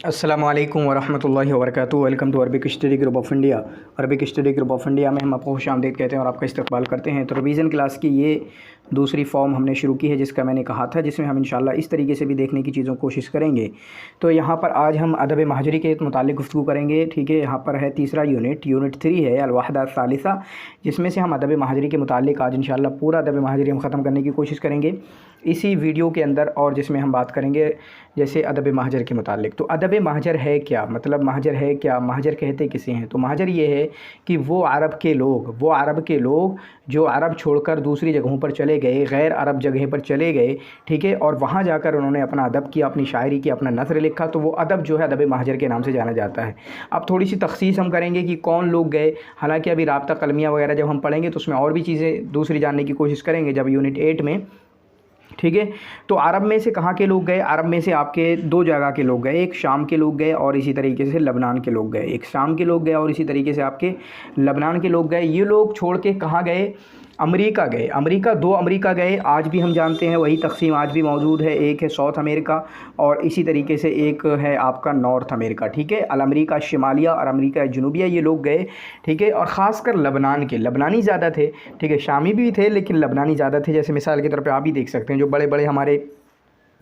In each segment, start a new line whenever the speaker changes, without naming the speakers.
अस्सलामु अलैकुम वरहमतुल्लाहि वबरकातुहू। Welcome to Arabic study group of India. Arabic study group of India में हम आपको खुशामदीद कहते हैं और आपका इस्तकबाल करते हैं। तो रिवीज़न क्लास की ये दूसरी फॉर्म हमने शुरू की है, जिसका मैंने कहा था, जिसमें हम इंशाल्लाह इस तरीके से भी देखने की चीज़ों को कोशिश करेंगे। तो यहाँ पर आज हम अदब महाजरी के मुतालिक गुफ्तगू करेंगे। ठीक है, यहाँ पर है तीसरा यूनिट 3 है अल-वहदा सालिसा, जिसमें से हम अदब महाजरी के मुतालिक आज इंशाल्लाह पूरा अदब महाजरी हम ख़त्म करने की कोशिश करेंगे इसी वीडियो के अंदर, और जिसमें हम बात करेंगे जैसे अदब महाजर के मुतालिक। तो अदब महाजर है क्या, मतलब महाजर है क्या, महाजर कहते किसे हैं? तो महाजर ये है कि वो अरब के लोग जो अरब छोड़कर दूसरी जगहों पर चले गए, गैर अरब जगह पर चले गए, ठीक है, और वहाँ जाकर उन्होंने अपना अदब किया, अपनी शायरी की, अपना नसर लिखा, तो वो अदब जो है अदब महाजर के नाम से जाना जाता है। अब थोड़ी सी तखसीस हम करेंगे कि कौन लोग गए। हालांकि अभी राब्ता कलमिया वगैरह जब हम पढ़ेंगे तो उसमें और भी चीज़ें दूसरी जानने की कोशिश करेंगे जब यूनिट 8 में। ठीक है, तो अरब में से कहाँ के लोग गए? अरब में से आपके दो जगह के लोग गए, एक शाम के लोग गए और इसी तरीके से लबनान के लोग गए। एक शाम के लोग गए और इसी तरीके से आपके लबनान के लोग गए। ये लोग छोड़ के कहाँ गए? अमेरिका गए। दो अमेरिका गए, आज भी हम जानते हैं, वही तकसीम आज भी मौजूद है। एक है साउथ अमेरिका और इसी तरीके से एक है आपका नॉर्थ अमेरिका। ठीक है, अल अमेरिका शिमालिया और अमेरिका जनूबिया, ये लोग गए। ठीक है, और ख़ासकर लबनान के लबनानी ज़्यादा थे। ठीक है, शामी भी थे लेकिन लबनानी ज़्यादा थे। जैसे मिसाल के तौर पे आप ही देख सकते हैं, जो बड़े बड़े हमारे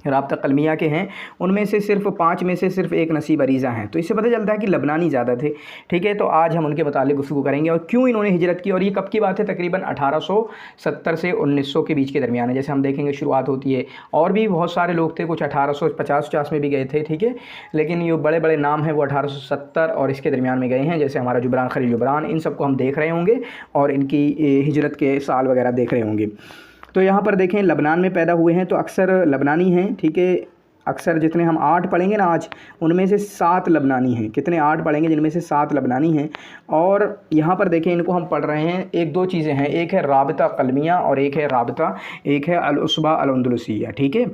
राब्ता कलमिया के हैं उनमें से सिर्फ 5 में से सिर्फ एक नसीब अरीज़ा हैं। तो इससे पता चलता है कि लबनानी ज़्यादा थे। ठीक है, तो आज हम उनके मुतालिक गुफ्तगू करेंगे और क्यों इन्होंने हिजरत की, और ये कब की बात है? तकरीबन 1870 से 1900 के बीच के दरमियान है। जैसे हम देखेंगे शुरुआत होती है, और भी बहुत सारे लोग थे, कुछ 1850 में भी गए थे। ठीक है, लेकिन ये बड़े बड़े नाम हैं वो 1870 और इसके दरमियान में गए हैं। जैसे हमारा जुबरान खलील जुबरान, इन सबको हम देख रहे होंगे और इनकी हिजरत के साल वगैरह देख रहे होंगे। तो यहाँ पर देखें, लबनान में पैदा हुए हैं तो अक्सर लबनानी हैं। ठीक है, अक्सर जितने हम 8 पढ़ेंगे ना आज, उनमें से 7 लबनानी हैं। कितने? 8 पढ़ेंगे जिनमें से 7 लबनानी हैं। और यहाँ पर देखें, इनको हम पढ़ रहे हैं, एक दो चीज़ें हैं, एक है राबता कलमिया और एक है अल-उसबा अल-अंदलुसिया। ठीक है,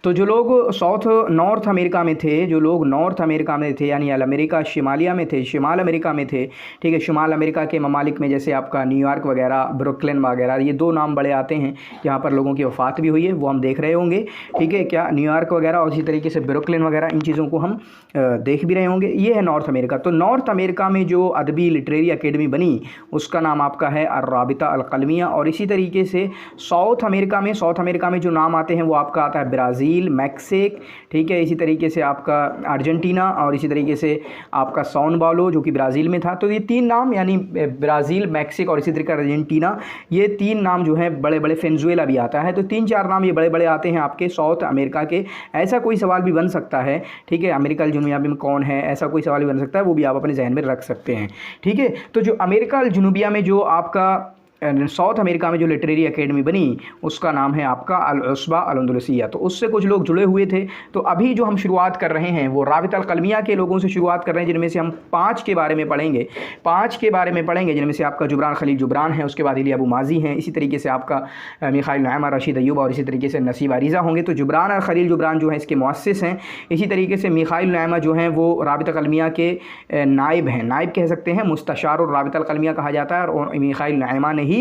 तो जो लोग नॉर्थ अमेरिका में थे, यानी अल अमेरिका शिमालिया में थे, शिमाल अमेरिका में थे। ठीक है, शिमाल अमेरिका के ममालिक में जैसे आपका न्यूयॉर्क वगैरह, ब्रुकलिन वगैरह, ये 2 नाम बड़े आते हैं। यहाँ पर लोगों की वफ़ात भी हुई है, वो हम देख रहे होंगे। ठीक है, क्या न्यूयॉर्क वगैरह और इसी तरीके से ब्रुकलिन वगैरह, इन चीज़ों को हम देख भी रहे होंगे। ये है नॉर्थ अमेरिका। तो नॉर्थ अमेरिका में जो अदबी लिटरेरी अकेडमी बनी उसका नाम आपका है अर्राबिता अलकलमिया। और इसी तरीके से साउथ अमेरिका में जो नाम आते हैं वो आपका आता है ब्राज़ील, मैक्सिक। ठीक है, इसी तरीके से आपका अर्जेंटीना और इसी तरीके से आपका सॉन बालो जो कि ब्राज़ील में था। तो ये 3 नाम, यानी ब्राज़ील, मैक्सिक और इसी तरीके अर्जेंटीना, ये 3 नाम जो हैं बड़े बड़े, वेनेजुएला भी आता है। तो 3-4 नाम ये बड़े बड़े आते हैं आपके साउथ अमेरिका के। ऐसा कोई सवाल भी बन सकता है, ठीक है, अमेरिका जनूबिया में कौन है, ऐसा कोई सवाल भी बन सकता है, वो भी आप अपने जहन में रख सकते हैं। ठीक है, तो जो अमेरिका जनूबिया में जो आपका साउथ अमेरिका में जो लिटरेरी एकेडमी बनी उसका नाम है आपका अल-उसबा अल-अंदलुसिया। तो उससे कुछ लोग जुड़े हुए थे। तो अभी जो हम शुरुआत कर रहे हैं वो राबिता अल-कलमिया के लोगों से शुरुआत कर रहे हैं, जिनमें से हम 5 के बारे में पढ़ेंगे, जिनमें से आपका जुबरान खलील जुबरान है, उसके बाद इलिया अबू माजी हैं, इसी तरीके से आपका मिखाइल नुऐमा, रशीद अय्यूब और इसी तरीके से नसीब अरीज़ा होंगे। तो जुबरान और खलील जुबरान जो हैं इसके मुअस्सिस हैं। इसी तरीके से मिखाइल नुऐमा जो हैं वो राबिता कलमिया के नाइब हैं, नाइब कह सकते हैं, मुस्तशार और राबिता कलमिया कहा जाता है, और मिखाइल नुऐमा ने ही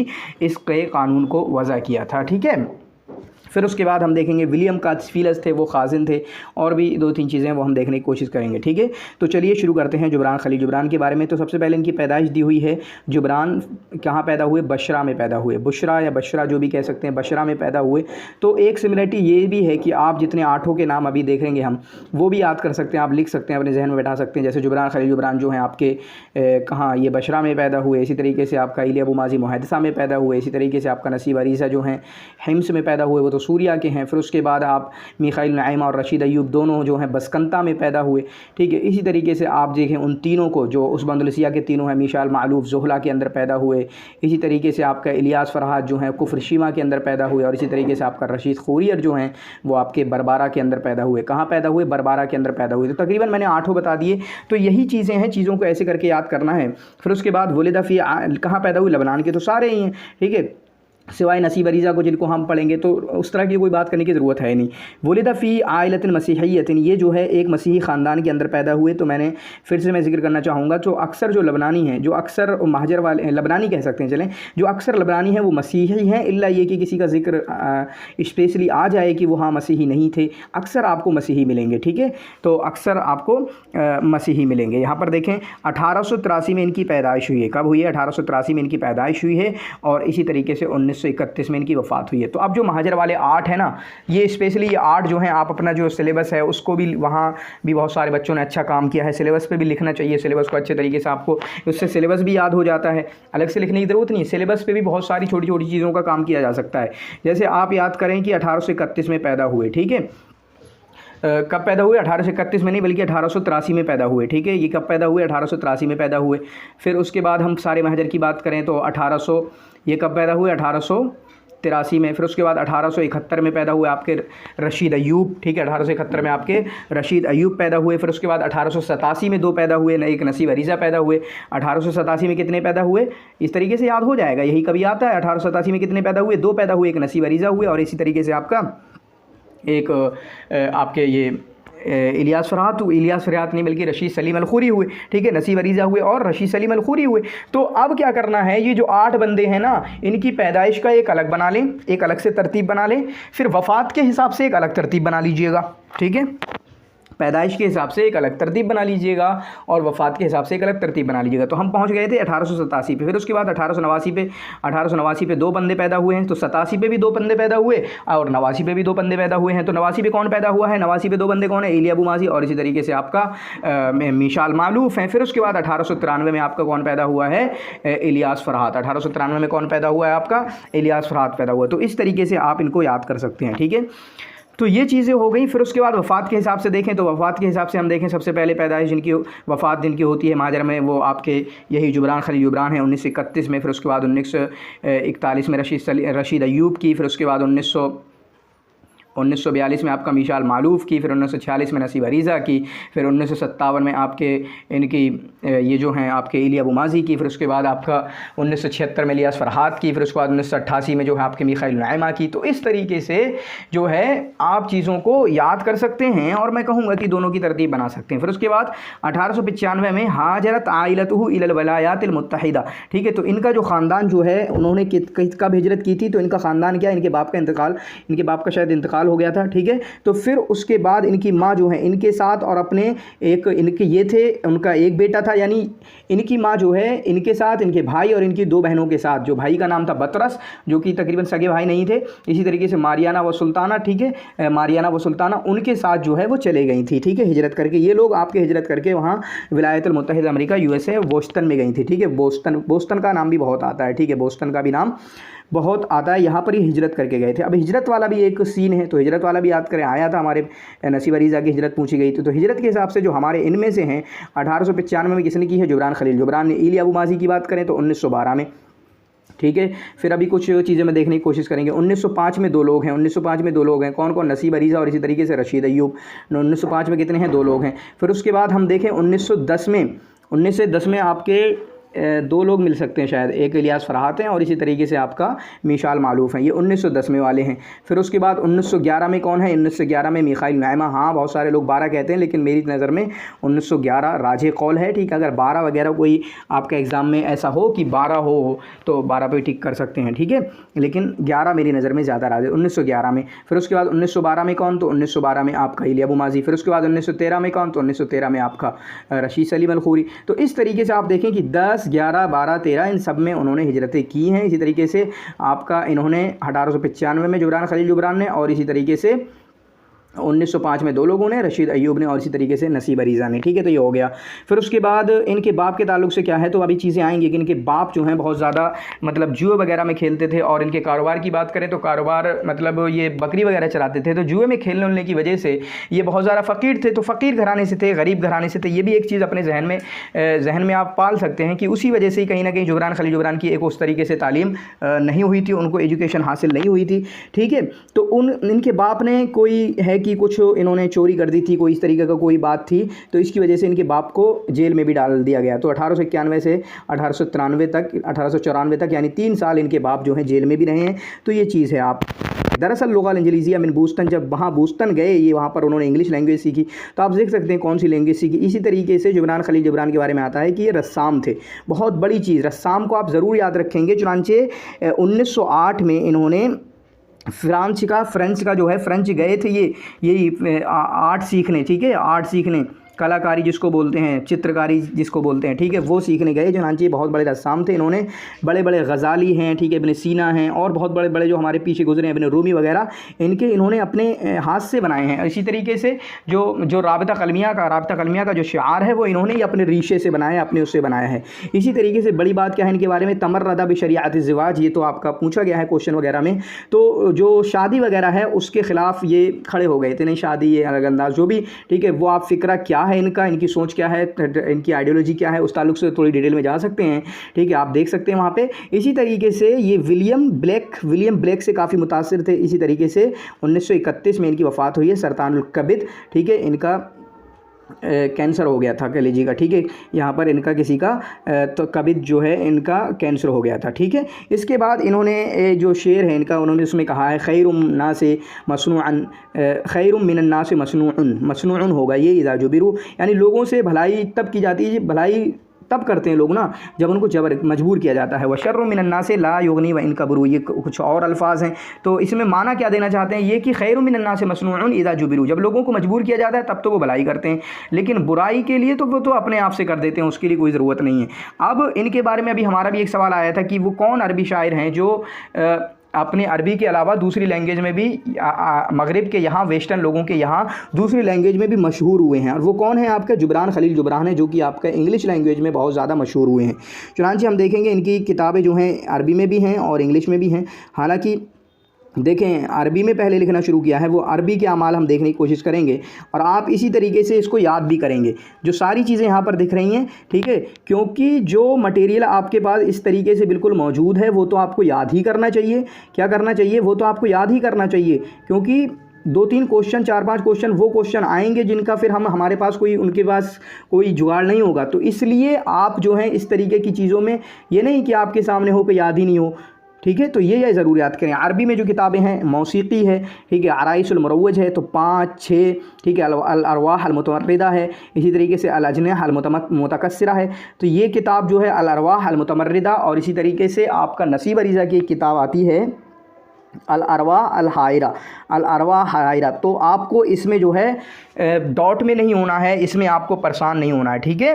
इसके कानून को वज़ा किया था। ठीक है, फिर उसके बाद हम देखेंगे विलियम कात्सफीलस थे, वो खाजिन थे, और भी 2-3 चीज़ें वो हम देखने की कोशिश करेंगे। ठीक है, तो चलिए शुरू करते हैं जुबरान खलील जुबरान के बारे में। तो सबसे पहले इनकी पैदाइश दी हुई है। जुबरान कहाँ पैदा हुए? बशरा में पैदा हुए, बुशरा या बशरा जो भी कह सकते हैं, बशरा में पैदा हुए। तो एक सिमिलरिटी ये भी है कि आप जितने 8 के नाम अभी देखेंगे हम, वो भी याद कर सकते हैं, आप लिख सकते हैं, अपने जहन में बैठा सकते हैं। जैसे जुबरान खलील जुबरान जो हैं आपके कहाँ, ये बशरा में पैदा हुए। इसी तरीके से आपका इलिया अबू माजी मुहद्दिसा में पैदा हुए। इसी तरीके से आपका नसीब अरीज़ा जो हैं हिम्स में पैदा हुए, वो तो सूरिया के हैं। फिर उसके बाद आप मिखाइल नुऐमा और रशीद अय्यूब दोनों जो हैं बसकंता में पैदा हुए। ठीक है, इसी तरीके से आप देखें उन तीनों को, जो उस अंदलुसिया के तीनों हैं, मिशाल मालूफ ज़ोहला के अंदर पैदा हुए। इसी तरीके से आपका इलियास फरहाद जो हैं कुफ्र शीमा के अंदर पैदा हुए। और इसी तरीके से आपका रशीद खूरियर जो हैं वो आपके बरबारा के अंदर पैदा हुए। कहाँ पैदा हुए? बरबारा के अंदर पैदा हुए। तो तकरीबन मैंने 8 बता दिए। तो यही चीज़ें हैं, चीज़ों को ऐसे करके याद करना है। फिर उसके बाद वलिदा फ़ी, कहाँ पैदा हुए? लबनान के, तो सारे ही हैं। ठीक है, सिवाय नसीब अरीज़ा को, जिनको हम पढ़ेंगे, तो उस तरह की कोई बात करने की ज़रूरत है नहीं। वुलिदा फ़ी आइलतिन मसीहियतिन, ये जो है एक मसीही ख़ानदान के अंदर पैदा हुए। तो मैंने फिर से मैं ज़िक्र करना चाहूँगा, जो अक्सर जो लबनानी हैं, जो अक्सर महाजर वाले लबनानी कह सकते हैं चलें, जो अक्सर लबनानी हैं वो मसीही हैं, इल्ला ये कि किसी का ज़िक्र स्पेशली आ जाए कि वो हाँ मसीही नहीं थे, अक्सर आपको मसीही मिलेंगे। ठीक है, तो अक्सर आपको मसीही मिलेंगे। यहाँ पर देखें 1883 में इनकी पैदाइश हुई है। कब हुई है? 1883 में इनकी पैदाइश हुई है और इसी तरीके से 1931 में इनकी वफ़ात हुई है। तो अब जो महाजर वाले 8 हैं ना, ये स्पेशली ये 8 जो हैं, आप अपना जो सिलेबस है उसको भी, वहाँ भी बहुत सारे बच्चों ने अच्छा काम किया है, सिलेबस पे भी लिखना चाहिए, सिलेबस को अच्छे तरीके से, आपको उससे सिलेबस भी याद हो जाता है, अलग से लिखने की ज़रूरत नहीं है। सिलेबस पे भी बहुत सारी छोटी छोटी चीज़ों का काम किया जा सकता है। जैसे आप याद करें कि 1831 में पैदा हुए, ठीक है, कब पैदा हुए? 1831 में नहीं बल्कि 1883 में पैदा हुए। ठीक है, ये कब पैदा हुए? 1883 में पैदा हुए। फिर उसके बाद हम सारे महाजर की बात करें तो 1800, ये कब पैदा हुए? 1883 में। फिर उसके बाद 1871 में पैदा हुए आपके रशीद अयूब। ठीक है, 1871 में आपके रशीद अयूब पैदा हुए। फिर उसके बाद 1887 में 2 पैदा हुए, एक नसीब अरीज़ा पैदा हुए। 1887 में कितने पैदा हुए? इस तरीके से याद हो जाएगा, यही कभी आता है। 1887 में कितने पैदा हुए? 2 पैदा हुए, एक नसीब अरीज़ा हुए, और इसी तरीके से आपका एक आपके ये इलियास फ़रहात नहीं बल्कि रशीद सलीम अल-खुरी हुए। ठीक है, नसीब अरीज़ा हुए और रशीद सलीम अल-खुरी हुए। तो अब क्या करना है, ये जो 8 बंदे हैं ना, इनकी पैदाइश का एक अलग बना लें, एक अलग से तरतीब बना लें, फिर वफ़ात के हिसाब से एक अलग तरतीब बना लीजिएगा। ठीक है, पैदाइश के हिसाब से एक अलग तरतीब बना लीजिएगा और वफ़ात के हिसाब से एक अलग तरतीब बना लीजिएगा। तो हम पहुंच गए थे 1887 पे। फिर उसके बाद 1889 पे 2 बंदे पैदा हुए हैं, तो 87 पे भी 2 बंदे पैदा हुए और 89 पे भी 2 बंदे पैदा हुए हैं। तो 89 पे कौन पैदा हुआ है? 89 पे 2 बंदे कौन है? इलिया अबू माजी और इसी तरीके से आपका मिशाल मालूफ हैं। फिर उसके बाद 1893 में आपका कौन पैदा हुआ है? इलियास फ़रहात। 1893 में कौन पैदा हुआ है? आपका इलियास फ़रहात पैदा हुआ। तो इस तरीके से आप इनको याद कर सकते हैं। ठीक है, तो ये चीज़ें हो गई। फिर उसके बाद वफ़ात के हिसाब से देखें तो वफ़ात के हिसाब से हम देखें, सबसे पहले पैदाइश जिनकी वफ़ात जिनकी होती है महाजर में, वो आपके यही जुबरान खलील जुबरान है 1931 में। फिर उसके बाद 1941 में रशीद अयूब की। फिर उसके बाद 1942 में आपका मिशाल मालूफ की। फिर 1946 में नसीब अरीज़ा की। फिर 1957 में आपके इनकी ये जो हैं आपके इलिया अबू माजी की। फिर उसके बाद आपका 1976 में इलियास फ़रहात की। फिर उसके बाद 1988 में जो है आपके मिखाइल नाइमा की। तो इस तरीके से जो है आप चीज़ों को याद कर सकते हैं और मैं कहूँगा कि दोनों की तरतीब बना सकते हैं। फिर उसके बाद 1895 में हाजरत आइलतहु इलल वलायातिल मुत्तहिदा। ठीक है, तो इनका जो ख़ानदान जो है, उन्होंने कब हिजरत की थी? तो इनका ख़ानदान क्या, इनके बाप का इंतकाल, इनके बाप का शायद इंतकाल हो गया था। ठीक है, तो फिर उसके बाद इनकी माँ जो है इनके साथ और अपने एक इनके ये थे, उनका एक बेटा था, यानी इनकी माँ जो है इनके साथ, इनके भाई और इनकी 2 बहनों के साथ, जो भाई का नाम था बतरस, जो कि तकरीबन सगे भाई नहीं थे, इसी तरीके से मारियाना व सुल्ताना। ठीक है, मारियाना व सुल्ताना उनके साथ जो है वो चले गई थी। ठीक है, हिजरत करके ये लोग आपके हिजरत करके वहाँ विलायतुल मुत्तहिदा अमेरिका USA बोस्टन में गई थी। ठीक है, बोस्टन का नाम भी बहुत आता है। ठीक है, बोस्टन का भी नाम बहुत आता है, यहाँ पर ही हिजरत करके गए थे। अब हिजरत वाला भी एक सीन है, तो हिजरत वाला भी याद करें, आया था हमारे नसीब अरीज़ा की हिजरत पूछी गई थी। तो हिजरत के हिसाब से जो हमारे इनमें से हैं 1895 में किसने की है? जुबरान खलील जुबरान ने। इलिया अबू माजी की बात करें तो 1912 में। ठीक है, फिर अभी कुछ चीज़ें मैं देखने की कोशिश करेंगे। 1905 में 2 लोग हैं, 1905 में 2 लोग हैं, कौन कौन? नसीब अरीज़ा और इसी तरीके से रशीद अयूब। 1905 में कितने हैं? 2 लोग हैं। फिर उसके बाद हम देखें 1910 में आपके 2 लोग मिल सकते हैं शायद, एक इलियास फ़रहात हैं और इसी तरीके से आपका मिशाल मालूफ हैं, ये 1910 में वाले हैं। फिर उसके बाद 1911 में कौन है? 1911 में मिखाइल नाइमा। हाँ, बहुत सारे लोग 12 कहते हैं, लेकिन मेरी नज़र में 1911 राजे कौल है। ठीक है, अगर 12 वगैरह कोई आपके एग्ज़ाम में ऐसा हो कि 12 हो तो 12 पे टिक कर सकते हैं। ठीक है, लेकिन 11 मेरी नज़र में ज़्यादा राजे, 1911 में। फिर उसके बाद 1912 में कौन? तो 1912 में आपका इलिया अबू माजी। फिर उसके बाद 1913 में कौन? तो 1913 में आपका रशीद सलीम अल-खुरी। तो इस तरीके से आप देखें कि 10, 11, 12, 13 इन सब में उन्होंने हिजरतें की हैं। इसी तरीके से आपका इन्होंने 1895 में जुबरान खलील जुबरान ने और इसी तरीके से 1905 में 2 लोगों ने, रशीद अयूब ने और इसी तरीके से नसीब अरीज़ा ने। ठीक है, तो ये हो गया। फिर उसके बाद इनके बाप के ताल्लुक से क्या है, तो अभी चीज़ें आएंगी कि इनके बाप जो हैं बहुत ज़्यादा मतलब जुए वगैरह में खेलते थे। और इनके कारोबार की बात करें तो कारोबार मतलब ये बकरी वगैरह चलाते थे। तो जुए में खेलने उलने की वजह से ये बहुत ज़्यादा फ़कीर थे। तो फ़कीर घराने से थे, गरीब घराने से थे। ये भी एक चीज़ अपने जहन में आप पाल सकते हैं कि उसी वजह से ही कहीं ना कहीं जुबरान खलील जुबरान की एक उस तरीके से तालीम नहीं हुई थी, उनको एजुकेशन हासिल नहीं हुई थी। ठीक है, तो इनके बाप ने कोई है कि कुछ इन्होंने चोरी कर दी थी, कोई इस तरीके का कोई बात थी, तो इसकी वजह से इनके बाप को जेल में भी डाल दिया गया। तो 1891 से 1894 तक यानी 3 साल इनके बाप जो हैं जेल में भी रहे हैं। तो ये चीज़ है। आप दरअसल लुग़ा इंजलीज़िया मिन बूस्टन, जब वहाँ बूस्टन गए ये, वहाँ पर उन्होंने इंग्लिश लैंग्वेज सीखी। तो आप देख सकते हैं कौन सी लैंग्वेज सीखी। इसी तरीके से जबरान खलील जबरान के बारे में आता है कि ये रस्साम थे। बहुत बड़ी चीज़, रस्साम को आप ज़रूर याद रखेंगे। चुनांचे 1908 में इन्होंने फ्रेंच का जो है, फ्रेंच गए थे ये आर्ट सीखने, ठीक है, आर्ट सीखने, कलाकारी जिसको बोलते हैं, चित्रकारी जिसको बोलते हैं, ठीक है, वो सीखने गए। चुनांचे बहुत बड़े रस्साम थे। इन्होंने बड़े बड़े गज़ाली हैं, ठीक है, इब्न सीना हैं और बहुत बड़े बड़े जो हमारे पीछे गुजरे हैं, इब्न रूमी वगैरह, इन्होंने अपने हाथ से बनाए हैं। इसी तरीके से जो राबिता कलमिया का जो शिआर है वो इन्होंने ही अपने रीशे से बनाया, अपने उससे बनाया है। इसी तरीके से बड़ी बात क्या है इनके बारे में, तमर्रदा बिशरियत ज़िवाज, ये तो आपका पूछा गया है क्वेश्चन वगैरह में। तो जो शादी वगैरह है उसके ख़िलाफ़ ये खड़े हो गए थे, नहीं शादी, ये अलग अंदाज जो भी, ठीक है, वो आप फ़िक्रा क्या है इनका, इनकी सोच क्या है, इनकी आइडियोलॉजी क्या है, उस ताल्लुक से थोड़ी डिटेल में जा सकते हैं, ठीक है, आप देख सकते हैं वहाँ पे। इसी तरीके से ये विलियम ब्लैक से काफ़ी मुतासिर थे। इसी तरीके से 1931 में इनकी वफ़ात हुई है, सरतानुल कबिद, ठीक है, इनका कैंसर हो गया था कलेजी का, ठीक है, यहाँ पर इनका किसी का तो कबिद जो है इनका कैंसर हो गया था, ठीक है। इसके बाद इन्होंने जो शेर है इनका, उन्होंने उसमें कहा है खैरुम ना से मसनूअन, खैरुम मिनन ना से मसनूअन होगा ये इज़ा जुबिरू, यानी लोगों से भलाई तब की जाती है, भलाई तब करते हैं लोग ना जब उनको मजबूर किया जाता है। व शर्रु मिनन नासे ला युगनी व इनका बुरू, ये कुछ और अल्फाज हैं। तो इसमें माना क्या देना चाहते हैं ये कि खैरु मिनन नासे मसनूउन इज़ा जुबिरू, जब लोगों को मजबूर किया जाता है तब तो वो भलाई करते हैं, लेकिन बुराई के लिए तो वो तो अपने आप से कर देते हैं, उसके लिए कोई ज़रूरत नहीं है। अब इनके बारे में अभी हमारा भी एक सवाल आया था कि वो कौन अरबी शायर हैं जो अपने अरबी के अलावा दूसरी लैंग्वेज में भी मगरिब के यहाँ, वेस्टर्न लोगों के यहाँ दूसरी लैंग्वेज में भी मशहूर हुए हैं। और वो कौन है आपका, जुबरान खलील जुबरान है, जो कि आपका इंग्लिश लैंग्वेज में बहुत ज़्यादा मशहूर हुए हैं। चुनांचे हम देखेंगे इनकी किताबें जो हैं अरबी में भी हैं और इंग्लिश में भी हैं। हालांकि देखें अरबी में पहले लिखना शुरू किया है, वो अरबी के अमाल हम देखने की कोशिश करेंगे और आप इसी तरीके से इसको याद भी करेंगे। जो सारी चीज़ें यहाँ पर दिख रही हैं, ठीक है, क्योंकि जो मटेरियल आपके पास इस तरीके से बिल्कुल मौजूद है वो तो आपको याद ही करना चाहिए। क्या करना चाहिए, वो तो आपको याद ही करना चाहिए, क्योंकि 2-3 क्वेश्चन, 4-5 क्वेश्चन वो क्वेश्चन आएंगे जिनका फिर हमारे पास उनके पास कोई जुगाड़ नहीं होगा। तो इसलिए आप जो है इस तरीके की चीज़ों में, ये नहीं कि आपके सामने हो कि याद ही नहीं हो, ठीक है। तो ये ज़रूर याद करें। अरबी में जो किताबें हैं, मौसीकी है, ठीक है, अराइसुल मुरव्वज है, तो 5-6, ठीक है, अल अरवाह अल मुतमर्रिदा है, इसी तरीके से अल अजनिह अल मुतकस्सिरा है। तो ये किताब जो है अल अरवाह अल मुतमर्रिदा, और इसी तरीके से आपका नसीब रिज़ा की एक किताब आती है अल अरवाह अल हायरा। तो आपको इसमें जो है डॉट में नहीं होना है, इसमें आपको परेशान नहीं होना है, ठीक है,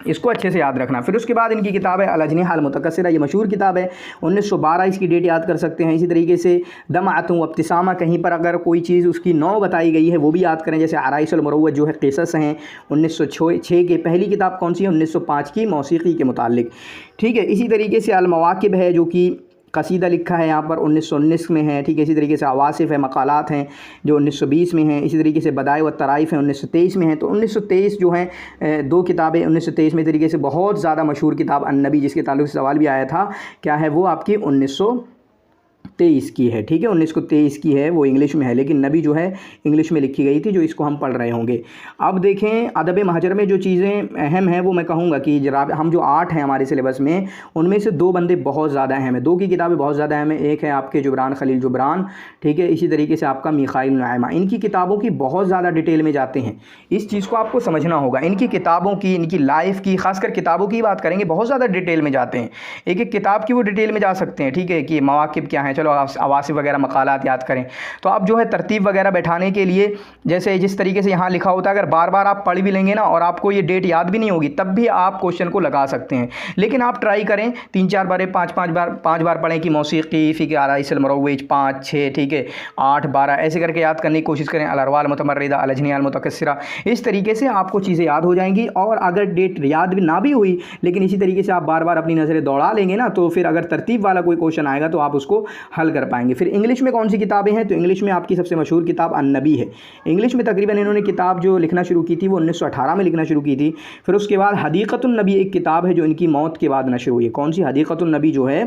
इसको अच्छे से याद रखना। फिर उसके बाद इनकी किताब है अल अजनिह अल मुतकस्सिरा, ये मशहूर किताब है, 1912 इसकी डेट याद कर सकते हैं। इसी तरीके से दमअतु व इब्तिसामा, कहीं पर अगर कोई चीज़ उसकी 9 बताई गई है वो भी याद करें। जैसे अराइसुल मुरव्वज जो है क़िसस हैं, 1906 की पहली किताब कौन सी है, 1905 की, मौसीकी के मुतालिक, ठीक है। इसी तरीके से अल मवाकिब है जो कि कसीदा लिखा है यहाँ पर 1919 में है, ठीक है। इसी तरीके से अवासिफ है, मकालात हैं जो 1920 में हैं। इसी तरीके से बदाए व तराइफ़ हैं 1923 में हैं। तो 1923 जो हैं 2 किताबें 1923 में तरीके से बहुत ज़्यादा मशहूर किताब अन्नबी, जिसके ताल्लुक़ से सवाल भी आया था, क्या है वो आपकी 1923 की है, ठीक है, 1923 की है, वो इंग्लिश में है, लेकिन नबी जो है इंग्लिश में लिखी गई थी, जो इसको हम पढ़ रहे होंगे। अब देखें अदब महजर में जो चीज़ें अहम हैं वो मैं कहूँगा कि हम जो 8 हैं हमारे सिलेबस में, उनमें से 2 बंदे बहुत ज़्यादा अहम हैं, 2 की किताबें बहुत ज़्यादा अहम है। एक है आपके जुबरान खलील जुबरान, ठीक है, इसी तरीके से आपका मिखाइल नाइमा। इनकी किताबों की बहुत ज़्यादा डिटेल में जाते हैं, इस चीज़ को आपको समझना होगा। इनकी किताबों की, इनकी लाइफ की, खासकर किताबों की बात करेंगे, बहुत ज़्यादा डिटेल में जाते हैं। एक किताब की वो डिटेल में जा सकते हैं, ठीक है, कि मवाकिब क्या हैं, चलो अवासिफ वगैरह मकालात याद करें। तो अब जो है तरतीब वगैरह बैठाने के लिए, जैसे जिस तरीके से यहाँ लिखा होता है, अगर बार बार आप पढ़ भी लेंगे ना और आपको ये डेट याद भी नहीं होगी, तब भी आप क्वेश्चन को लगा सकते हैं। लेकिन आप ट्राई करें 3-4 बार, 5 बार पढ़ें कि मौसीकी फ़िक़्ह अराइसुल मुरव्वज 5-6, ठीक है, 8-12 ऐसे करके याद करने की कोशिश करें। अल अरवाह अल मुतमर्रिदा, अल अजनिह अल मुतकस्सिरा, इस तरीके से आपको चीज़ें याद हो जाएंगी। और अगर डेट याद भी ना भी हुई, लेकिन इसी तरीके से आप बार बार अपनी नज़रें दौड़ा लेंगे ना, तो फिर अगर तरतीब वाला कोई क्वेश्चन आएगा तो आप उसको हल कर पाएंगे। फिर इंग्लिश में कौन सी किताबें हैं, तो इंग्लिश में आपकी सबसे मशहूर किताब अन्नबी है। इंग्लिश में तकरीबन इन्होंने किताब जो लिखना शुरू की थी वो 1918 में लिखना शुरू की थी। फिर उसके बाद हदीक़तुन नबी एक किताब है जो इनकी मौत के बाद नशर हुई है। कौन सी, हदीक़तुन नबी जो है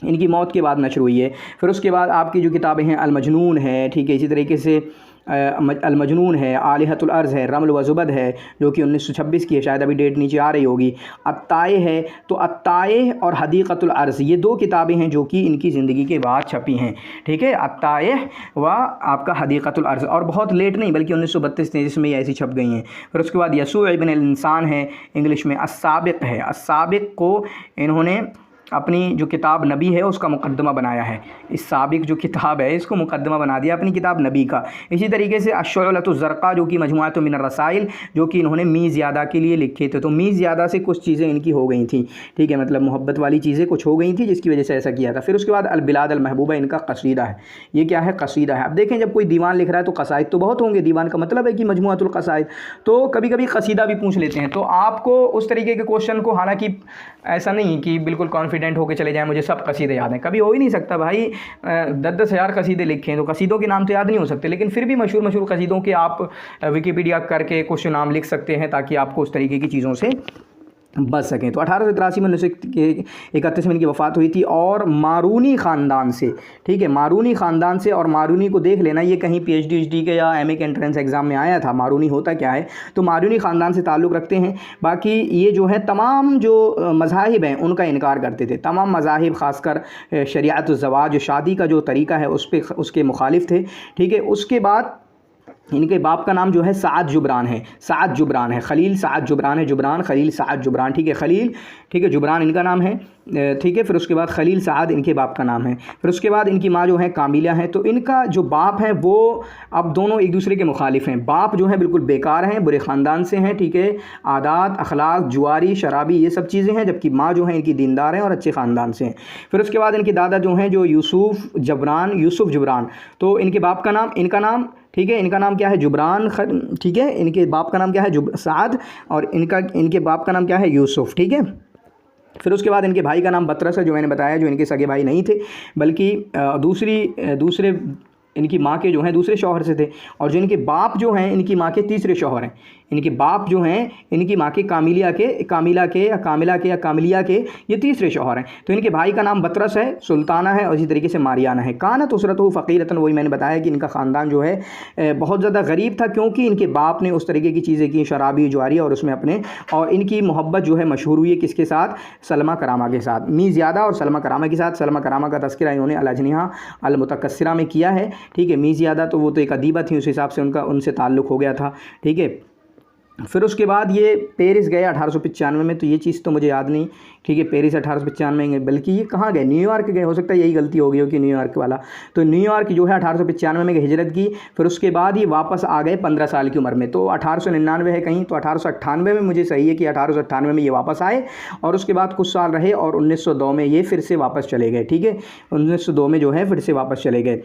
इनकी मौत के बाद नशर हुई है। फिर उसके बाद आपकी जो किताबें हैं अल मजनून है, ठीक है, इसी तरीके से अल मजनून है, आलिहतुल अर्ज़ है, रमल व ज़ुबद है जो कि 1926 की है, शायद अभी डेट नीचे आ रही होगी। अत्ताए है, तो अत्ताए और हदीक़तुल अर्ज़ ये दो किताबें हैं जो कि इनकी ज़िंदगी के बाद छपी हैं, ठीक है, अत्ताए व आपका हदीक़तुल अर्ज़, और बहुत लेट नहीं बल्कि 1932-33 में ये ऐसी छप गई हैं। फिर उसके बाद यसू इब्न अल इंसान है, इंग्लिश में अस्साबिक़ है, अस्साबिक़ को इन्होंने अपनी जो किताब नबी है उसका मुकद्दमा बनाया है। इस साबिक जो किताब है इसको मुकद्दमा बना दिया अपनी किताब नबी का। इसी तरीके से अश्शुअलतुज़ ज़रक़ा जो कि मजमुअत मिन अर्रसाइल जो कि इन्होंने मी ज़ियादा के लिए लिखे थे। तो मी ज़ियादा से कुछ चीज़ें इनकी हो गई थी, ठीक है, मतलब मोहब्बत वाली चीज़ें कुछ हो गई थी जिसकी वजह से ऐसा किया था। फिर उसके बाद अल बिलाद अल महबूबा इनका कसीदा है। ये क्या है? कसीदा है। अब देखें जब कोई दीवान लिख रहा है तो कसाइद तो बहुत होंगे, दीवान का मतलब है कि मजमुअतुल कसाइद, तो कभी कभी कसीदा भी पूछ लेते हैं। तो आपको उस तरीके के क्वेश्चन को, हालांकि ऐसा नहीं कि बिल्कुल कॉन्फिडेंट होकर चले जाएं मुझे सब कसीदे याद हैं, कभी हो ही नहीं सकता भाई। 10-10 हज़ार कसीदे लिखे हैं तो कसीदों के नाम तो याद नहीं हो सकते, लेकिन फिर भी मशहूर कसीदों के आप विकिपीडिया करके कुछ नाम लिख सकते हैं ताकि आपको उस तरीके की चीज़ों से बच सकें। तो 1883 में 1931 में इनकी वफ़ात हुई थी और मारूनी ख़ानदान से, ठीक है, मारूनी ख़ानदान से। और मारूनी को देख लेना, ये कहीं PhD के या MA के एंट्रेंस एग्ज़ाम में आया था। मारूनी होता क्या है? तो मारूनी ख़ानदान से ताल्लुक़ रखते हैं। बाकी ये जो है तमाम जो मज़ाहिब हैं उनका इनकार करते थे। तमाम मज़ाहिब ख़ासकर शरीअतुज़्ज़वाज, शादी का जो तरीका है उसके मुखालिफ थे, ठीक है। उसके बाद इनके बाप का नाम जो है साद जुबरान है, साद जुबरान है, खलील साद जुबरान है, जुबरान खलील साद जुबरान, ठीक है, खलील, ठीक है, जुबरान इनका नाम है, ठीक है। फिर उसके बाद खलील साद इनके बाप का नाम है। फिर उसके बाद इनकी माँ जो है कामिला है। तो इनका जो बाप है वो, अब दोनों एक दूसरे के मुखालिफ हैं। बाप जो है बिल्कुल बेकार हैं, बुरे ख़ानदान से हैं, ठीक है, आदात अखलाक जुआरी शराबी ये सब चीज़ें हैं, जबकि माँ जो है इनकी दीनदार हैं और अच्छे ख़ानदान से हैं। फिर उसके बाद इनके दादा जो हैं जो यूसुफ़ जुबरान, तो इनके बाप का नाम, इनका नाम, ठीक है, इनका नाम क्या है? जुबरान, ठीक है, इनके बाप का नाम क्या है? साद, और इनके बाप का नाम क्या है? यूसुफ, ठीक है। फिर उसके बाद इनके भाई का नाम बतरस है, जो मैंने बताया, जो इनके सगे भाई नहीं थे बल्कि दूसरे इनकी माँ के जो हैं दूसरे शौहर से थे। और जो इनके बाप जो हैं इनकी माँ के तीसरे शौहर हैं। इनके बाप जो हैं इनकी माँ के कामिला के ये तीसरे शौहर हैं। तो इनके भाई का नाम बतरस है, सुल्ताना है और इसी तरीके से मारियाना है। कानत उसरतहु फ़क़ीरतन, वही मैंने बताया कि इनका ख़ानदान जो है बहुत ज़्यादा गरीब था, क्योंकि इनके बाप ने उस तरीके की चीज़ें की, शराबी जुआरी, और उसमें और इनकी मोहब्बत जो है मशहूर हुई है किसके साथ? सलमा करामा के साथ, मी ज़ियादा और सलमा करामा के साथ। सलमा करामा का तज़किरा इन्होंने अल अजनिहा अल मुतकस्सिरा में किया है, ठीक है। मी ज़ियादा तो वो तो एक अदीबा थी, उस हिसाब से उनसे ताल्लुक़ हो गया था, ठीक है। फिर उसके बाद ये पेरिस गए 1895 में, तो ये चीज़ तो मुझे याद नहीं, ठीक है, पेरिस 1895 में, बल्कि ये कहाँ गए? न्यूयॉर्क गए, हो सकता है यही गलती हो गई हो कि न्यूयॉर्क वाला। तो न्यूयॉर्क जो है 1895 में हिजरत की। फिर उसके बाद ये वापस आ गए 15 साल की उम्र में। तो 1899 है कहीं, तो 1898 में मुझे सही है कि 1898 में ये वापस आए और उसके बाद कुछ साल रहे और 1902 में ये फिर से वापस चले गए, ठीक है, 1902 में जो है फिर से वापस चले गए।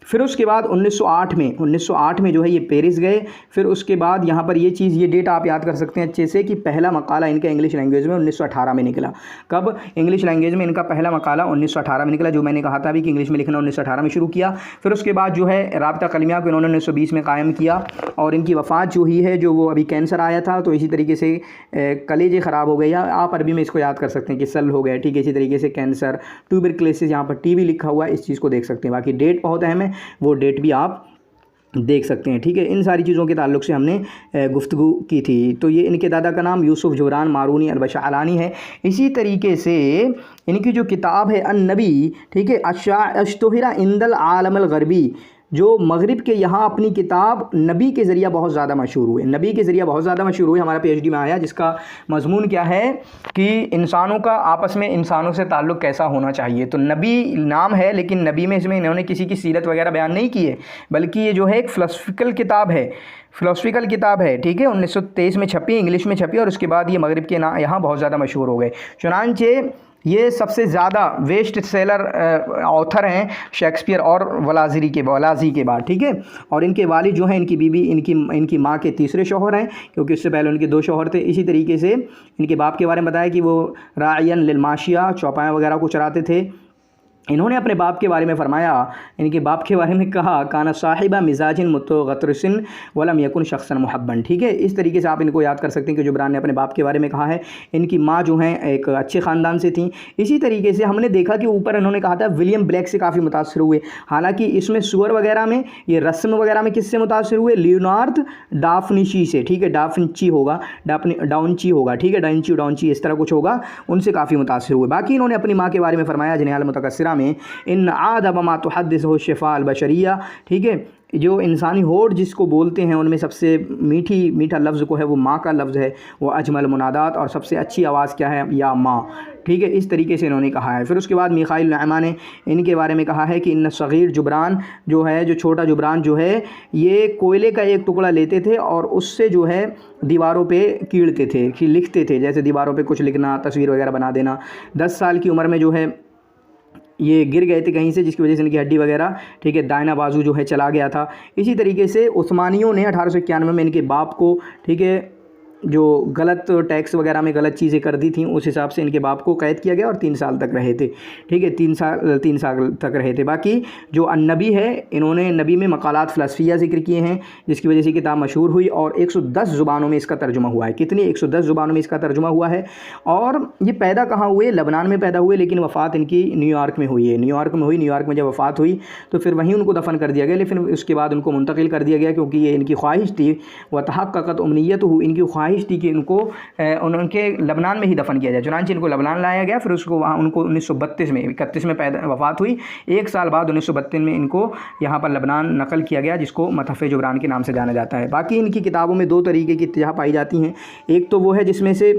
फिर उसके बाद 1908 में जो है ये पेरिस गए। फिर उसके बाद यहाँ पर ये चीज़, ये डेट आप याद कर सकते हैं अच्छे से कि पहला मकाला इनका इंग्लिश लैंग्वेज में 1918 में निकला। कब? इंग्लिश लैंग्वेज में इनका पहला मकाला 1918 में निकला, जो मैंने कहा था अभी कि इंग्लिश में लिखना 1918 में शुरू किया। फिर उसके बाद जो है राब्ता कलमिया को इन्होंने 1920 में कायम किया और इनकी वफ़ात जो हुई है, जो वो अभी कैंसर आया था, तो इसी तरीके से कलेजे ख़राब हो गए, या आप अरबी में इसको याद कर सकते हैं कि सल हो गया, ठीक है। इसी तरीके से कैंसर, ट्यूबरक्लोसिस, यहाँ पर TB लिखा हुआ है, इस चीज़ को देख सकते हैं। बाकी डेट बहुत अहम है, वो डेट भी आप देख सकते हैं, ठीक है। इन सारी चीज़ों के ताल्लुक़ से हमने गुफ्तगू की थी। तो ये इनके दादा का नाम यूसुफ़ जुबरान मारूनी अल-बशालानी है। इसी तरीके से इनकी जो किताब है अन-नबी, ठीक है, अश्तुहिरा इंदल आलमल गरबी, जो मगरिब के यहाँ अपनी किताब नबी के ज़रिया बहुत ज़्यादा मशहूर हुए, नबी के ज़रिया बहुत ज़्यादा मशहूर हुए। हमारा PhD में आया, जिसका मज़मून क्या है कि इंसानों का आपस में इंसानों से ताल्लुक़ कैसा होना चाहिए। तो नबी नाम है, लेकिन नबी में इसमें इन्होंने किसी की सीरत वगैरह बयान नहीं की है, बल्कि ये जो है एक फ़िलॉसफिकल किताब है, ठीक है। 1923 में छपी, इंग्लिश में छपी, और उसके बाद ये मगरिब के यहाँ बहुत ज़्यादा मशहूर हो गए। चुनांचे ये सबसे ज़्यादा वेस्ट सेलर ऑथर हैं शेक्सपियर और वलाजी के बाद, ठीक है। और इनके वालिद जो हैं, इनकी बीवी इनकी माँ के तीसरे शौहर हैं, क्योंकि उससे पहले उनके 2 शौहर थे। इसी तरीके से इनके बाप के बारे में बताया कि वो रायन लिलमाशिया, चौपाया वगैरह को चराते थे, इन्होंने अपने बाप के बारे में फ़रमाया, इनके बाप के बारे में कहा, काना साहिबा मिजाजिन मुतगतरसिन वलम यकुन शख्सन मुहब्बन। ठीक है, इस तरीके से आप इनको याद कर सकते हैं कि जुबरान ने अपने बाप के बारे में कहा है। इनकी माँ जो हैं एक अच्छे ख़ानदान से थी। इसी तरीके से हमने देखा कि ऊपर इन्होंने कहा था विलियम ब्लैक से काफ़ी मुतासर हुए। हालाँकि इसमें सुअर वगैरह में, ये रस्म वगैरह में किससे मुतासर हुए? लियोनार्द डाफनिची से। ठीक है, डाफिंची होगा, डाउनची होगा, ठीक है, डाउनची इस तरह कुछ होगा, उनसे काफ़ी मुतासर हुए। बाकी इन्होंने अपनी माँ के बारे में फ़रमाया जिन्हें अल मुतकस्सिरा में इन आदब मा तुहद्दिसुहु शिफा अल बशरिया। ठीक है, जो इंसानी होठ जिसको बोलते हैं उनमें सबसे मीठा लफ्ज़ को है वो माँ का लफ्ज़ है, वो अजमल मुनादात, और सबसे अच्छी आवाज़ क्या है? या माँ। ठीक है, इस तरीके से इन्होंने कहा है। फिर उसके बाद मिखाइल नअमा ने इनके बारे में कहा है कि इन सग़ीर जुबरान जो है, जो छोटा जुबरान जो है, ये कोयले का एक टुकड़ा लेते थे और उससे जो है दीवारों पे कीड़ते थे, कि लिखते थे, जैसे दीवारों पे कुछ लिखना, तस्वीर वगैरह बना देना। 10 साल की उम्र में जो है ये गिर गए थे कहीं से, जिसकी वजह से इनकी हड्डी वगैरह, ठीक है, दाहिना बाजू जो है चला गया था। इसी तरीके से उस्मानियों ने 1891 में इनके बाप को, ठीक है, जो गलत टैक्स वगैरह में गलत चीज़ें कर दी थी, उस हिसाब से इनके बाप को कैद किया गया और 3 साल तक रहे थे। ठीक है, 3 साल तक रहे थे। बाकी जो अन्नबी है, इन्होंने नबी में मकालात फ़लसफ़िया ज़िक्र किए हैं, जिसकी वजह से किताब मशहूर हुई और 110 ज़ुबानों में इसका तर्जुमा हुआ है। कितनी? 110 ज़ुबानों में इसका तर्जुमा हुआ है। और ये पैदा कहाँ हुए? लबनान में पैदा हुए, लेकिन वफ़ात इनकी न्यूयॉर्क में हुई है। न्यूयॉर्क में हुई। न्यूयॉर्क में जब वफ़ात हुई तो फिर वहीं उनको दफन कर दिया गया, लेकिन उसके बाद उनको मुंतकिल कर दिया गया, क्योंकि ये इनकी ख्वाहिश थी, व तहक़्क़क़त उम्नियतुहु, इनकी ख्वाहिश थी कि इनको उनके लबनान में ही दफन किया जाए। चुनांचे इनको लबनान लाया गया, फिर उसको वहाँ उनको 1932 में 31 में पैदा वफ़ात हुई। 1 साल बाद 1932 में इनको यहाँ पर लबनान नकल किया गया, जिसको मतहफ़े जुबरान के नाम से जाना जाता है। बाकी इनकी किताबों में 2 तरीके की इत्तिजा पाई जाती हैं। एक तो वो है जिसमें से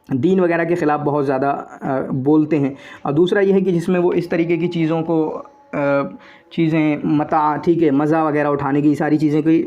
दीन वगैरह के ख़िलाफ़ बहुत ज़्यादा बोलते हैं, और दूसरा ये है कि जिसमें वो इस तरीके की चीज़ों को चीज़ें मता, ठीक है, मज़ा वगैरह उठाने की सारी चीज़ें की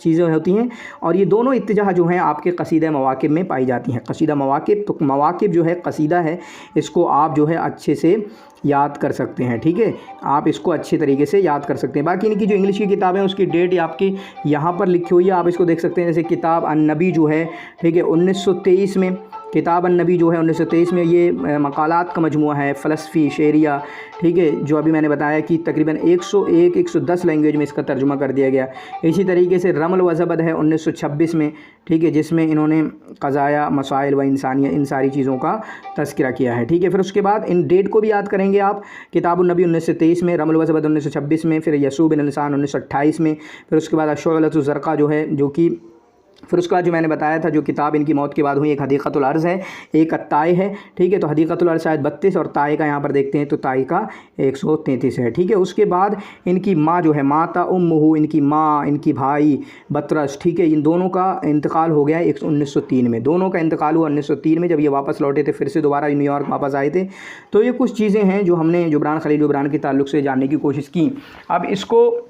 चीज़ें होती हैं। और ये दोनों इत्तिजा जो हैं आपके कसीदा मवाकिब में पाई जाती हैं। कसीदा मवाकिब, तो मवाकिब जो है कसीदा है, इसको आप जो है अच्छे से याद कर सकते हैं। ठीक है, आप इसको अच्छे तरीके से याद कर सकते हैं। बाकी इनकी जो इंग्लिश की किताबें हैं उसकी डेट आपकी यहाँ पर लिखी हुई है, आप इसको देख सकते हैं। जैसे किताब अन्नबी जो है, ठीक है, 1923 में किताब अन्नबी जो है 1923 में, ये मकालात का मजमुआ है, फ़लसफ़ी शेरिया, ठीक है, जो अभी मैंने बताया कि तकरीबन 101-110 लैंग्वेज में इसका तर्जुमा कर दिया गया। इसी तरीके से रमल व ज़बद है 1926 में, ठीक है, जिसमें इन्होंने क़ज़ाया, मसाइल व इंसानिया, इन सारी चीज़ों का तज़किरा किया है। ठीक है, फिर उसके बाद इन डेट को भी याद करेंगे आप। किताबुन्नबी 1923 में, रमल व ज़बद 1926 में, फिर यसू बिन इंसान 1928 में, फिर उसके बाद अश्शुअलतुज़ ज़रक़ा जो है, जो कि फिर उसके बाद जो मैंने बताया था, जो किताब इनकी मौत के बाद हुई, एक हदीक़तुल अर्ज़ है, एक अत्ताए है। ठीक है, तो हदीक़तुल अर्ज़ शायद 32 और ताए का यहाँ पर देखते हैं तो ताए का 133 है। ठीक है, उसके बाद इनकी माँ जो है, माता उम्मुहु, इनकी माँ, इनकी भाई बतरस, ठीक है, इन दोनों का इंतकाल हो गया 1903 में। दोनों का इंतकाल हुआ 1903 में, जब ये वापस लौटे थे, फिर से दोबारा न्यूयॉर्क वापस आए थे। तो ये कुछ चीज़ें हैं जो हमने जुबरान खलील जुबरान के ताल्लुक़ से जानने की कोशिश की। अब इसको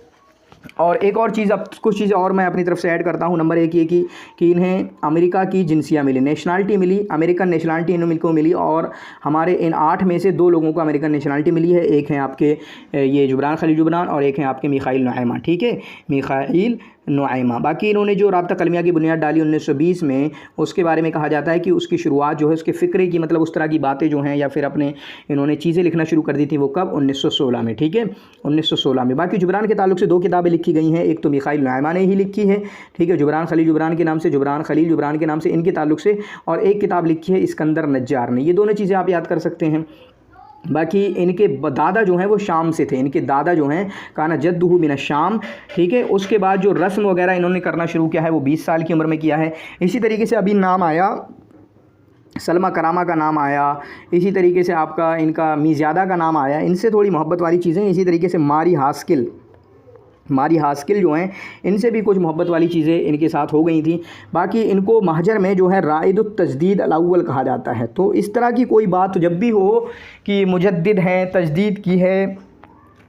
और एक और चीज़, अब कुछ चीज़ें और मैं अपनी तरफ से ऐड करता हूँ। नंबर 1 ये कि इन्हें अमेरिका की जिनसिया मिली, नेशनलिटी मिली, अमेरिकन नेशनलिटी इनको मिली। और हमारे इन 8 में से 2 लोगों को अमेरिकन नेशनलिटी मिली है। एक हैं आपके ये जुबरान खलील जुबरान, और एक हैं आपके मिखाइल नुऐमा। ठीक है, मिखाइल नुऐमा। बाकी इन्होंने जो राब्ता कलमिया की बुनियाद डाली 1920 में, उसके बारे में कहा जाता है कि उसकी शुरुआत जो है उसके फ़िक्रे की, मतलब उस तरह की बातें जो हैं या फिर अपने इन्होंने चीज़ें लिखना शुरू कर दी थी, वो कब? 1916 में। ठीक है, 1916 में। बाकी जुबरान के ताल्लुक़ से 2 किताबें लिखी गई हैं। एक तो मिखाइल नुऐमा ने ही लिखी है, ठीक है, जुबरान खलील जुबरान के नाम से, जुबरान खलील जुबरान के नाम से इनके ताल्लुक़ से, और एक किताब लिखी है इस्कंदर नज्जार ने। ये दोनों चीज़ें आप याद कर सकते हैं। बाकी इनके दादा जो हैं वो शाम से थे। इनके दादा जो हैं काना जद्दुहु मिन शाम। ठीक है, उसके बाद जो रस्म वगैरह इन्होंने करना शुरू किया है वो 20 साल की उम्र में किया है। इसी तरीके से अभी नाम आया, सलमा करामा का नाम आया। इसी तरीके से आपका इनका मीज़ादा का नाम आया। इनसे थोड़ी मोहब्बत वाली चीज़ें। इसी तरीके से मारी हास्किल जो हैं, इनसे भी कुछ मोहब्बत वाली चीज़ें इनके साथ हो गई थी। बाकी इनको महजर में जो है राइदुत तजदीद अल-अव्वल कहा जाता है। तो इस तरह की कोई बात जब भी हो कि मुजद्दिद हैं, तजदीद की है,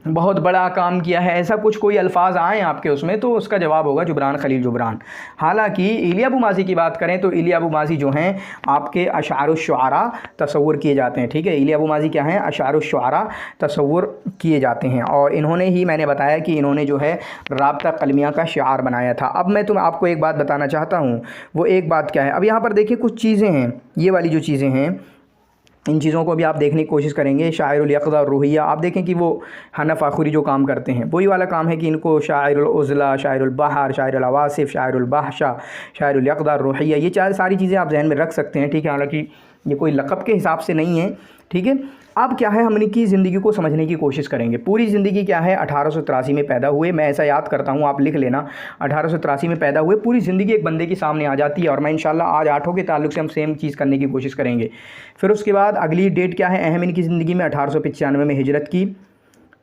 बहुत बड़ा काम किया है, ऐसा कुछ कोई अल्फाज आए आपके उसमें, तो उसका जवाब होगा जुबरान खलील जुबरान। हालांकि इलिया अबू माज़ी की बात करें तो इलिया अबू माज़ी जो हैं आपके अशारुश्शुआरा तसव्वुर किए जाते हैं। ठीक है, इलिया अबू माज़ी क्या हैं? अशारुश्शुआरा तसव्वुर किए जाते हैं। और इन्होंने ही, मैंने बताया कि इन्होंने जो है राब्ता कलमिया का शिआर बनाया था। अब मैं आपको एक बात बताना चाहता हूँ, वो एक बात क्या है? अब यहाँ पर देखिए कुछ चीज़ें हैं, ये वाली जो चीज़ें हैं, इन चीज़ों को भी आप देखने की कोशिश करेंगे। शायरुल यक़ज़ा और रूहिया, आप देखें कि वो हनफ़ आखुरी जो काम करते हैं वही वाला काम है कि इनको शायरुल उज़ला, शायरुल बहर, शायरुल अवासिफ़, शायरुल बहशा, शायरुल यक़ज़ा, रूहिया, ये सारी चीज़ें आप जहन में रख सकते हैं, ठीक है। हालांकि ये कोई लक़ब के हिसाब से नहीं है, ठीक है। अब क्या है, हम इनकी ज़िंदगी को समझने की कोशिश करेंगे। पूरी ज़िंदगी क्या है, 1883 में पैदा हुए, मैं ऐसा याद करता हूँ, आप लिख लेना, 1883 में पैदा हुए। पूरी ज़िंदगी एक बंदे के सामने आ जाती है, और मैं इंशाल्लाह आज आठों के ताल्लुक से हम सेम चीज़ करने की कोशिश करेंगे। फिर उसके बाद अगली डेट क्या है अहम इनकी ज़िंदगी में, 1895 में हिजरत की,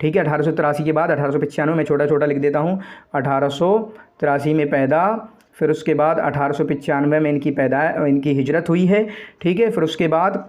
ठीक है। 1883 के बाद 1895 में छोटा छोटा लिख देता हूँ, 1883 में पैदा, फिर उसके बाद 1895 में इनकी हिजरत हुई है, ठीक है। फिर उसके बाद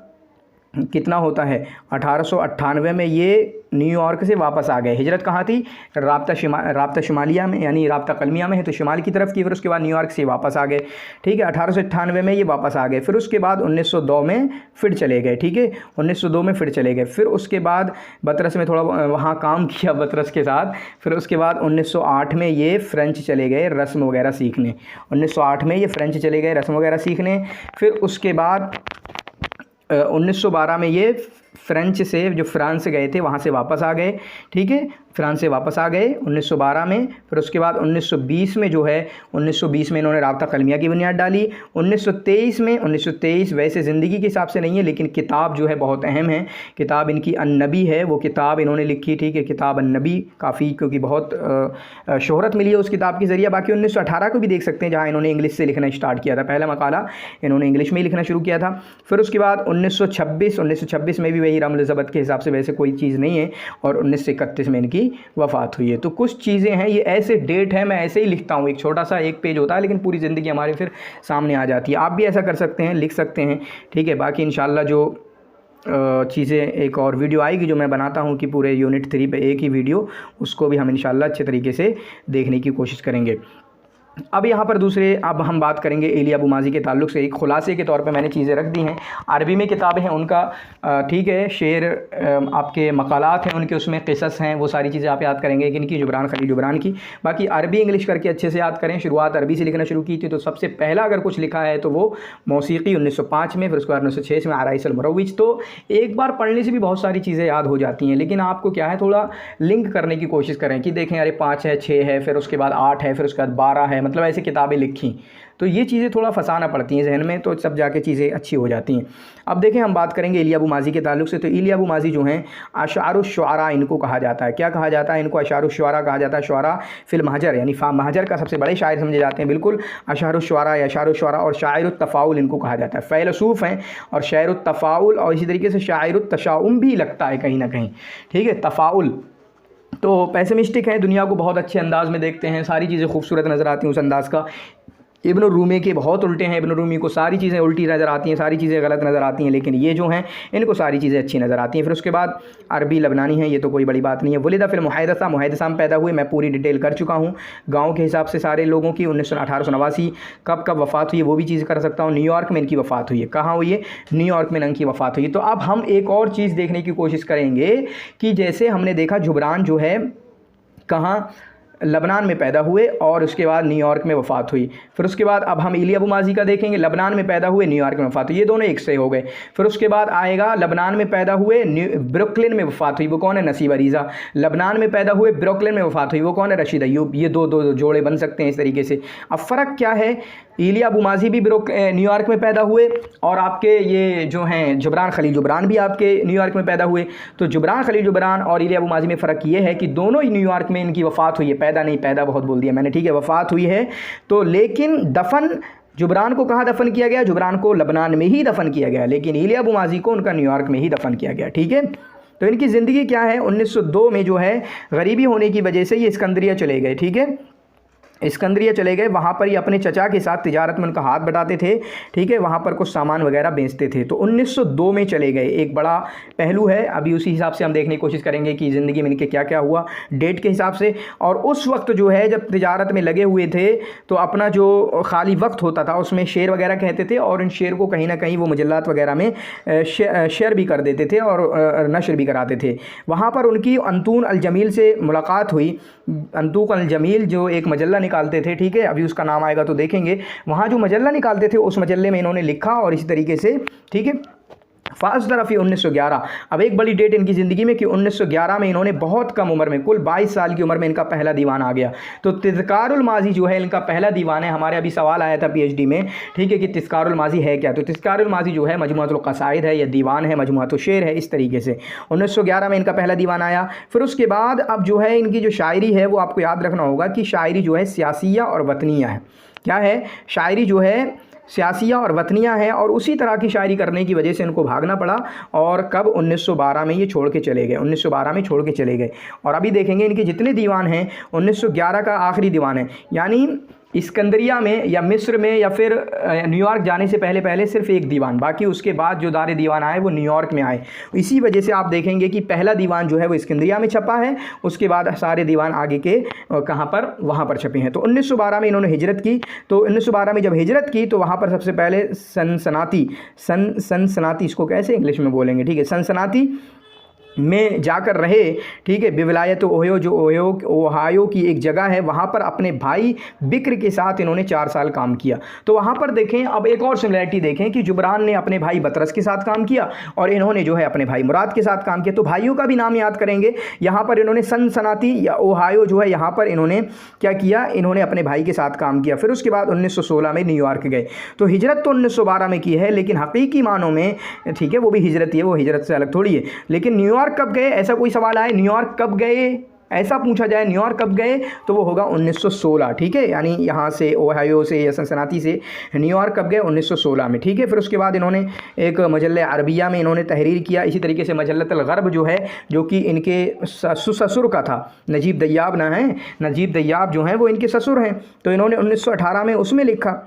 कितना होता है, 1898 में ये न्यूयॉर्क से वापस आ गए। हिजरत कहाँ थी, राब्ता शुमालिया में, यानी राब्ता कलमिया में है तो शुमाल की तरफ की। फिर उसके बाद न्यूयॉर्क से वापस आ गए, ठीक है। 1898 में ये वापस आ गए। फिर उसके बाद 1902 में फिर चले गए, ठीक है, 1902 में फिर चले गए। फिर उसके बाद बतरस में थोड़ा वहाँ काम किया बतरस के साथ। फिर उसके बाद 1908 में ये फ़्रेंच चले गए रस्म वगैरह सीखने, 1908 में ये फ़्रेंच चले गए रस्म वगैरह सीखने। फिर उसके बाद 1912 में ये फ्रेंच से जो फ्रांस गए थे वहाँ से वापस आ गए, ठीक है, फ्रांस से वापस आ गए 1912 में। फिर उसके बाद 1920 में जो है 1920 में इन्होंने राब्ता कलमिया की बुनियाद डाली। 1923 वैसे ज़िंदगी के हिसाब से नहीं है, लेकिन किताब जो है बहुत अहम है, किताब इनकी अन्नबी है, वो किताब इन्होंने लिखी, ठीक है, किताब अन्नबी, काफ़ी क्योंकि बहुत शोहरत मिली है उस किताब के ज़रिए। बाकी 1918 को भी देख सकते हैं, जहाँ इन्होंने इंग्लिश से लिखना स्टार्ट किया था, पहला मकाला इन्होंने इंग्लिश में ही लिखना शुरू किया था। फिर उसके बाद 1926 में भी वही रमल ज़बत के हिसाब से वैसे कोई चीज़ नहीं है, और 1931 में इनकी वफ़ात हुई है। तो कुछ चीज़ें हैं, ये ऐसे डेट है, मैं ऐसे ही लिखता हूँ, एक छोटा सा एक पेज होता है, लेकिन पूरी ज़िंदगी हमारे फिर सामने आ जाती है। आप भी ऐसा कर सकते हैं, लिख सकते हैं, ठीक है। बाकी इंशाल्लाह जो चीज़ें एक और वीडियो आएगी जो मैं बनाता हूँ कि पूरे यूनिट 3 पे एक ही वीडियो, उसको भी हम इंशाल्लाह अच्छे तरीके से देखने की कोशिश करेंगे। अब यहाँ पर अब हम बात करेंगे एलिया अबू माज़ी के ताल्लुक से। एक खुलासे के तौर पे मैंने चीज़ें रख दी हैं। अरबी में किताबें हैं उनका, ठीक है, शेर आपके मकालात हैं उनके, उसमें क़िसस हैं, वो सारी चीज़ें आप याद करेंगे कि इनकी जुबरान खलील जुबरान की। बाकी अरबी इंग्लिश करके अच्छे से याद करें। शुरुआत अरबी से लिखना शुरू की थी, तो सबसे पहला अगर कुछ लिखा है तो वो मौसीकी 1905 में, फिर उसके बाद 1906 में आराइस अल मुरव्विज। तो एक बार पढ़ने से भी बहुत सारी चीज़ें याद हो जाती हैं, लेकिन आपको क्या है, थोड़ा लिंक करने की कोशिश करें कि देखें अरे 5 है, 6 है, फिर उसके बाद 8 है, फिर उसके बाद 12 है, मतलब ऐसे किताबें लिखी, तो ये चीज़ें थोड़ा फंसाना पड़ती हैं जहन में, तो सब जाके चीज़ें अच्छी हो जाती हैं। अब देखें हम बात करेंगे एलिया अबू माज़ी के ताल्लुक से। तो एलिया अबू माज़ी जो हैं अशारुश्शुअरा इनको कहा जाता है। क्या कहा जाता है इनको? अशारुश्शुअरा कहा जाता है। शुअरा फिल महजर, यानी महजर का सबसे बड़े शायर समझे जाते हैं, बिल्कुल। अशारुश्शुअरा या अशारुश्शुअरा, और शायरुत तफ़ाउल इनको कहा जाता है। फ़ैलसूफ़ हैं और शायरुत तफ़ाउल, और इसी तरीके से शायरुत तशाउम भी लगता है कहीं ना कहीं, ठीक है। तफ़ाउल तो पैसिमिस्टिक है, दुनिया को बहुत अच्छे अंदाज़ में देखते हैं, सारी चीज़ें खूबसूरत नज़र आती हैं उस अंदाज़ का। इब्न रूमी के बहुत उल्टे हैं, इब्न रूमी को सारी चीज़ें उल्टी नज़र आती हैं, सारी चीज़ें गलत नज़र आती हैं, लेकिन ये जो हैं इनको सारी चीज़ें अच्छी नज़र आती हैं। फिर उसके बाद अरबी लबनानी है, ये तो कोई बड़ी बात नहीं है। वलिदा फिर मुहैदसा में पैदा हुए, मैं पूरी डिटेल कर चुका हूँ गाँव के हिसाब से सारे लोगों की। 1889 कब वफ़ात हुई है वो भी चीज़ कर सकता हूँ। न्यूयॉर्क में इनकी वफ़ात हुई है। कहाँ हुई है? न्यूयॉर्क में इनकी वफ़ात हुई है। तो अब हम एक और चीज़ देखने की कोशिश करेंगे कि जैसे हमने देखा जुबरान जो है कहाँ, लबनान में पैदा हुए और उसके बाद न्यूयॉर्क में वफ़ात हुई। फिर उसके बाद अब हम एलिया अबू माज़ी का देखेंगे, लबनान में पैदा हुए, न्यूयॉर्क में वफ़ात हुई, ये दोनों एक से हो गए। फिर उसके बाद आएगा लबनान में पैदा हुए, ब्रुकलिन में वफ़ात हुई, वो कौन है? नसीब अरीज़ा। लबनान में पैदा हुए, ब्रुकलिन में वफ़ात हुई, वो कौन है? रशीद अय्यूब। ये दो जोड़े बन सकते हैं इस तरीके से। अब फ़र्क क्या है? एलिया अबू माज़ी भी न्यूयॉर्क में पैदा हुए, और आपके ये जो हैं जुबरान खलील जुबरान भी आपके न्यूयॉर्क में पैदा हुए। तो जुबरान खलील जुबरान और एलिया अबू माज़ी में फ़र्क ये है कि दोनों ही न्यूयॉर्क में इनकी वफ़ात हुई है। पैदा नहीं, पैदा बहुत बोल दिया मैंने, ठीक है, वफ़ात हुई है। तो लेकिन दफन जुबरान को कहाँ दफन किया गया? जुबरान को लबनान में ही दफन किया गया, लेकिन एलिया अबू माज़ी को उनका न्यूयॉर्क में ही दफन किया गया, ठीक है। तो इनकी ज़िंदगी क्या है? 1902 में जो है गरीबी होने की वजह से ये इस्कंदरिया चले गए, ठीक है, इस्कंदरिया चले गए। वहाँ पर ही अपने चचा के साथ तिजारत में उनका हाथ बटाते थे, ठीक है, वहाँ पर कुछ सामान वगैरह बेचते थे। तो 1902 में चले गए, एक बड़ा पहलू है। अभी उसी हिसाब से हम देखने की कोशिश करेंगे कि ज़िंदगी में इनके क्या क्या हुआ डेट के हिसाब से। और उस वक्त जो है जब तिजारत में लगे हुए थे, तो अपना जो खाली वक्त होता था उसमें शेर वगैरह कहते थे, और इन शेर को कहीं ना कहीं वो मजल्लात वगैरह में शेयर भी कर देते थे और नशर भी कराते थे। वहाँ पर उनकी अंतून अल जमील से मुलाकात हुई। अंतून अल जमील जो एक मजल्ला निकालते थे, ठीक है, अभी उसका नाम आएगा तो देखेंगे। वहाँ जो मजल्ला निकालते थे उस मजल्ले में इन्होंने लिखा, और इसी तरीके से, ठीक है, फास्ट तरफ 1911। अब एक बड़ी डेट इनकी ज़िंदगी में कि 1911 में इन्होंने बहुत कम उम्र में, कुल 22 साल की उम्र में इनका पहला दीवान आ गया। तो तिज़कारुल माज़ी जो है इनका पहला दीवान है। हमारे अभी सवाल आया था पीएचडी में, ठीक है, कि तिज़कारुल माज़ी है क्या। तो तिज़कारुल माज़ी जो है मजमुअतुल क़साइद है या दीवान है, मजमुअतुल शेर है, इस तरीके से 1911 में इनका पहला दीवान आया। फिर उसके बाद अब जो है इनकी जो शायरी है वो आपको याद रखना होगा कि शायरी जो है सियासिया और वतनिया है। क्या है? शायरी जो है सियासिया और वतनिया है, और उसी तरह की शायरी करने की वजह से इनको भागना पड़ा। और कब? 1912 में ये छोड़ के चले गए, 1912 में छोड़ के चले गए। और अभी देखेंगे इनके जितने दीवान हैं 1911 का आखिरी दीवान है, यानी इस्कंदरिया में या मिस्र में या फिर न्यूयॉर्क जाने से पहले पहले सिर्फ एक दीवान, बाकी उसके बाद जो दारे दीवान आए वो न्यूयॉर्क में आए। इसी वजह से आप देखेंगे कि पहला दीवान जो है वो इस्कंदरिया में छपा है, उसके बाद सारे दीवान आगे के कहाँ पर, वहाँ पर छपे हैं। तो 1912 में इन्होंने हिजरत की। तो 1912 में जब हिजरत की तो वहाँ पर सबसे पहले सनसनाती, इसको कैसे इंग्लिश में बोलेंगे, ठीक है, सनसनाती में जाकर रहे, ठीक है, बिवलायत ओहियो, जो ओहायो की एक जगह है, वहाँ पर अपने भाई बिक्र के साथ इन्होंने 4 साल काम किया। तो वहाँ पर देखें, अब एक और सिमिलैरिटी देखें कि जुबरान ने अपने भाई बतरस के साथ काम किया और इन्होंने जो है अपने भाई मुराद के साथ काम किया। तो भाइयों का भी नाम याद करेंगे। यहाँ पर इन्होंने सनसनाती या ओहायो जो है यहाँ पर इन्होंने क्या किया, इन्होंने अपने भाई के साथ काम किया। फिर उसके बाद 1916 में न्यूयॉर्क गए। तो हिजरत तो 1912 में की है, लेकिन हकीकी मानों में, ठीक है, वो भी हिजरत ही है, वो हिजरत से अलग थोड़ी है। लेकिन न्यूयॉर्क कब गए, ऐसा कोई सवाल आए, न्यूयॉर्क कब गए ऐसा पूछा जाए, न्यूयॉर्क कब गए, तो वो होगा 1916, ठीक है, यानी यहाँ से ओहायो से या सनसनाती से न्यूयॉर्क कब गए, 1916 में, ठीक है। फिर उसके बाद इन्होंने एक मजल्ले अरबिया में इन्होंने तहरीर किया। इसी तरीके से मजल्लतुल गर्ब जो है, जो कि इनके ससुर का था, नजीब दय्याब ना है, नजीब दय्याब जो हैं वो इनके ससुर हैं। तो इन्होंने 1918 में उसमें लिखा।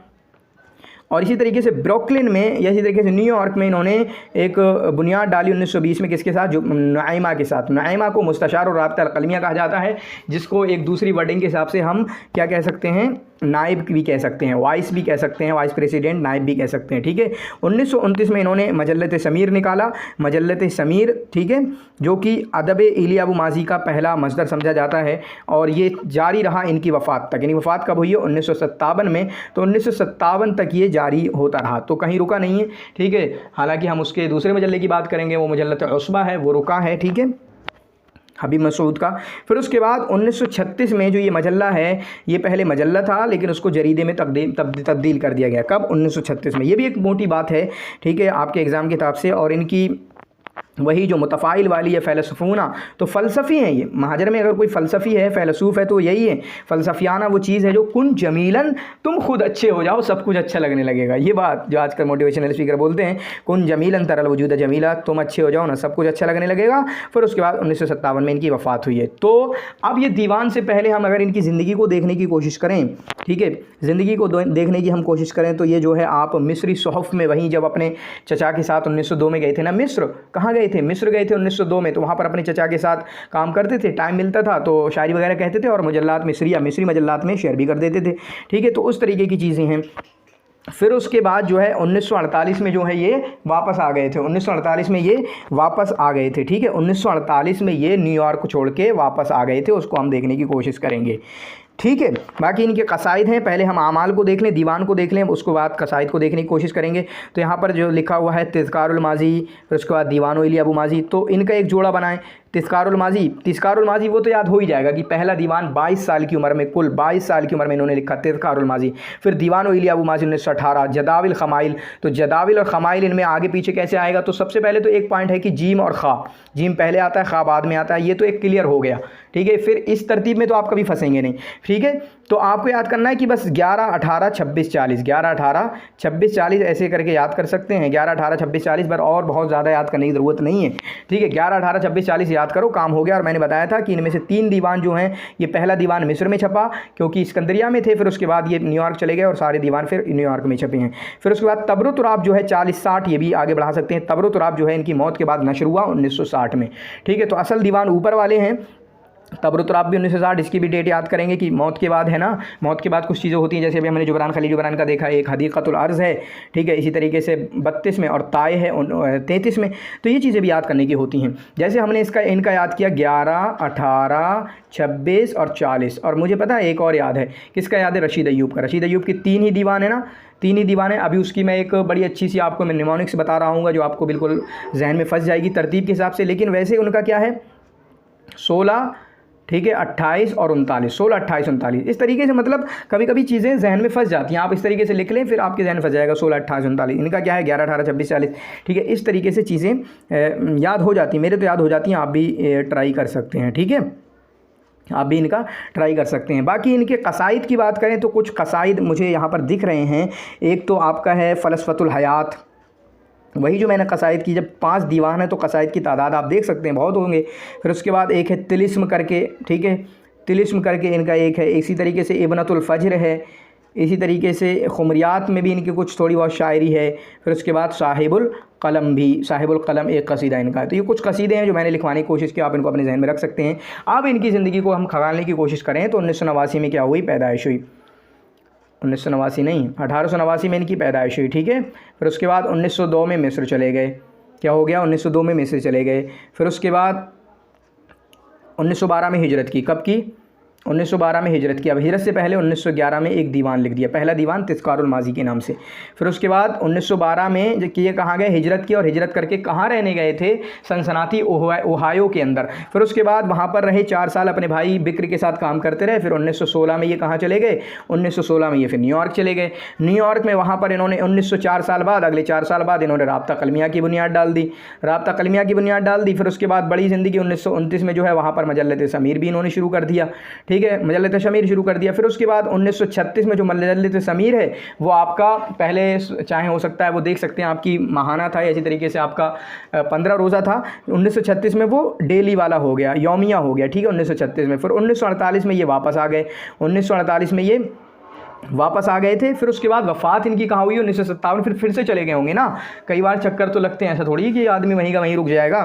और इसी तरीके से ब्रुकलिन में या इसी तरीके से न्यूयॉर्क में इन्होंने एक बुनियाद डाली 1920 में, किसके साथ, जो नुआइमा के साथ। नुआइमा को मुस्तशार और राब्ता अल-क़लमिया कहा जाता है, जिसको एक दूसरी वर्डिंग के हिसाब से हम क्या कह सकते हैं, नाइब भी कह सकते हैं, वाइस भी कह सकते हैं, वाइस प्रेसिडेंट, नाइब भी कह सकते हैं, ठीक है। 1929 में इन्होंने मजल्लत समीर निकाला, मजल्लत समीर, ठीक है, जो कि अदब इली अबू माजी का पहला मसदर समझा जाता है। और ये जारी रहा इनकी वफ़ात तक, यानी वफ़ात कब हुई है, 1957 में। तो 1957 तक ये जारी होता रहा, तो कहीं रुका नहीं है, ठीक है। हालांकि हम उसके दूसरे मजल्ले की बात करेंगे, वो मजल्लत उसबा है, वो रुका है, ठीक है, हबीब मसूद का। फिर उसके बाद 1936 में जो ये मजल्ला है, ये पहले मजल्ला था लेकिन उसको जरीदे में तब्दील कर दिया गया। कब? 1936 में। ये भी एक मोटी बात है, ठीक है, आपके एग्ज़ाम की किताब से। और इनकी वही जो मुतफ़ाइल वाली है फ़ैलसूफ़ूना, तो फ़लसफ़ी हैं ये। महाजर में अगर कोई फ़लसफ़ी है, फ़ैलसूफ़ है, तो यही है। फ़लसफ़ियाना वो चीज़ है जो कुन जमीलन, तुम खुद अच्छे हो जाओ, सब कुछ अच्छा लगने लगेगा। ये बात जो आजकल मोटिवेशनल स्पीकर बोलते हैं, कुन जमीलन तरल वजूद जमीला, तुम अच्छे हो जाओ ना, सब कुछ अच्छा लगने लगेगा। फिर उसके बाद 1957 में इनकी वफ़ात हुई है। तो अब ये दीवान से पहले हम अगर इनकी ज़िंदगी को देखने की कोशिश करें, ठीक है, ज़िंदगी को देखने की हम कोशिश करें, तो ये जो है आप मिस्री सुहफ़ में, वहीं जब अपने चचा के साथ 1902 में गए थे ना मिस्र, कहाँ गए थे, मिस्र गए थे 1902 में। तो वहाँ पर अपने चचा के साथ काम करते थे, टाइम मिलता था तो शायरी वगैरह कहते थे और मजल्लात मिस्री मजल्लात में शेयर भी कर देते थे, ठीक है। तो उस तरीके की चीज़ें हैं। फिर उसके बाद जो है 1948 में जो है ये वापस आ गए थे, 1948 में ये वापस आ गए थे, ठीक है। 1948 में ये न्यूयॉर्क को छोड़ के वापस आ गए थे, उसको हम देखने की कोशिश करेंगे, ठीक है। बाकी इनके कसाइद हैं, पहले हम आमाल को देख लें, दीवान को देख लें, उसके बाद कसाइद को देखने की कोशिश करेंगे। तो यहाँ पर जो लिखा हुआ है तिज़कारुल माज़ी, फिर उसके बाद दीवान इली अबू माज़ी, तो इनका एक जोड़ा बनाएं। तिज़कारुल माज़ी वो तो याद हो ही जाएगा कि पहला दीवान 22 साल की उम्र में, कुल 22 साल की उम्र में इन्होंने लिखा तिज़कारुल माज़ी। फिर दीवान इली अबू माज़ी 1918। जदाविल खमाइल, तो जदाविल और खमाइल इनमें आगे पीछे कैसे आएगा, तो सबसे पहले तो एक पॉइंट है कि जीम और खा, जीम पहले आता है, खा बाद में आता है, ये तो एक क्लियर हो गया, ठीक है। फिर इस तरतीब में तो आप कभी फंसेंगे नहीं, ठीक है। तो आपको याद करना है कि बस 11, 18, 26, 40, 11, 18, 26, 40 ऐसे करके याद कर सकते हैं, 11, 18, 26, 40 पर, और बहुत ज़्यादा याद करने की ज़रूरत नहीं है, ठीक है। 11, 18, 26, 40 याद करो, काम हो गया। और मैंने बताया था कि इनमें से 3 दीवान जो हैं, ये पहला दीवान मिस्र में छपा क्योंकि इस्कंदरिया में थे, फिर उसके बाद ये न्यूयॉर्क चले गए और सारे दीवान फिर न्यूयॉर्क में छपे हैं। फिर उसके बाद तब्र तुराब जो है 40-60, ये भी आगे बढ़ा सकते हैं। तब्र तुराब जो है इनकी मौत के बाद नशर हुआ 1960 में, ठीक है। तो असल दीवान ऊपर वाले हैं, तबरुतराब भी 1960, इसकी भी डेट याद करेंगे कि मौत के बाद है ना, मौत के बाद कुछ चीज़ें होती हैं, जैसे अभी हमने जुबरान खलील जुबरान का देखा, एक हदीक़तुल अर्ज़ है, ठीक है, इसी तरीके से 32 में, और ताय है 33 में। तो ये चीज़ें भी याद करने की होती हैं। जैसे हमने इनका याद किया 11, 18, 26 और 40, और मुझे पता है एक और याद है, किसका याद है? रशीद अय्यूब का। रशीद अय्यूब की 3 ही दीवान है ना, 3 ही दीवान है। अभी उसकी मैं एक बड़ी अच्छी सी आपको मैं निमोनिक्स बता रहा हूँ जो आपको बिल्कुल जहन में फंस जाएगी तरतीब के हिसाब से। लेकिन वैसे उनका क्या है, 16, ठीक है, 28 और 39, 16, 28, 39, इस तरीके से। मतलब कभी कभी चीज़ें जहन में फंस जाती हैं, आप इस तरीके से लिख लें, फिर आपके जहन में फंस जाएगा 16, 28, 39। इनका क्या है 11, 18, 26, 40, ठीक है। इस तरीके से चीज़ें याद हो जाती हैं, मेरे तो याद हो जाती हैं, आप भी ट्राई कर सकते हैं, ठीक है, आप भी इनका ट्राई कर सकते हैं। बाकी इनके कसाइद की बात करें तो कुछ कसाइद मुझे यहाँ पर दिख रहे हैं। एक तो आपका है फ़लसफ़तुल हयात, वही जो मैंने कसाइद की, जब 5 दीवान है तो कसाइद की तादाद आप देख सकते हैं बहुत होंगे। फिर उसके बाद एक है तिलिस्म करके, ठीक है, तिलिस्म करके इनका एक है। इसी तरीके से इब्नतुल फ़ज्र है। इसी तरीके से खुमरियात में भी इनकी कुछ थोड़ी बहुत शायरी है। फिर उसके बाद साहिबुल कलम भी, साहिबुल कलम एक कसीदा इनका है। तो ये कुछ कसीदे हैं जो मैंने लिखवाने की कोशिश की, आप इनको अपने जहन में रख सकते हैं। अब इनकी ज़िंदगी को हम खंगालने की कोशिश करें तो 1989 में क्या हुई, पैदाइश हुई। 1989 नहीं, 1889 में इनकी पैदाइश हुई, ठीक है। फिर उसके बाद 1902 में मिस्र चले गए। क्या हो गया, 1902 में मिस्र चले गए। फिर उसके बाद 1912 में हिजरत की। कब की? 1912 में हिजरत की। अब हिजरत से पहले 1911 में एक दीवान लिख दिया, पहला दीवान तिज़कारुल माज़ी के नाम से। फिर उसके बाद 1912 में जब ये कहाँ गए, हिजरत की, और हिजरत करके कहाँ रहने गए थे, सनसनाती ओहायो के अंदर। फिर उसके बाद वहाँ पर रहे 4 साल, अपने भाई बिक्र के साथ काम करते रहे। फिर 1916 में ये कहाँ चले गए, 1916 में ये फिर न्यूयॉर्क चले गए। न्यूयॉर्क में वहाँ पर इन्होंने 1904 साल बाद, अगले 4 साल बाद इन्होंने राब्ता कलमिया की बुनियाद डाल दी, राब्ता कलमिया की बुनियाद डाल दी। फिर उसके बाद बड़ी ज़िंदगी 1929 में जो है वहाँ पर मजल्लत समीर भी इन्होंने शुरू कर दिया, ठीक है, मजल्लत शमीर शुरू कर दिया। फिर उसके बाद 1936 में जो मजल्लत समीर है वो आपका पहले चाहे हो सकता है वो देख सकते हैं आपकी माहाना था, इसी तरीके से आपका 15 रोज़ा था। 1936 में वो डेली वाला हो गया, यौमिया हो गया, ठीक है, 1936 में। फिर 1948 में ये वापस आ गए, 1948 में ये वापस आ गए थे। फिर उसके बाद वफ़ात इनकी कहाँ हुई, 1957। फिर से चले गए होंगे ना, कई बार चक्कर तो लगते हैं, ऐसा थोड़ी कि आदमी वहीं का वहीं रुक जाएगा।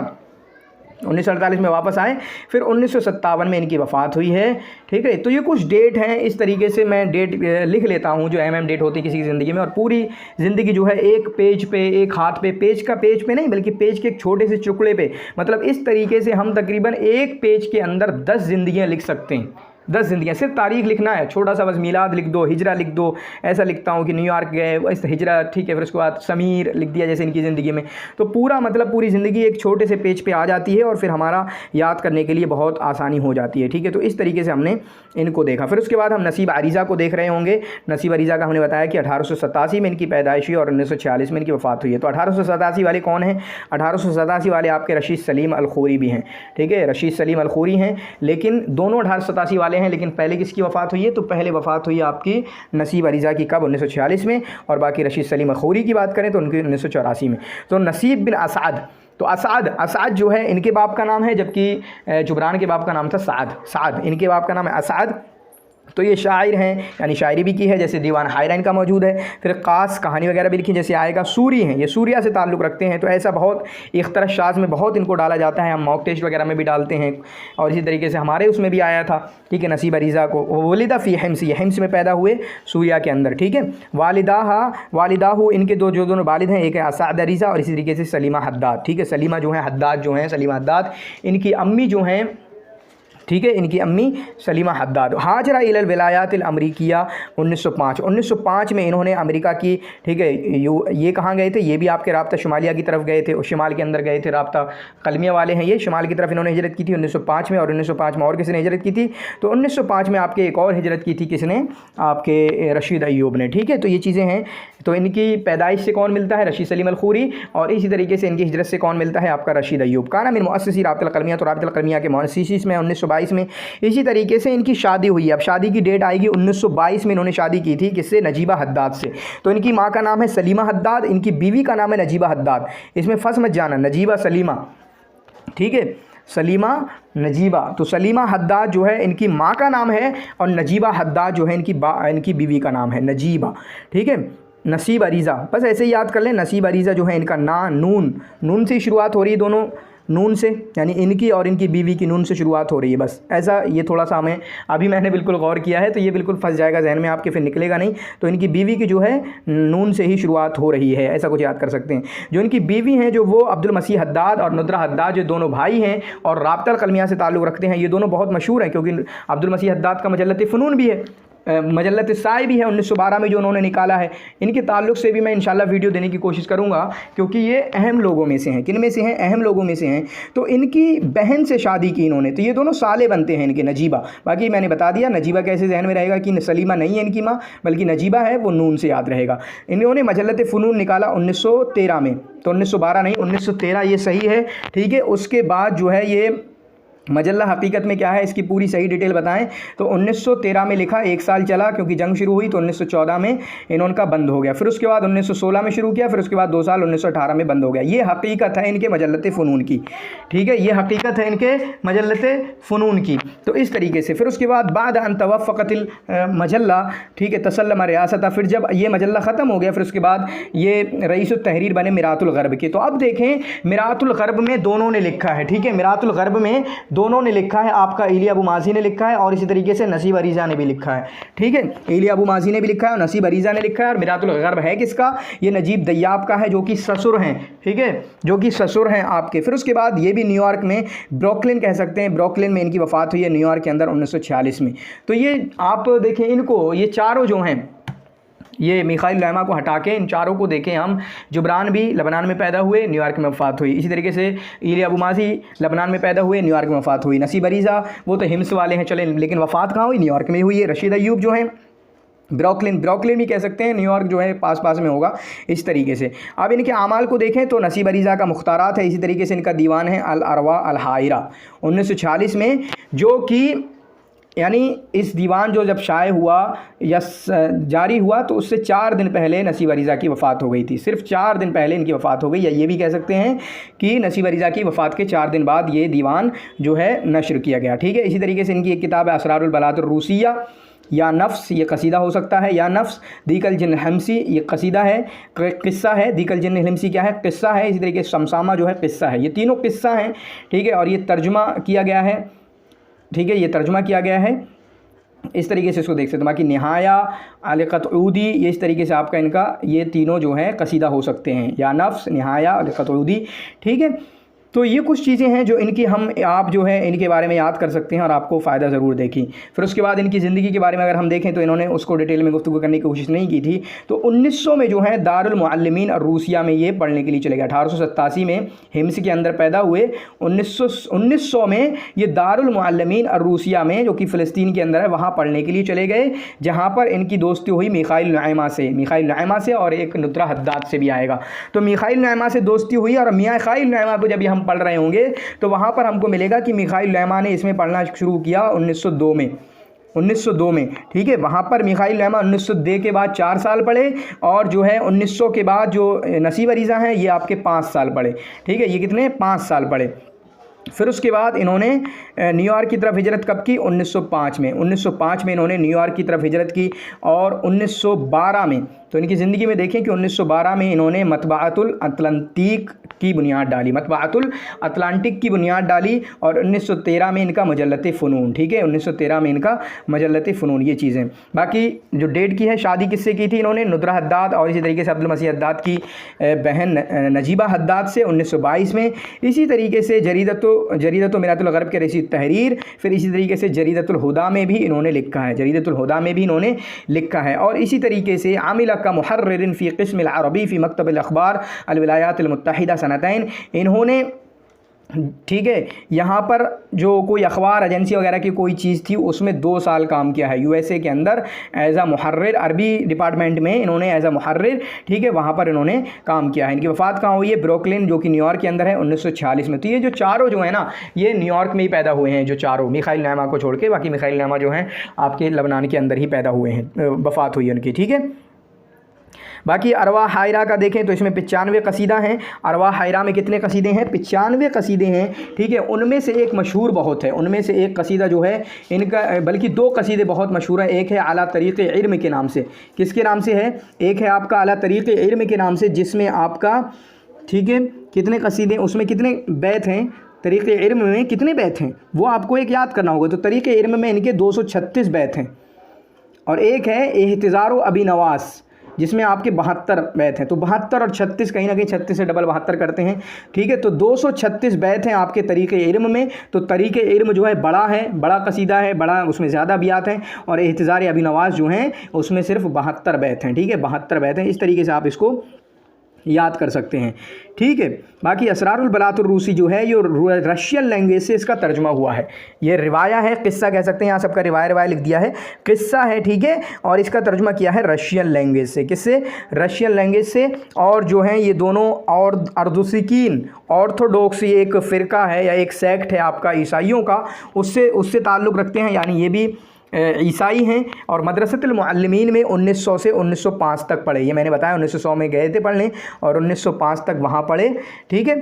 1948 में वापस आए, फिर 1957 में इनकी वफ़ात हुई है, ठीक है। तो ये कुछ डेट हैं, इस तरीके से मैं डेट लिख लेता हूँ जो एम डेट होती है किसी की ज़िंदगी में। और पूरी ज़िंदगी जो है एक पेज पे, एक हाथ पे, पेज का पेज पे नहीं बल्कि पेज के एक छोटे से टुकड़े पे, मतलब इस तरीके से हम तकरीबन एक पेज के अंदर 10 ज़िंदगियाँ लिख सकते हैं। 10 ज़िंदगियाँ, सिर्फ तारीख लिखना है, छोटा सा बस, मिलाद लिख दो, हिजरा लिख दो। ऐसा लिखता हूँ कि न्यूयॉर्क गए, इस हिजरा, ठीक है। फिर उसके बाद समीर लिख दिया जैसे इनकी ज़िंदगी में। तो पूरा मतलब पूरी ज़िंदगी एक छोटे से पेज पे आ जाती है और फिर हमारा याद करने के लिए बहुत आसानी हो जाती है, ठीक है। तो इस तरीके से हमने इनको देखा। फिर उसके बाद हम नसीब अरीज़ा को देख रहे होंगे। नसीब अरीज़ा का हमने बताया कि 1887 में इनकी पैदाइश हुई और 1946 में इनकी वफ़ात हुई है। तो 1887 वाले कौन हैं? 1887 वाले आपके रशीद सलीम अल खूरी भी हैं, ठीक है, रशीद सलीम अल खूरी हैं। लेकिन दोनों 1887 वाले हैं, लेकिन पहले किसकी वफ़ात हुई है? तो पहले वफ़ात हुई आपकी नसीब अरीज़ा की, कब? 1946 में। और बाकी रशीद सलीम अल खूरी की बात करें तो उनकी 1984 में। तो नसीब बिन असाद, तो असाद जो है इनके बाप का नाम है, जबकि जुबरान के बाप का नाम था साद। इनके बाप का नाम है असाद। तो ये शायर हैं, यानी शायरी भी की है, जैसे दीवान हायरा इनका मौजूद है। फिर क़ास कहानी वगैरह भी लिखी, जैसे आएगा सूरी हैं, ये सूर्या से ताल्लुक़ रखते हैं। तो ऐसा बहुत इख्तराश शाज़ में बहुत इनको डाला जाता है, हम मॉक टेस्ट वगैरह में भी डालते हैं। और इसी तरीके से हमारे उसमें भी आया था, ठीक है, नसीब अरीज़ा को वलिदा फ़ी हिम्स, ये हिम्स में पैदा हुए सूर्या के अंदर, ठीक है। वालिदाहु इनके दोनों वालिद हैं, एक है असाद अरीज़ा और इसी तरीके से सलीमा हद्दाद, ठीक है। सलीमा जो है सलीमा हद्दाद, इनकी अम्मी जो हैं, ठीक है, इनकी अम्मी सलीमा हद्दाद। हाजरा इलल विलायातिल अमरीकिया 1905 में इन्होंने अमेरिका की, ठीक है, ये कहाँ गए थे? ये भी आपके राब्ता शुमालिया की तरफ गए थे, और शिमाल के अंदर गए थे, राब्ता कलमिया वाले हैं ये, शिमाल की तरफ इन्होंने हिजरत की थी 1905 में। और 1905 में और किसने हिजरत की थी? तो 1905 में आपके एक और हिजरत की थी, किसने? आपके रशीद अय्यूब ने, ठीक है। तो ये चीज़ें हैं। तो इनकी पैदाइश से कौन मिलता है? रशीद सलीम अल खूरी। और इसी तरीके से इनकी हिजरत से कौन मिलता है? आपका रशीद अय्यूब। काना मिन मुअस्सिसी राब्ता कलमिया, तो राब्ता कलमिया के मुअस्सिस में 1922 में। इसी तरीके से इनकी शादी हुई है। अब शादी की डेट आएगी 1922 में। इन्होंने शादी की थी किससे? नजीबा हद्दाद से। तो इनकी माँ का नाम है सलीमा हद्दाद, इनकी बीवी का नाम है नजीबा हद्दाद। इसमें फंस मत जाना, नजीबा सलीमा, ठीक है, सलीमा नजीबा। तो सलीमा हद्दाद जो है इनकी माँ का नाम है, और नजीबा हद्दाद जो है इनकी बीवी का नाम है नजीबा, ठीक है। नसीब अरीज़ा, बस ऐसे ही याद कर लें। नसीब अरीज़ा जो है इनका नून से ही शुरुआत हो रही है, दोनों नून से, यानी इनकी और इनकी बीवी की नून से शुरुआत हो रही है, बस ऐसा। ये थोड़ा सा हमें अभी मैंने बिल्कुल गौर किया है, तो ये बिल्कुल फंस जाएगा जहन में आपके, फिर निकलेगा नहीं। तो इनकी बीवी की जो है नून से ही शुरुआत हो रही है, ऐसा कुछ याद कर सकते हैं। जो इनकी बीवी हैं जो वो अब्दुल मसीह हद्दाद और नुद्रा हद्दाद, जो दोनों भाई हैं और राब्ता कलमिया से ताल्लुक़ रखते हैं। ये दोनों बहुत मशहूर हैं क्योंकि अब्दुल मसीह हद्दाद का मजल्लत फ़नून भी है, मजल्लत साय भी है 1912 में जो उन्होंने निकाला है। इनके ताल्लुक़ से भी मैं इंशाल्लाह वीडियो देने की कोशिश करूँगा क्योंकि ये अहम लोगों में से हैं। किन में से हैं? अहम लोगों में से हैं। तो इनकी बहन से शादी की इन्होंने, तो ये दोनों साले बनते हैं इनके, नजीबा। बाकी मैंने बता दिया नजीबा कैसे जहन में रहेगा कि सलीमा नहीं है इनकी माँ, बल्कि नजीबा है, वो नून से याद रहेगा। इन्होंने मजल्लत फ़नून निकाला 1913 में, तो 1912 नहीं 1913 ये सही है, ठीक है। उसके बाद जो है ये मजल्ला हकीकत में क्या है, इसकी पूरी सही डिटेल बताएं। तो 1913 में लिखा, 1 साल चला क्योंकि जंग शुरू हुई, तो 1914 में इनका बंद हो गया। फिर उसके बाद 1916 में शुरू किया, फिर उसके बाद 2 साल 1918 में बंद हो गया। ये हकीकत है इनके मजल्लत फ़नून की, ठीक है, ये हकीकत है इनके मजल्लत फ़नून की। तो इस तरीके से फिर उसके बाद अन तवफ़्फ़क़तिल मजल्ला, ठीक है, तसल्लम रियासत, फिर जब ये मजल्ला ख़त्म हो गया, फिर उसके बाद ये रईसुत तहरीर बने मिरातुल ग़र्ब के। तो अब देखें मिरातुल ग़र्ब में दोनों ने लिखा है, ठीक है, मिरातुल ग़र्ब में दोनों ने लिखा है, आपका इलिया अबू माजी ने लिखा है और इसी तरीके से नसीब अरीज़ा ने भी लिखा है, ठीक है। इलिया अबू माजी ने भी लिखा है और नसीब अरीज़ा ने लिखा है। और मिरातुल ग़र्ब है किसका? ये नजीब दयाब का है, जो कि ससुर हैं, ठीक है, जो कि ससुर हैं आपके। फिर उसके बाद ये भी न्यूयॉर्क में, ब्रुकलिन कह सकते हैं, ब्रुकलिन में इनकी वफ़ात हुई है न्यूयॉर्क के अंदर 1946 में। तो ये आप देखें इनको, ये चारों जो हैं, ये मिखाइल लैमा को हटा के इन चारों को देखें हम। जुबरान भी लबनान में पैदा हुए, न्यूयॉर्क में वफ़ात हुई। इसी तरीके से इलिया अबू माजी लबनान में पैदा हुए, न्यूयॉर्क में वफ़ात हुई। नसीब अरीज़ा वो तो हिम्स वाले हैं, चलें, लेकिन वफ़ात कहाँ हुई? न्यूयॉर्क में हुई है। रशीद अयूब जो हैं ब्रुकलिन भी कह सकते हैं, न्यूयॉर्क जो है पास पास में होगा। इस तरीके से अब इनके आमाल को देखें तो नसीब अरीज़ा का मुख्तारात है, इसी तरीके से इनका दीवान है अल अरवा अल हायरा 1946 में, जो कि यानी इस दीवान जो जब शाये हुआ या जारी हुआ तो उससे 4 दिन पहले नसीब अरीज़ा की वफ़ात हो गई थी। सिर्फ 4 दिन पहले इनकी वफ़ात हो गई, या ये भी कह सकते हैं कि नसीब अरीज़ा की वफ़ात के 4 दिन बाद ये दीवान जो है नशर किया गया, ठीक है। इसी तरीके से इनकी एक किताब है असरारुल बलागत रूसिया, या नफ्स, ये कसीदा हो सकता है, या नफ्स दीकल जिन हमसी, ये कसीदा है, किस्सा है। दीकल जिन हमसी क्या है? किस्सा है। इसी तरीके से शमसामा जो है किस्सा है। ये तीनों किस्सा हैं, ठीक है, और ये तर्जुमा किया गया है, ठीक है, ये तर्जुमा किया गया है। इस तरीके से इसको देख सकते हैं। बाकी निहाया अल-क़तऊदी, ये इस तरीके से आपका इनका ये तीनों जो है कसीदा हो सकते हैं, या नफ्स, निहाया, अल-क़तऊदी, ठीक है। तो ये कुछ चीज़ें हैं जो इनकी हम आप जो है इनके बारे में याद कर सकते हैं और आपको फ़ायदा ज़रूर देखी। फिर उसके बाद इनकी ज़िंदगी के बारे में अगर हम देखें तो इन्होंने उसको डिटेल में गुफ्तगू करने की कोशिश नहीं की थी। तो 1900 में जो है दारुल मुअल्लिमीन और रूसिया में ये पढ़ने के लिए चले गए। 1887 में हिम्स के अंदर पैदा हुए, 1900 में ये दारुल मुअल्लिमीन और रूसिया में, जो कि फ़लस्तीन के अंदर है, वहाँ पढ़ने के लिए चले गए, जहाँ पर इनकी दोस्ती हुई मिखाइल नईमा से और एक नुद्रा हद्दाद से भी आएगा। तो मिखाइल नईमा से दोस्ती हुई और मियाँ खाइल नईमा को जब पढ़ रहे होंगे तो वहां पर हमको मिलेगा कि मिखाइल लैमा ने इसमें पढ़ना शुरू किया 1902 में, ठीक है। वहां पर मिखाइल लैमा 1902 के बाद 4 साल पढ़े, और जो है 1900 के बाद जो नसीब अरीज़ा हैं ये आपके 5 साल पढ़े, ठीक है, ये कितने 5 साल पढ़े। फिर उसके बाद इन्होंने न्यूयॉर्क की तरफ हिजरत कब की? 1905 में। 1905 में इन्होंने न्यूयॉर्क की तरफ हिजरत की, और 1912 में, तो इनकी ज़िंदगी में देखें कि 1912 में इन्होंने मतबाअतुल अतलांटिक की बुनियाद डाली, मतबाअतुल अतलांटिक की बुनियाद डाली, और 1913 में इनका मजल्लत फ़नून, ठीक है, 1913 में इनका मजल्लत फ़नून, ये चीज़ें। बाकी जो डेट की है, शादी किससे की थी इन्होंने? नुद्रा हद्दाद और इसी तरीके से अब्दुल मसीह हद्दाद की बहन नजीबा हद्दाद से 1922 में। इसी तरीके से जरीदतो मिरातुल ग़र्ब के रसीद तहरीर, फिर इसी तरीके से जरीदतुल हुदा में भी इन्होंने लिखा है, जरीदतुल हुदा में भी इन्होंने लिखा है। और इसी तरीके से आमिला का मुहर्रिरिन फ़ी क़िस्म अल-अरबी फ़ी मकतब अल-अख़बार अल-विलायात अल-मुत्तहिदा सनतैन, इन्होंने, ठीक है, यहाँ पर जो कोई अखबार एजेंसी वगैरह की कोई चीज़ थी उसमें 2 साल काम किया है यूएसए के अंदर एज आ मुहर्रिर, अरबी डिपार्टमेंट में इन्होंने एज आ मुहर्रिर, ठीक है, वहाँ पर इन्होंने काम किया है। इनकी वफ़ात कहाँ हुई है? ब्रुकलिन, जो कि न्यूयॉर्क के अंदर है, 1946 में। तो ये जो चारों जो है ना, ये न्यूयॉर्क में ही पैदा हुए हैं, जो चारों, मिखाइल नईमा को छोड़ के, बाकी मिखाइल नईमा जो हैं आपके लबनान के अंदर ही पैदा हुए हैं, वफ़ात हुई है उनकी, ठीक है। बाकी अरवा हायरा का देखें तो इसमें 95 कसीदा हैं। अरवा हायरा में कितने कसीदे हैं? 95 कसीदे हैं, ठीक है। उनमें से एक मशहूर बहुत है, उनमें से एक कसीदा जो है इनका, बल्कि 2 कसीदे बहुत मशहूर हैं। एक है आला तरीक़ इल्म के नाम से, किसके नाम से है? एक है आपका आला तरीक़ इल्म के नाम से, जिसमें आपका ठीक है, कितने कसीदे, उसमें कितने बैत हैं, तरीक़े इल्म में कितने बैत हैं वो आपको एक याद करना होगा। तो तरीक़े इल्म में इनके 236 बैत हैं, और एक है एहतिज़ार अबी नवास जिसमें आपके 72 बैत हैं। तो 72 और 36 कहीं ना कहीं 36 से डबल 72 करते हैं, ठीक है। तो 236 बैत हैं आपके तरीक़े इल्म में। तो तरीक़े इल्म जो है बड़ा है, बड़ा कसीदा है, बड़ा, उसमें ज़्यादा अबियात हैं, और एहतिज़ार अबी नवास जो हैं उसमें सिर्फ 72 बैत हैं, ठीक है, 72 बैत हैं। इस तरीके से आप इसको याद कर सकते हैं, ठीक है। बाकी असरारुल बलातुर रूसी जो है ये रशियन लैंग्वेज से इसका तर्जुमा हुआ है। ये रिवाया है, किस्सा कह सकते हैं, यहाँ सबका रिवाया लिख दिया है, किस्सा है, ठीक है। और इसका तर्जुमा किया है रशियन लैंग्वेज से, किससे, रशियन लैंग्वेज से। और जो है ये दोनों और अर्दुसिकीन ऑर्थोडॉक्स एक फ़िरका है या एक सेक्ट है आपका ईसाइयों का, उससे ताल्लुक़ रखते हैं, यानी ये भी ईसाई हैं। और मदरसतुल मुअल्लिमीन में 1900 से 1905 तक पढ़े, ये मैंने बताया 1900 में गए थे पढ़ने और 1905 तक वहाँ पढ़े, ठीक है।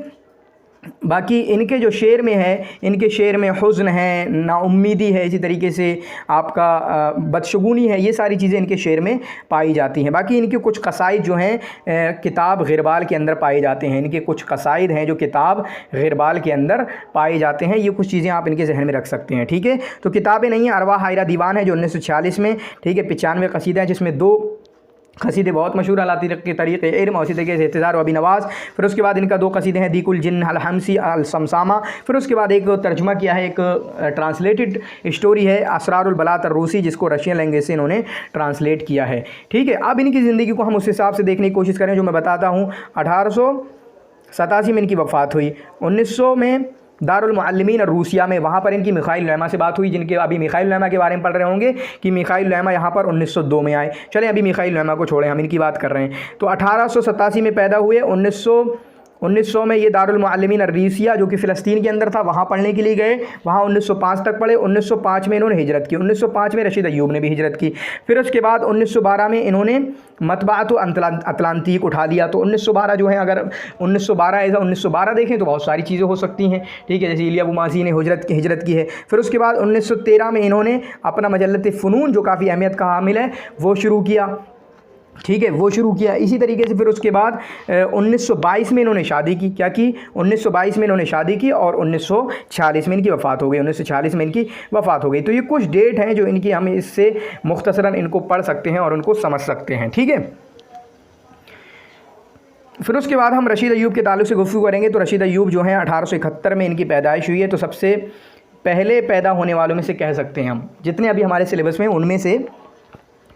बाकी इनके जो शेर में है, इनके शेर में हुज़्न है, नाउम्मीदी है, इसी तरीके से आपका बदशगुनी है, ये सारी चीज़ें इनके शेर में पाई जाती हैं। बाकी इनके कुछ कसाइद जो हैं किताब ग़िरबाल के अंदर पाए जाते हैं, इनके कुछ कसाइद हैं जो किताब ग़िरबाल के अंदर पाए जाते हैं। ये कुछ चीज़ें आप इनके जहन में रख सकते हैं, ठीक है। तो किताबें नहीं हैं, अरवाह हायरा दीवान है जो 1946 में, ठीक है, 95 कसीदे हैं, जिसमें 2 कसीदे बहुत मशहूर अलाती के तरीक़े इल्म और इसी तरीके से एहतिज़ार अबी नवास। फिर उसके बाद इनका 2 कसीदे हैं, दीकुल जिन्न अल हमसी अल समसामा। फिर उसके बाद एक तर्जुमा किया है, एक ट्रांसलेटेड स्टोरी है असरारुल बलातुर रूसी, जिसको रशियन लैंग्वेज से इन्होंने ट्रांसलेट किया है, ठीक है। अब इनकी ज़िंदगी को हम उस हिसाब से देखने की कोशिश करें जो मैं बताता हूँ। 1887 में इनकी वफ़ात हुई, 1900 में दारुल मुअल्लिमीन और रूसिया में, वहाँ पर इनकी मिखाइल उलैमा से बात हुई, जिनके अभी मिखाइल उलैमा के बारे में पढ़ रहे होंगे कि मिखाइल उलैमा यहाँ पर 1902 में आए। चलें अभी मिखाइल उलैमा को छोड़ें, हम इनकी बात कर रहे हैं। तो 1887 में पैदा हुए, 1900 में ये दारुल मुअल्लिमीन रूसिया जो कि फ़िलिस्तीन के अंदर था वहाँ पढ़ने के लिए गए, वहाँ 1905 तक पढ़े। 1905 में इन्होंने हिजरत की, 1905 में रशीद अय्यूब ने भी हिजरत की। फिर उसके बाद 1912 में इन्होंने मतबाअत अतलांतीक उठा दिया। तो 1912 जो है, अगर 1912 ऐसा 1912 देखें तो बहुत सारी चीज़ें हो सकती हैं, ठीक है, जैसे इलिया अबू माजी ने हिजरत की है। फिर उसके बाद 1913 में इन्होंने अपना मजल्लत फ़ुनून जो काफ़ी अहमियत का हामिल है वो शुरू किया, ठीक है, वो शुरू किया। इसी तरीके से फिर उसके बाद 1922 में इन्होंने शादी की, क्या की, 1922 में इन्होंने शादी की और 1946 में इनकी वफ़ात हो गई, 1946 में इनकी वफ़ात हो गई। तो ये कुछ डेट हैं जो इनकी, हम इससे मुख्तसरन इनको पढ़ सकते हैं और उनको समझ सकते हैं, ठीक है। फिर उसके बाद हम रशीद अय्यूब के ताल्लुक़ से गुफ्तगू करेंगे। तो रशीद अय्यूब जो हैं 1871 में इनकी पैदाइश हुई है। तो सबसे पहले पैदा होने वालों में से कह सकते हैं हम, जितने अभी हमारे सिलेबस में उनमें से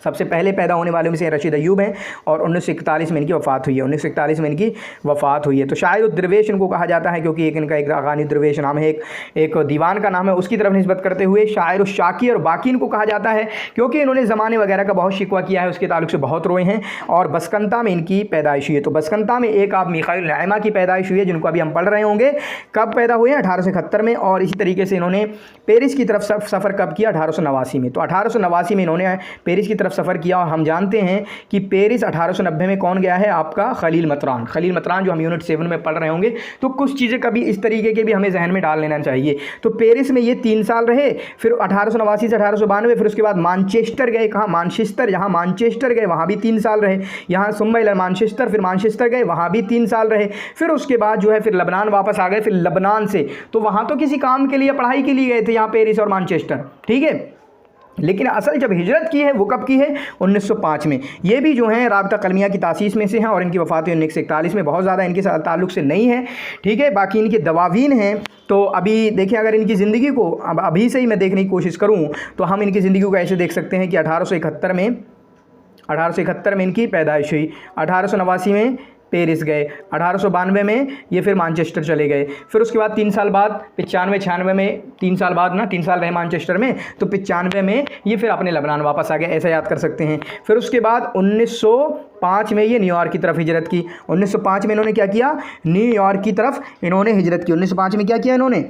सबसे पहले पैदा होने वालों में से रशीद अय्यूब हैं और 1941 में इनकी वफ़ात हुई है, 1941 में इनकी वफ़ात हुई है। तो शायर दरवेश इनको कहा जाता है, क्योंकि एक इनका एक अगानी दरवेश नाम है, एक दीवान का नाम है, उसकी तरफ निस्बत करते हुए शायर शाकी और बाकी इनको कहा जाता है, क्योंकि इन्होंने ज़माने वगैरह का बहुत शिकवा किया है, उसके ताल्लुक़ से बहुत रोए हैं। और बसकंता में इनकी पैदाइश हुई है। तो बसकंता में एक आप मिखाइल उलैमा की पैदाइश हुई है, जिनको अभी हम पढ़ रहे होंगे। कब पैदा हुए हैं, 1871 में। और इसी तरीके से इन्होंने पेरिस की तरफ सफ़र कब किया, 1889 में। तो 1889 में इन्होंने पेरिस की तरफ सफ़र किया। और हम जानते हैं कि पेरिस 1890 में कौन गया है, आपका खलील मतरान। खलील मतरान जो हम यूनिट 7 में पढ़ रहे होंगे। तो कुछ चीज़ें कभी इस तरीके के भी हमें जहन में डाल लेना चाहिए। तो पेरिस में ये 3 साल रहे, फिर 1889 से 1892, फिर उसके बाद मानचेस्टर गए, कहाँ, मानचेस्टर, यहाँ मानचेस्टर गए, वहाँ भी 3 साल रहे। यहाँ सुम्मा मानचेस्टर, फिर मानचेस्टर गए, वहाँ भी 3 साल रहे। फिर उसके बाद जो है फिर लबनान वापस आ गए। फिर लबनान से, तो वहाँ तो किसी काम के लिए, पढ़ाई के लिए गए थे, यहाँ पेरिस और मानचेस्टर, ठीक है। लेकिन असल जब हिजरत की है वो कब की है, 1905 में। ये भी जो है राबिता कलमिया की तासीस में से हैं और इनकी वफ़ात 1941 में, बहुत ज़्यादा इनके साथ ताल्लुक़ से नहीं है, ठीक है। बाकी इनके दवावीन हैं। तो अभी देखें, अगर इनकी ज़िंदगी को अब अभी से ही मैं देखने की कोशिश करूँ तो हम इनकी ज़िंदगी को ऐसे देख सकते हैं कि 1871 में इनकी पैदाइश हुई, 1889 में पेरिस गए, 1892 में ये फिर मानचेस्टर चले गए। फिर उसके बाद 3 साल बाद 95-96 में, 3 साल बाद ना, 3 साल रहे मानचेस्टर में, तो 95 में ये फिर अपने लबनान वापस आ गए, ऐसा याद कर सकते हैं। फिर उसके बाद 1905 में ये न्यूयॉर्क की तरफ हिजरत की। 1905 में इन्होंने क्या किया, न्यूयॉर्क की तरफ इन्होंने हिजरत की। 1905 में क्या किया इन्होंने,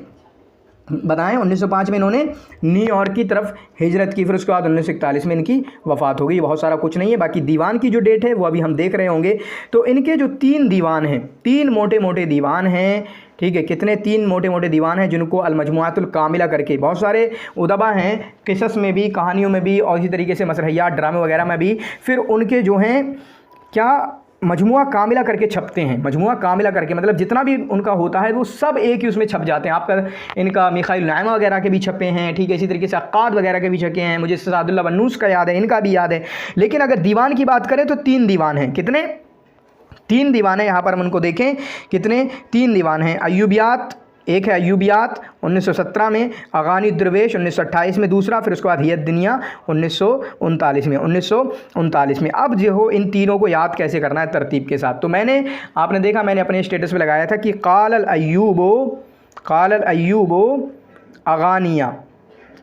बताएं। 1905 में इन्होंने न्यूयॉर्क की तरफ हिजरत की। फिर उसके बाद 1941 में इनकी वफ़ात हो गई। बहुत सारा कुछ नहीं है। बाकी दीवान की जो डेट है वो अभी हम देख रहे होंगे। तो इनके जो 3 दीवान हैं, 3 मोटे मोटे दीवान हैं, ठीक है। कितने, 3 मोटे मोटे दीवान हैं, जिनको अल-मजमुआतुल कामिला करके, बहुत सारे उदबा हैं किसस में भी, कहानियों में भी, और इसी तरीके से मसरहियात ड्रामे वगैरह में भी। फिर उनके जो हैं क्या मजमुआ कामिला करके छपते हैं, मजमुआ कामिला करके, मतलब जितना भी उनका होता है वो सब एक ही उसमें छप जाते हैं। आपका इनका मिखाइल नाइमा वगैरह के भी छपे हैं, ठीक है, इसी तरीके से अक्काद वगैरह के भी छपे हैं, मुझे सादुल्लाह बन्नूस का याद है, इनका भी याद है। लेकिन अगर दीवान की बात करें तो 3 दीवान हैं। कितने? 3 दीवान हैं। यहाँ पर हम उनको देखें कितने, 3 दीवान हैं। अय्यूबियात, एक है अय्यूबियात 1917 में, अगानी दरवेश 1928 में दूसरा, फिर उसके बाद हियत दुनिया 1939 में, 1939 में। अब जो हो इन तीनों को याद कैसे करना है तरतीब के साथ, तो आपने देखा, मैंने अपने स्टेटस पे लगाया था कि काल अल अय्यूबो अगानिया,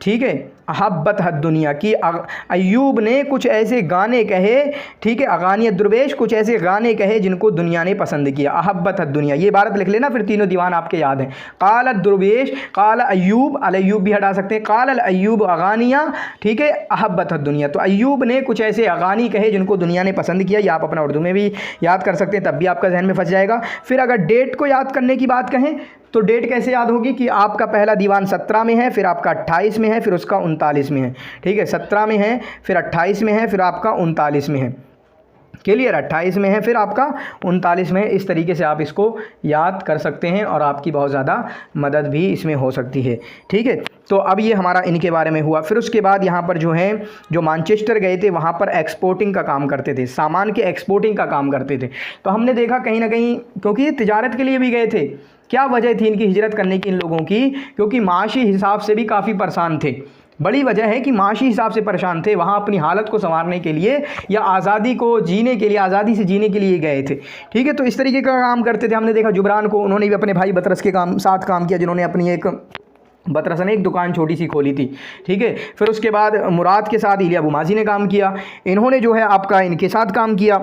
ठीक है, अहब्बत हद दुनिया की, अय्यूब ने कुछ ऐसे गाने कहे, ठीक है, अगानियत दुर्वेश कुछ ऐसे गाने कहे जिनको दुनिया ने पसंद किया। अहब्बत हद दुनिया, ये इबारत लिख लेना, फिर तीनों दीवान आपके याद हैं। काल दुर्वेश, काल अय्यूब, अल अय्यूब भी हटा सकते हैं, काल अल अय्यूब अगानिया, ठीक है, अहब्बत हद दुनिया। तो अय्यूब ने कुछ ऐसे अगानी कहे जिनको दुनिया ने पसंद किया। ये आप अपना उर्दू में भी याद कर सकते हैं, तब भी आपका जहन में फंस जाएगा। फिर अगर डेट को याद करने की बात कहें तो डेट कैसे याद होगी कि आपका पहला दीवान 17 में है, फिर आपका 28 में है, फिर उसका 39 में है, ठीक है, 17 में है, फिर 28 में है, फिर आपका 39 में है। क्लियर? 28 में है, फिर आपका 39 में है। इस तरीके से आप इसको याद कर सकते हैं और आपकी बहुत ज़्यादा मदद भी इसमें हो सकती है, ठीक है। तो अब ये हमारा इनके बारे में हुआ। फिर उसके बाद यहाँ पर जो है, जो मैनचेस्टर गए थे वहाँ पर एक्सपोर्टिंग का काम करते थे, सामान के एक्सपोर्टिंग का काम करते थे। तो हमने देखा कहीं ना कहीं, क्योंकि ये तिजारत के लिए भी गए थे। क्या वजह थी इनकी हिजरत करने की इन लोगों की? क्योंकि माशी हिसाब से भी काफ़ी परेशान थे। बड़ी वजह है कि माशी हिसाब से परेशान थे, वहाँ अपनी हालत को संवारने के लिए या आज़ादी को जीने के लिए, आज़ादी से जीने के लिए गए थे, ठीक है। तो इस तरीके का काम करते थे। हमने देखा जुबरान को, उन्होंने भी अपने भाई बतरस के साथ काम किया, जिन्होंने अपनी बतरस ने एक दुकान छोटी सी खोली थी, ठीक है। फिर उसके बाद मुराद के साथ इलिया बुमाजी ने काम किया, इन्होंने जो है आपका इनके साथ काम किया,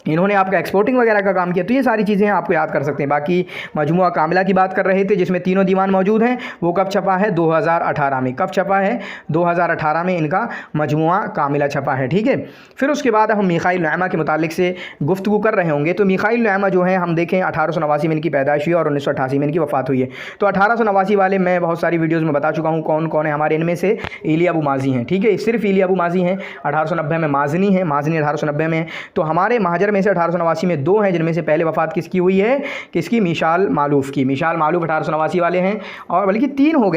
इन्होंने आपका एक्सपोर्टिंग वगैरह का काम किया। तो ये सारी चीज़ें आपको याद कर सकते हैं। बाकी मजमुआ कामिला की बात कर रहे थे जिसमें तीनों दीवान मौजूद हैं, वो कब छपा है? 2018 में। कब छपा है? 2018 में इनका मजमुआ कामिला छपा है, ठीक है। फिर उसके बाद हम मिखाइल नाइमा के मुतालिक से गुफ्तगू कर रहे होंगे। तो मिखाइल नाइमा जो है, हम देखें 1889 में इनकी पैदाइश हुई और 1988 में इनकी वफ़ात हुई है। तो 1889 वाले मैं बहुत सारी वीडियोज़ में बता चुका हूँ कौन कौन है हमारे। इनमें से इलिया बुमाजी हैं, ठीक है, सिर्फ इलिया बुमाजी हैं। 1890 में माजनी है, माजनी 1890 में है। तो हमारे महाजर में से 1889 में 2 हैं, जिनमें से पहले वफ़ात किसकी हुई है? किसकी? मिशाल मालूफ़ की। मिशाल मालूफ़ 1889 वाले हैं, और बल्कि 3 हो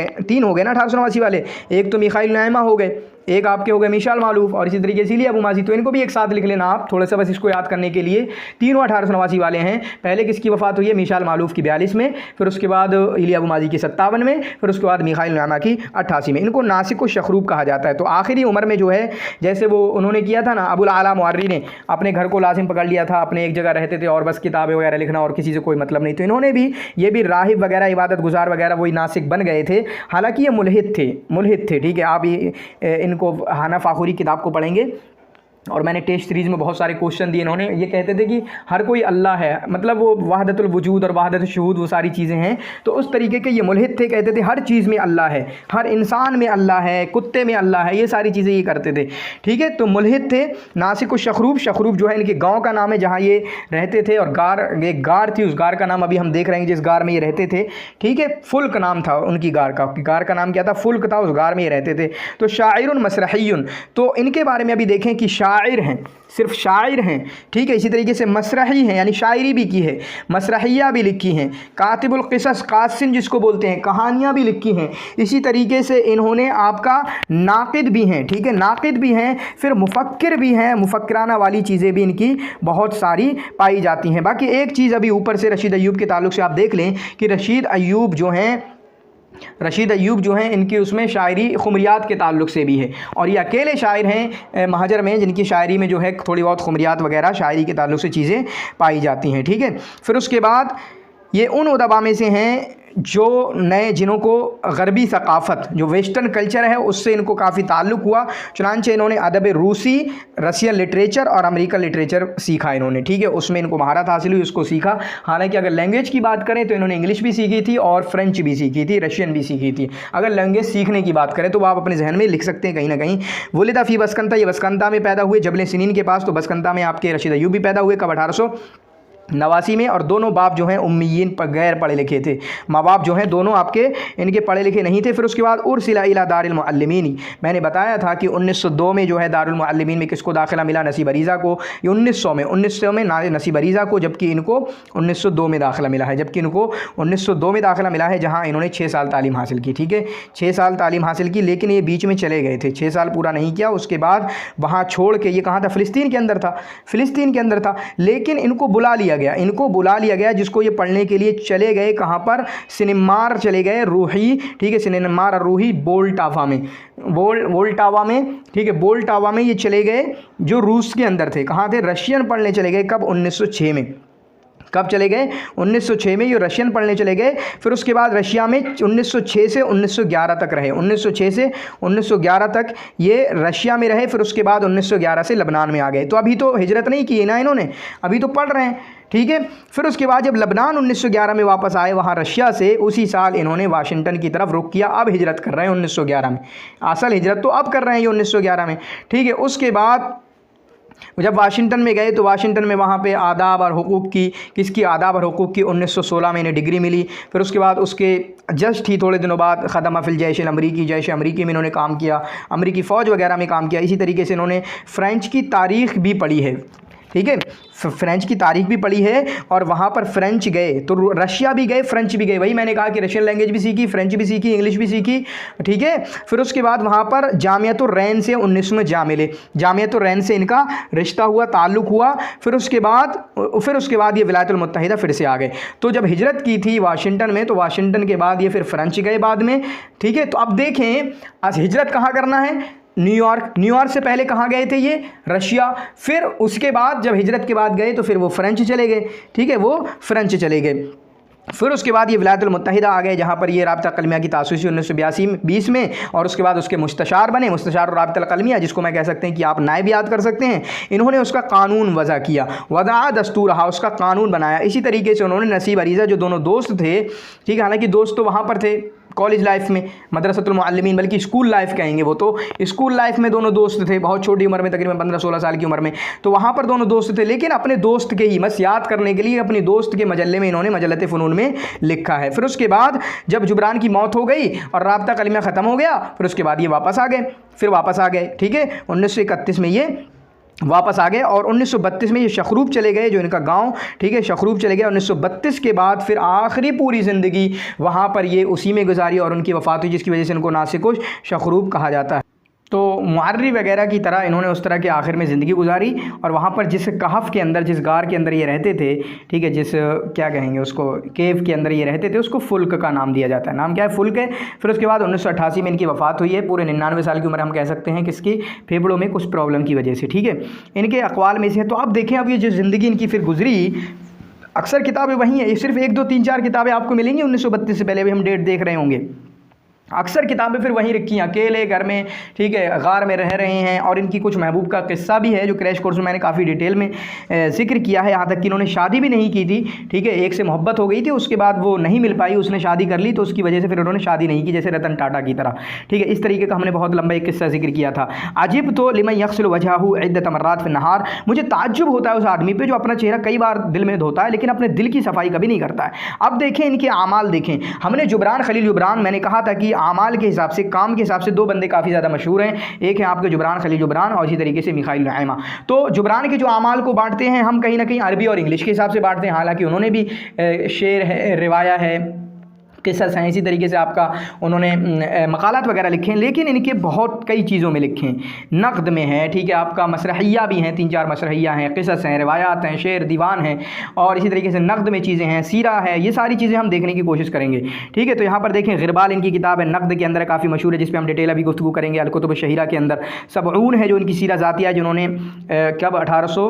गए ना 1889 वाले। एक तो मिखाइल नाइमा हो गए, एक आपके हो गए मिशाल मालूफ़, और इसी तरीके से इलिया बुमाजी। तो इनको भी एक साथ लिख लेना आप, थोड़ा सा बस इसको याद करने के लिए। तीनों 1889 वाले हैं। पहले किसकी वफ़ात हुई है? मिशाल मालूफ़ की 42 में, फिर उसके बाद इलिया बुमाजी की 57 में, फिर उसके बाद मिखाइल नाइमा की 88 में। इनको नासिक व शखरूब कहा जाता है। तो आखिरी उम्र में जो है, जैसे वो उन्होंने किया था ना, अबुल आला मुअर्री ने अपने घर को लाजिम पकड़ लिया था, अपने एक जगह रहते थे और बस किताबें वगैरह लिखना और किसी से कोई मतलब नहीं। तो इन्होंने भी, ये भी राहिब वगैरह, इबादत गुजार वगैरह, वही नासिक बन गए थे। हालांकि ये मुल्हिद थे, ठीक है। आप इनको हाना फाखुरी किताब को पढ़ेंगे, और मैंने टेस्ट सीरीज़ में बहुत सारे क्वेश्चन दिए। इन्होंने ये कहते थे कि हर कोई अल्लाह है, मतलब वो वहदतुल वजूद और वहदत शुहूद, वो सारी चीज़ें हैं। तो उस तरीके के ये मुल्हिद थे, कहते थे हर चीज़ में अल्लाह है, हर इंसान में अल्लाह है, कुत्ते में अल्लाह है, ये सारी चीज़ें ये करते थे, ठीक है। तो मुल्हिद थे। नासिक शखरूब, शखरूब जो है इनके गाँव का नाम है जहाँ ये रहते थे। और एक गार थी, उस गार का नाम अभी हम देख रहे हैं जिस गार में ये रहते थे, ठीक है। फुल्क नाम था उनकी गार का नाम क्या था? फुल्क था। उस गार में ये रहते थे। तो शाइरुन मसरहियुन, तो इनके बारे में अभी देखें कि शायर हैं, सिर्फ शायर हैं, ठीक है। इसी तरीके से मसरही हैं, यानी शायरी भी की है, मसरहिया भी लिखी हैं। कातिबुल क़िसस, कासिन जिसको बोलते हैं, कहानियाँ भी लिखी हैं। इसी तरीके से इन्होंने आपका नाक़िद भी हैं, ठीक है, नाक़िद भी हैं। फिर मुफ़क्किर भी हैं, मुफ़क्किराना वाली चीज़ें भी इनकी बहुत सारी पाई जाती हैं। बाकी एक चीज़ अभी ऊपर से रशीद अय्यूब के ताल्लुक़ से आप देख लें कि रशीद अय्यूब जो हैं इनकी उसमें शायरी खुमरियात के ताल्लुक़ से भी है, और ये अकेले शायर हैं महाजर में जिनकी शायरी में जो है थोड़ी बहुत खुमरियात वगैरह शायरी के ताल्लुक़ से चीज़ें पाई जाती हैं, ठीक है। फिर उसके बाद ये उन उदबा में से हैं जो नए, जिनको गरबी सकाफ़त, जो वेस्टर्न कल्चर है, उससे इनको काफ़ी ताल्लुक़ हुआ। चुनांचे इन्होंने अदब रूसी, रशियन लिटरेचर और अमेरिकन लिटरेचर सीखा इन्होंने, ठीक है। उसमें इनको महारत हासिल हुई, उसको सीखा। हालांकि अगर लैंग्वेज की बात करें तो इन्होंने इंग्लिश भी सीखी थी और फ्रेंच भी सीखी थी, रशियन भी सीखी थी। अगर लैंग्वेज सीखने की बात करें तो वो आप अपने जहन में लिख सकते हैं कहीं ना कहीं। वुलिदा फ़ी बसकंता, ये बसकंता में पैदा हुए, जबल सिनीन के पास। तो बसकंता में आपके रशीद अय्यूब भी पैदा हुए। कब? 89 में, और दोनों बाप जो हैं उम्मीयीन पर गैर पढ़े लिखे थे, माँ बाप जो हैं दोनों आपके इनके पढ़े लिखे नहीं थे। फिर उसके बाद उर्सिला इला दारुल मुअल्लिमीन, मैंने बताया था कि 1902 में जो है दारुल मुअल्लिमीन में किसको दाखिला मिला, नसीब अरीज़ा को। ये 1900 में नसीब अरीज़ा को, जबकि इनको 1902 में दाखिला मिला है, जबकि इनको 1902 में दाखिला मिला है, जहाँ इन्होंने 6 साल तालीम हासिल की। ठीक है, 6 साल तालीम हासिल की, लेकिन ये बीच में चले गए थे, 6 साल पूरा नहीं किया। उसके बाद वहाँ छोड़ के, ये कहाँ था, फ़िलिस्तीन के अंदर था, फ़िलिस्तीन के अंदर था, लेकिन इनको बुला लिया गया, इनको बुला लिया गया, जिसको ये पढ़ने के लिए चले गए कहाँ पर, सिनेमार चले गए, रूही। ठीक है, सिनेमार और रूही बोल्टावा में, वोल्टावा में, ठीक है, बोल्टावा में ये चले गए, जो रूस के अंदर थे। कहाँ थे, रशियन पढ़ने चले गए। कब, 1906 में। कब चले गए, 1906 में ये रशियन पढ़ने चले गए। फिर उसके बाद रशिया में 1906 से 1911 तक रहे, 1906 से 1911 तक ये रशिया में रहे। फिर उसके बाद 1911 से लबनान में आ गए। तो अभी तो हिजरत नहीं की है ना इन्होंने, अभी तो पढ़ रहे हैं। ठीक है, फिर उसके बाद जब लबनान 1911 में वापस आए वहाँ रशिया से, उसी साल इन्होंने वाशिंगटन की तरफ रुख किया। अब हिजरत कर रहे हैं 1911 में, असल हिजरत तो अब कर रहे हैं ये 1911 में। ठीक है, उसके बाद जब वाशिंगटन में गए तो वाशिंगटन में वहाँ पे आदाब और हुकूक़ की, किसकी, आदाब और हुकूक़ की 1916 में इन्हें डिग्री मिली। फिर उसके बाद उसके जस्ट ही थोड़े दिनों बाद ख़दमा फिल जैश अमरीकी, जैश अमरीकी में इन्होंने काम किया, अमरीकी फ़ौज वगैरह में काम किया। इसी तरीके से इन्होंने फ़्रेंच की तारीख़ भी पढ़ी है। ठीक है, फ्रेंच की तारीख भी पढ़ी है, और वहाँ पर फ्रेंच गए तो रशिया भी गए, फ्रेंच भी गए। वही मैंने कहा कि रशियन लैंग्वेज भी सीखी, फ्रेंच भी सीखी, इंग्लिश भी सीखी। ठीक है, फिर उसके बाद वहाँ पर जामियातुर रैन से 19 जा मिले, जामियातुर रैन से इनका रिश्ता हुआ, ताल्लुक़ हुआ। फिर उसके बाद ये विलायतुल मुत्तहिदा फिर से आ गए। तो जब हिजरत की थी वाशिंगटन में, तो वाशिंगटन के बाद ये फिर फ्रेंच गए बाद में। ठीक है, तो अब देखें आज हिजरत कहाँ करना है, न्यूयॉर्क। न्यूयॉर्क से पहले कहाँ गए थे ये, रशिया। फिर उसके बाद जब हिजरत के बाद गए तो फिर वो फ्रेंच चले गए। ठीक है, वो फ्रेंच चले गए। फिर उसके बाद ये विलायतुल मुत्तहिदा आ गए, जहाँ पर ये राब्ता कलमिया की तासीस 1982 में, और उसके बाद उसके मुस्तशार बने, मुस्तशार और राब्ता कलमिया, जिसको मैं कह सकते हैं कि आप नायब याद कर सकते हैं। इन्होंने उसका कानून वज़ा किया, वज़ा दस्तूर रहा, उसका कानून बनाया। इसी तरीके से उन्होंने नसीब अरीज़ा, जो दोनों दोस्त थे, ठीक है, हालांकि दोस्त तो वहाँ पर थे कॉलेज लाइफ में, मदरसतुल मुअल्लिमीन, बल्कि स्कूल लाइफ कहेंगे, वो तो स्कूल लाइफ में दोनों दोस्त थे, बहुत छोटी उम्र में, तकरीबन 15-16 साल की उम्र में। तो वहाँ पर दोनों दोस्त थे, लेकिन अपने दोस्त के ही बस याद करने के लिए अपने दोस्त के मजल्ले में इन्होंने मजल्लत फ़ुनून में लिखा है। फिर उसके बाद जब जुबरान की मौत हो गई और राब्ता कलमिया ख़त्म हो गया, फिर उसके बाद ये वापस आ गए। ठीक है, 1931 में ये वापस आ गए, और 1932 में ये शखरूप चले गए, जो इनका गांव। ठीक है, शखरूप चले गए। 1932 के बाद फिर आखिरी पूरी ज़िंदगी वहाँ पर ये उसी में गुजारी, और उनकी वफ़ात हुई, जिसकी वजह से इनको नासिकुश शखरूप कहा जाता है। तो मुअर्री वगैरह की तरह इन्होंने उस तरह के आखिर में ज़िंदगी गुजारी। और वहाँ पर जिस कहफ़ के अंदर, जिस गार के अंदर ये रहते थे, ठीक है, जिस क्या कहेंगे उसको, केव के अंदर ये रहते थे, उसको फुल्क का नाम दिया जाता है। नाम क्या है, फुल्क है। फिर उसके बाद 1988 में इनकी वफ़ात हुई है, पूरे 99 साल की उम्र हम कह सकते हैं, किसकी, फेफड़ों में कुछ प्रॉब्लम की वजह से। ठीक है, इनके अक़वाल में से है। तो अब देखें, अब ये जो ज़िंदगी इनकी फिर गुजरी, अक्सर किताबें वही हैं, ये सिर्फ 1, 2, 3, 4 किताबें आपको मिलेंगी 1932 से पहले भी, हम डेट देख रहे होंगे। अक्सर किताबें फिर वहीं रखी हैं, अकेले घर में, ठीक है, गार में रह रहे हैं। और इनकी कुछ महबूब का किस्सा भी है, जो क्रैश कोर्स में मैंने काफ़ी डिटेल में जिक्र किया है। यहाँ तक कि इन्होंने शादी भी नहीं की थी। ठीक है, एक से मोहब्बत हो गई थी, उसके बाद वो नहीं मिल पाई, उसने शादी कर ली, तो उसकी वजह से फिर उन्होंने शादी नहीं की, जैसे रतन टाटा की तरह। ठीक है, इस तरीके का हमने बहुत लंबा एक किस्सा जिक्र किया था। अजिब तो लिमन यग़सिलु वजहहु इद्दत मर्रात फ़िन नहार, मुझे ताज्जुब होता है उस आदमी पे जो अपना चेहरा कई बार दिल में धोता है, लेकिन अपने दिल की सफाई कभी नहीं करता है। अब देखें इनके आमाल देखें। हमने जुबरान खलील जुबरान, मैंने कहा था कि आमाल के हिसाब से, काम के हिसाब से 2 बंदे काफ़ी ज़्यादा मशहूर हैं। एक है आपके जुबरान खलील जुबरान, और इसी तरीके से मिखाइल नुऐमा। तो जुबरान के जो आमाल को बांटते हैं हम कहीं ना कहीं अरबी और इंग्लिश के हिसाब से बांटते हैं। हालांकि उन्होंने भी शेर है, रिवाया है, किस्सा हैं, इसी तरीके से आपका उन्होंने मकालात वगैरह लिखे हैं, लेकिन इनके बहुत कई चीज़ों में लिखे हैं। नक़द में है, ठीक है, आपका मसरहिया भी हैं, 3-4 मसरहिया हैं, किस्स हैं, रिवायात हैं, शेर दीवान हैं, और इसी तरीके से नक़द में चीज़ें हैं, सीरा है। ये सारी चीज़ें हम देखने की कोशिश करेंगे। ठीक है, तो यहाँ पर देखें, ग़िरबाल इनकी किताब है, नक़द के अंदर काफ़ी मशहूर है, जिस पर हम डिटेल अभी गुफ्तगू करेंगे। अल-कुतुब शहीरा के अंदर सबऊन है, जो इनकी सीरा ज़ातिया, जिन्होंने कब 1800,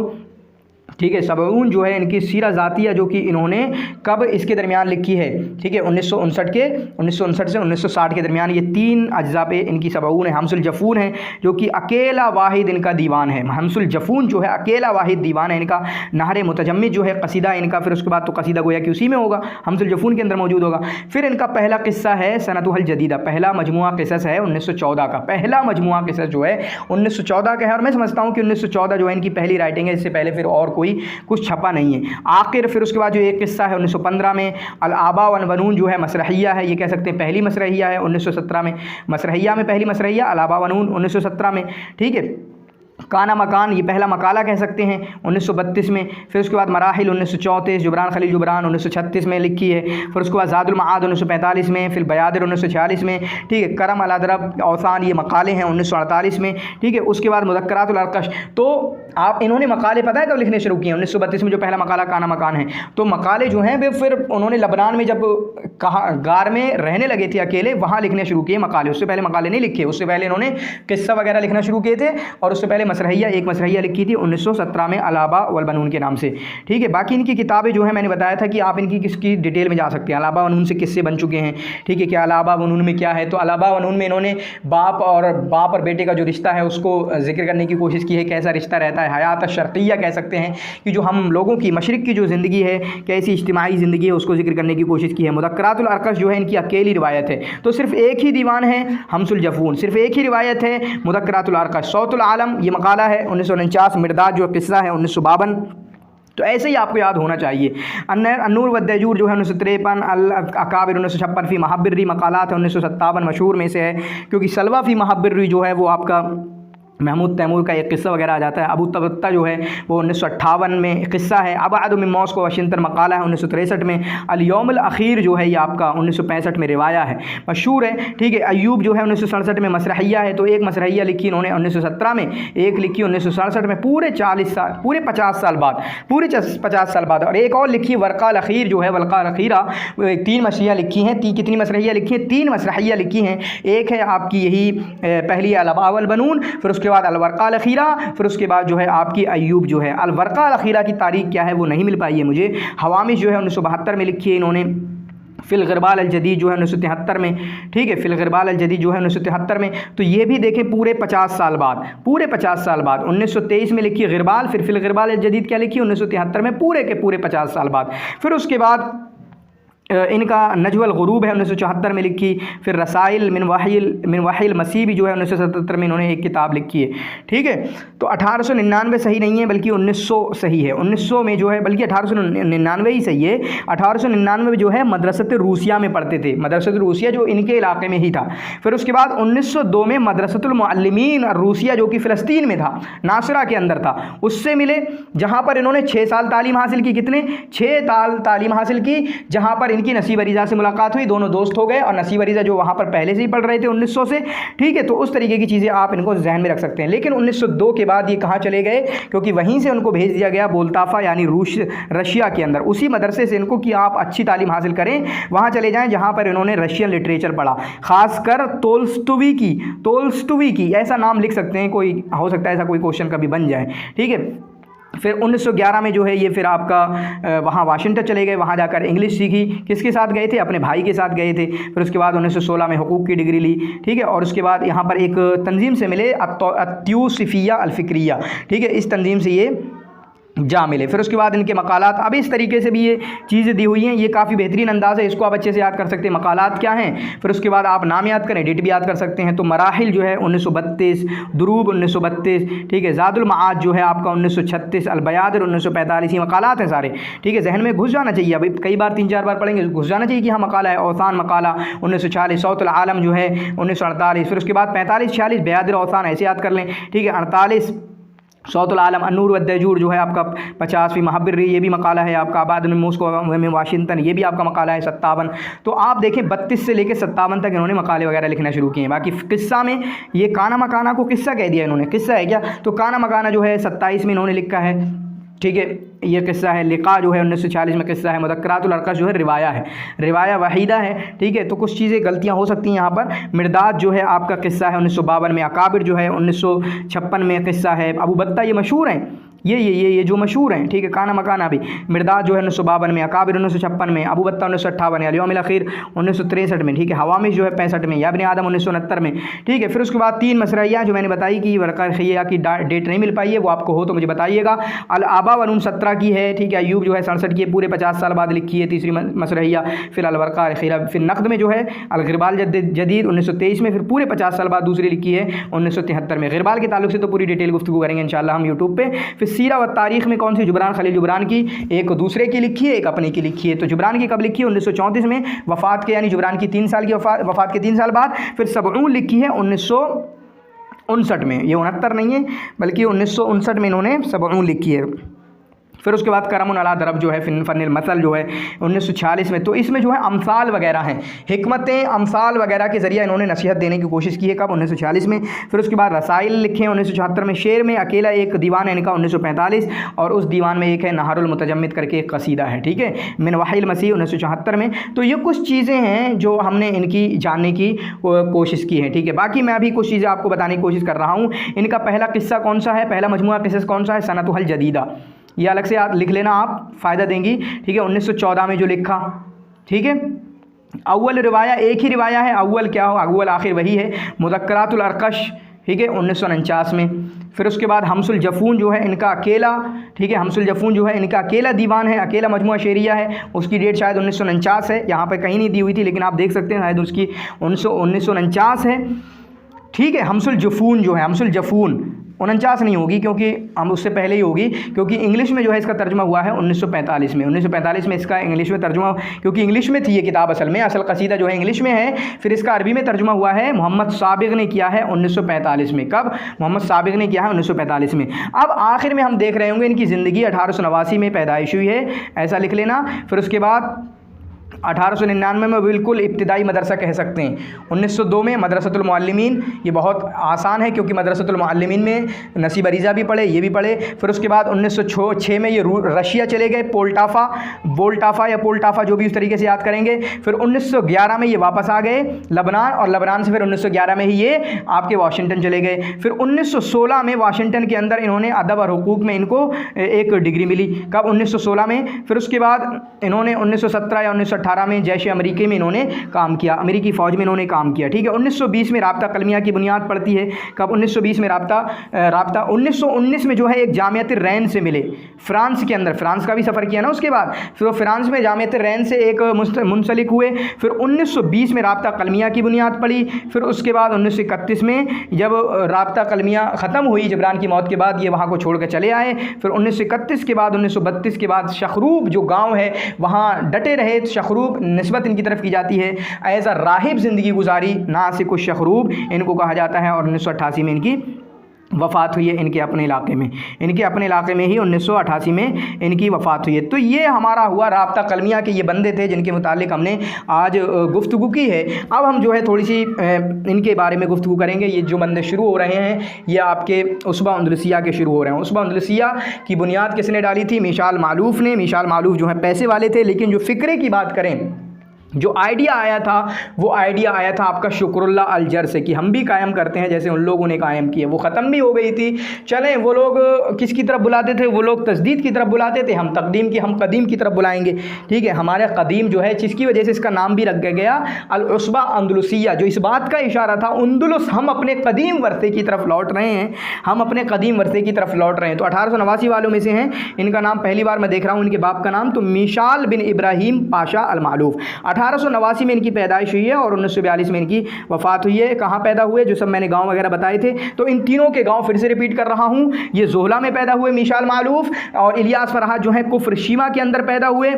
ठीक है, सबऊन जो है इनकी सीरा ज़ातिया, जो कि इन्होंने कब इसके दरमियान लिखी है, ठीक है, 1959 से 1960 के दरमियान। ये 3 अज्जा पे इनकी सबऊन है। हमसुल जफ़ून है, जो कि अकेला वाहिद इनका दीवान है। हमसुल जफ़ून जो है अकेला वाहिद दीवान है इनका। नहर मुतजम्मिद जो है कसीदा इनका, फिर उसके बाद तो कसीदा गोया कि उसी में होगा, हमसुल जफ़ून के अंदर मौजूद होगा। फिर इनका पहला किस्सा है सनतुहल जदीदा, पहला मजमुआ किस्स है 1914 का। पहला मजमुआ किस्स जो है 1914 का है, और मैं समझता हूँ कि 1914 जो है इनकी पहली राइटिंग है, इससे पहले फिर और कोई कोई कुछ छपा नहीं है। आखिर फिर उसके बाद जो एक किस्सा है 1915 में, अल आबा वल बनून जो है मसरहिया है, ये कह सकते हैं पहली मसरहिया है 1917 में, मसरहिया में पहली मसरहिया, अल आबा बनून 1917 में, ठीक है। काना मकान ये पहला मकाला कह सकते हैं 1932 में। फिर उसके बाद मराहिल 1934, जुबरान खलील जुबरान 1936 में लिखी है। फिर उसके बाद ज़ादुल मआद 1945 में, फिर बयादिर 1946 में, ठीक है। करम अल अदरब औसान ये मकाले हैं 1948 में, ठीक है। उसके बाद मुज़क्करातुल अरकश, तो आप इन्होंने मकाले पता है कब लिखने शुरू किए? 1932 में जो पहला मकाला काना मकान है। तो मकाले जो हैं वे फिर उन्होंने लबनान में जब कहा गार में रहने लगे थे अकेले, वहाँ लिखने शुरू किए मकाले। उससे पहले मकाले नहीं लिखे, उससे पहले इन्होंने किस्सा वगैरह लिखना शुरू किए थे। और उससे पहले मसरहिया, एक मसरहिया लिखी थी 1917 में अल आबा वल बनून के नाम से, ठीक है। बाकी इनकी किताबें जो है मैंने बताया था कि आप इनकी किसकी डिटेल में जा सकते हैं। अल आबा बनून से किस्से बन चुके हैं, ठीक है। कि अल आबा बनून में क्या है, तो अल आबा बनून में इन्होंने बाप और बेटे का जो रिश्ता है उसको जिक्र करने की कोशिश की है, कैसा रिश्ता रहता है। हयात शर्क़िया कह सकते हैं कि जो हम लोगों की मशरिक़ की जो ज़िंदगी है, कैसी इज्तिमाई ज़िंदगी है, उसको जिक्र करने की कोशिश की है। मुज़क्करातुल अरकश जो है इनकी अकेली रिवायत है, तो सिर्फ एक ही दीवान है हमसुल जफ़ून, सिर्फ एक ही रिवायत है मुज़क्करातुल अरकश। सौतुल आलम ये मकाला है 1949, मिर्दाद जो किस्सा है 1952। तो ऐसे ही आपको याद होना चाहिए। अन्नूर व दैजूर जो है 1953, अल अकाबिर 1956, फ़ी महाबिर्री मकालात है 1957 मशहूर में से है, क्योंकि सलवा फ़ी महाबिर्री जो है वो आपका महमूद तैमूर का एक किस्सा वगैरह आ जाता है। अबू तबत्ता जो है वो 1958 में किस्सा है। अबाद मिन मॉस्को वाशिंगटन मकाला है 1963 में। अल यौमुल अखीर जो है ये आपका 1965 में रिवाया है, मशहूर है, ठीक है। अयूब जो है 1967 में मसरहिया है, तो एक मसरहिया लिखी इन्होंने 1917 में, एक लिखी 1967 में, पूरे 40 साल, पूरे 50 साल बाद, पूरे 50 साल बाद। और एक और लिखी वर्क़ाल अखीर जो है, वल्क़ाल अखीरा, 3 मसरहिया लिखी हैं। कितनी मसरहिया लिखी हैं? 3 मसरहिया लिखी हैं। एक है आपकी यही पहली अल आबा वल बनून, फिर उसके बाद अल वर्क़ाल अखीरा, फिर उसके बाद जो है आपकी अयूब जो है। अल वर्क़ाल अखीरा की तारीख क्या है वो नहीं मिल पाई है मुझे। हवामिश जो है 1972 में लिखी है इन्होंने। फ़िल ग़िरबाल अल जदीद जो है 1973 में, ठीक है। फ़िल ग़िरबाल अल जदीद जो है 1973 में। तो ये भी देखें पूरे 50 साल बाद, पूरे 50 साल बाद 1923 में लिखी ग़िरबाल, फिर फ़िल ग़िरबाल अल जदीद क्या लिखी 1973 में, पूरे के पूरे 50 साल बाद। फिर उसके बाद इनका नजवल ग़ुरूब है 1974 में लिखी। फिर रसाइल मिन वाहिल मसीबी जो है 1977 में इन्होंने एक किताब लिखी है, ठीक है। तो 1899 सही नहीं है बल्कि 1900 सही है। 1900 में जो है, बल्कि 1899 ही सही है। 1899 में जो है मदरसत रूसिया में पढ़ते थे, मदरसत रूसिया जो इनके इलाके में ही था। फिर उसके बाद 1902 में मदरसतुल मुअल्लिमीन रूसिया जो कि फ़लस्तीन में था, नासरा के अंदर था, उससे मिले, जहाँ पर इन्होंने 6 साल तालीम हासिल की। कितने? 6 साल तालीम हासिल की, जहाँ पर इनकी नसीब अरीज़ा से मुलाकात हुई, दोनों दोस्त हो गए। और नसीब अरीज़ा जो वहाँ पर पहले से ही पढ़ रहे थे 1900 से, ठीक है। तो उस तरीके की चीज़ें आप इनको जहन में रख सकते हैं। लेकिन 1902 के बाद ये कहाँ चले गए? क्योंकि वहीं से उनको भेज दिया गया बोल्ताफा यानी रशिया के अंदर, उसी मदरसे से इनको कि आप अच्छी तालीम हासिल करें, वहाँ चले जाएँ जहाँ पर इन्होंने रशियन लिटरेचर पढ़ा, ख़ासकर तोल्स्टोवी की ऐसा नाम लिख सकते हैं, कोई हो सकता है ऐसा कोई क्वेश्चन कभी बन जाए, ठीक है। फिर 1911 में जो है ये फिर आपका वहाँ वाशिंगटन चले गए, वहाँ जाकर इंग्लिश सीखी। किसके साथ गए थे? अपने भाई के साथ गए थे। फिर उसके बाद 1916 में हुकूक की डिग्री ली, ठीक है। और उसके बाद यहाँ पर एक तंजीम से मिले, अत्यूसिफिया अल-फ़िक्रिया, ठीक है। इस तंजीम से ये जा मिले। फिर उसके बाद इनके मकालात, अब इस तरीके से भी ये चीज़ें दी हुई हैं। ये काफ़ी बेहतरीन अंदाज़ है, इसको आप अच्छे से याद कर सकते हैं। मकालात क्या हैं, फिर उसके बाद आप नाम याद करें, डेट भी याद कर सकते हैं। तो मराहिल जो है 1932, दुरूब 1932, ठीक है। ज़ादुल मआद जो है आपका 1936, अल बयादिर 1945, ये मकालात हैं सारे, ठीक है। जहन में घुस जाना चाहिए, अभी कई बार 3-4 बार पढ़ेंगे, घुस जाना चाहिए कि हाँ मकाला है। औसान मकाला 1940, सौतुल आलम जो है 1948, फिर उसके बाद 45-46 बयादिर औसान ऐसे याद कर लें, ठीक है। 48 सौतुल आलम। अन्नूर व दैजूर जो है आपका 50वीं महाबिर्री, ये भी मकाला है आपका। आबाद में मॉस्को में वाशिंगटन, ये भी आपका मकाला है 57। तो आप देखें 32 से लेकर 57 तक इन्होंने मकाले वगैरह लिखना शुरू किए हैं। बाकी किस्सा में ये काना मकाना को किस्सा कह दिया इन्होंने, किस्सा है क्या? तो काना मकाना जो है 27 में इन्होंने लिखा है, ठीक है, ये किस्सा है। लिका जो है 1940 में किस्सा है। मुज़क्करातुल अरकश जो है रिवाया है, रिवाया वहीदा है, ठीक है। तो कुछ चीज़ें गलतियाँ हो सकती हैं यहाँ पर। मिर्दाद जो है आपका किस्सा है 1952 में। अकाबिर जो है 1956 में किस्सा है। अबू बत्ता ये मशहूर हैं, ये जो मशहूर हैं, ठीक है। काना मकाना भी। मिर्दाद जो है 1952 में, अकाबिर 1956 में, अबू बत्ता 1958, अल-यौमुल अखीर 1963 में, ठीक है। हवामिश जो है 65 में, या इब्न आदम 1969 में, ठीक है। फिर उसके बाद 3 मसरहिया जो मैंने बताई कि वर्क़ाल अखीरा की डेट नहीं मिल पाई है, वो आपको हो तो मुझे बताइएगा। अल साबा व नून 17 की है, ठीक है। अयूब जो है 67 की है, पूरे 50 साल बाद लिखी है तीसरी मसरहिया। फिर अलवरका खीरा, फिर नक़द में जो है अलगिरबाल जदीद 1923 में, फिर पूरे 50 साल बाद दूसरी लिखी है 1973 में। गिरबाल के ताल्लुक से तो पूरी डिटेल गुफ्तगू करेंगे इंशाअल्लाह हम यूट्यूब पे। फिर सीरा व तारीख़ में कौन सी, जुबरान खलील जुबरान की, एक दूसरे की लिखी है, एक अपने की लिखी है। तो जुबरान की कब लिखी है? 1934 में, वफ़ात के यानी जुबरान की 3 साल की वफ़ात के 3 साल बाद। फिर सबऊन लिखी है 1959 में, ये 69 नहीं है बल्कि 1959 में इन्होंने सबऊन लिखी है। फिर उसके बाद करमुन अला दरब जो है फ़निल मसल जो है 1946 में। तो इसमें जो है अमसाल वगैरह हैं, हिकमतें अमसाल वगैरह के ज़रिए इन्होंने नसीहत देने की कोशिश की है। कब? 1946 में। फिर उसके बाद रसाइल लिखे हैं 1974 में। शेर में अकेला एक दीवान है इनका 1945, और उस दीवान में एक है नहरुल मुतजम्मिद करके एक कसीदा है, ठीक है, मिन वहील मसीह 1974 में। तो ये कुछ चीज़ें हैं जो हमने इनकी जानने की कोशिश की है, ठीक है। बाकी मैं अभी कुछ चीज़ें आपको बताने की कोशिश कर रहा हूँ। इनका पहला किस्सा कौन सा है, पहला मजमुआ किस्सा कौन सा है? सनतुल जदीदा, ये अलग से आप लिख लेना, आप फ़ायदा देंगी, ठीक है। 1914 में जो लिखा, ठीक है। अव्वल रिवाया, एक ही रिवाया है, अव्वल क्या हो, अव्वल आखिर वही है। मुज़क्करातुल अरकश, ठीक है, 1949 में। फिर उसके बाद हमसुल जफून जो है इनका अकेला, ठीक है, हमसुल जफून जो है इनका अकेला दीवान है, अकेला मजमुआ शेरिया है। उसकी डेट शायद 1949 है, यहाँ पर कहीं नहीं दी हुई थी लेकिन आप देख सकते हैं शायद उसकी 1949 है, ठीक है। हमसुल जफून जो है, हमसुल जफून 49 नहीं होगी क्योंकि हम उससे पहले ही होगी, क्योंकि इंग्लिश में जो है इसका तर्जुमा हुआ है 1945 में। 1945 में इसका इंग्लिश में तर्जुमा, क्योंकि इंग्लिश में थी ये किताब असल में, असल कसीदा जो है इंग्लिश में है। फिर इसका अरबी में तर्जुमा हुआ है, मोहम्मद साबिग ने किया है 1945 में। कब? मोहम्मद साबिग ने किया है 1945 में। अब आखिर में हम देख रहे होंगे इनकी ज़िंदगी 1889 में पैदाइश हुई है, ऐसा लिख लेना। फिर उसके बाद 1899 में बिल्कुल इब्तिदाई मदरसा कह सकते हैं। 1902 में मदरसतुल मुअल्लिमीन, ये बहुत आसान है क्योंकि मदरसतुल मुअल्लिमीन में नसीब अरीज़ा भी पढ़े, ये भी पढ़े। फिर उसके बाद 1906 में ये रशिया चले गए, बोल्टाफा या पोल्टाफा जो भी उस तरीके से याद करेंगे। फिर 1911 में ये वापस आ गए लबनान, और लबनान से फिर 1911 में ही ये आपके वाशिंगटन चले गए। फिर 1916 में वाशिंगटन के अंदर इन्होंने अदब और हुकूक में इनको एक डिग्री मिली। कब? 1916 में। फिर उसके बाद इन्होंने 1917 या 1918 में जैश अमरीकी में इन्होंने काम किया, अमेरिकी फ़ौज में इन्होंने काम किया, ठीक है। 1920 में राब्ता कलमिया की बुनियाद पड़ती है। कब? 1920 में राब्ता 1919 में जो है एक जामियत रैन से मिले, फ्रांस के अंदर, फ्रांस का भी सफ़र किया ना उसके बाद, फिर फ्रांस में जामियत रैन से एक मुंसलिक हुए। फिर 1920 में राब्ता कलमिया की बुनियाद पड़ी। फिर उसके बाद 1931 में जब राब्ता कलमिया ख़त्म हुई जबरान की मौत के बाद, ये वहाँ को छोड़ कर चले आए। फिर 1931 के बाद 1932 के बाद शखरूब जो गाँव है वहाँ डटे रहे। शखरूब निस्बत इनकी तरफ की जाती है, एज अ राहिब ज़िंदगी गुजारी, नासिक शखरूब इनको कहा जाता है। और 1988 में इनकी वफ़ात हुई है, इनके अपने इलाके में, इनके अपने इलाके में ही 1988 में इनकी वफ़ात हुई है। तो ये हमारा हुआ राब्ता कलमिया के ये बंदे थे जिनके मुतालिक हमने आज गुफ्तगू की है। अब हम जो है थोड़ी सी इनके बारे में गुफ्तगू करेंगे। ये जो बंदे शुरू हो रहे हैं ये आपके उसबा अंदलुसिया के शुरू हो रहे हैं। उसबा अंदलुसिया की बुनियाद किसने डाली थी? मिशाल मालूफ ने। मिशाल मालूफ जो है पैसे वाले थे, लेकिन जो फ़िक्रे की बात करें, जो आइडिया आया था वो आइडिया आया था आपका शुक्रुल्लाह अलजर से, कि हम भी कायम करते हैं जैसे उन लोगों ने कायम किया। वो ख़त्म भी हो गई थी। चलें, वो लोग किसकी तरफ बुलाते थे? वो लोग तस्दीद की तरफ बुलाते थे, हम तकदीम की, हम कदीम की तरफ बुलाएंगे, ठीक है। हमारे कदीम जो है, जिसकी वजह से इसका नाम भी रख गया अल उसबा अंदलुसिया, जो इस बात का इशारा था उंदुलुस, हम अपने कदीम वर्से की तरफ लौट रहे हैं, हम अपने कदीम वर्से की तरफ लौट रहे हैं। तो 1889 वालों में से हैं। इनका नाम पहली बार मैं देख रहा हूँ, इनके बाप का नाम तो मिशाल बिन इब्राहिम पाशा अल मालूफ। 1889 में इनकी पैदाइश हुई है और 1942 में इनकी वफ़ात हुई है। कहाँ पैदा हुए? जो सब मैंने गांव वगैरह बताए थे, तो इन तीनों के गांव फिर से रिपीट कर रहा हूँ। ये जोहला में पैदा हुए मिशाल मालूफ, और इलियास फरहाद जो है कुफ्र शीमा के अंदर पैदा हुए।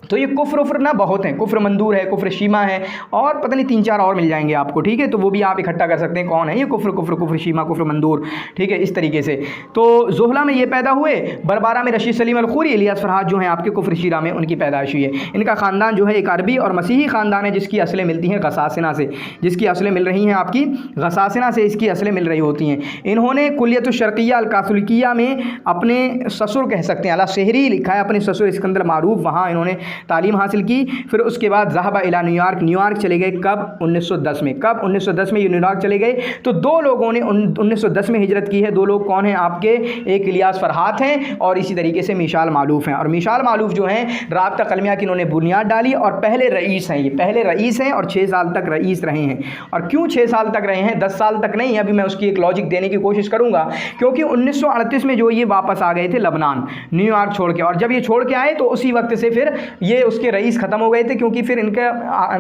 तो ये कुफ्र ना बहुत हैं, कुफ्र मंदूर है, कुफ्र शीमा है, और पता नहीं 3-4 और मिल जाएंगे आपको, ठीक है। तो वो भी आप इकट्ठा कर सकते हैं कौन है ये कुफ्र शीमा, कुफ्र मंदूर, ठीक है, इस तरीके से। तो जोहला में ये पैदा हुए। बरबारा में रशीद सलीम अल-खूरी, इलियास फरहाद जो हैं आपके कुफ्र शीरा में उनकी पैदाइश हुई है। इनका ख़ानदान जो है एक अरबी और मसीही ख़ानदान है, जिसकी असलें मिलती हैं गसासिना से, जिसकी असलें मिल रही हैं आपकी गसासिना से, इसकी असलें मिल रही होती हैं। इन्होंने कुल्लियतुश शर्किया अल-कासुलिकिया में अपने ससुर कह सकते हैं, अला शहरी लिखा है, अपने ससुर इस्कंदर मारूफ, वहाँ इन्होंने तालीम हासिल की। फिर उसके बाद ज़हबा इला न्यूयॉर्क, न्यूयॉर्क चले गए कब? 1910 में। कब? 1910 में ये न्यूयॉर्क चले गए। तो दो लोगों ने 1910 में हिजरत की है। दो लोग कौन हैं आपके? एक इलियास फरहात हैं और इसी तरीके से मिशाल मालूफ हैं। और मिशाल मालूफ जो हैं राब्ता कलमिया की इन्होंने बुनियाद डाली और पहले रईस हैं। ये पहले रईस हैं और 6 साल तक रईस रहे हैं। और क्यों 6 साल तक रहे हैं, 10 साल तक नहीं? अभी मैं उसकी एक लॉजिक देने की कोशिश करूंगा। क्योंकि 1938 में जो ये वापस आ गए थे लबनान, न्यूयॉर्क छोड़ के, और जब ये छोड़ के आए तो उसी वक्त से फिर ये उसके रईस ख़त्म हो गए थे। क्योंकि फिर इनका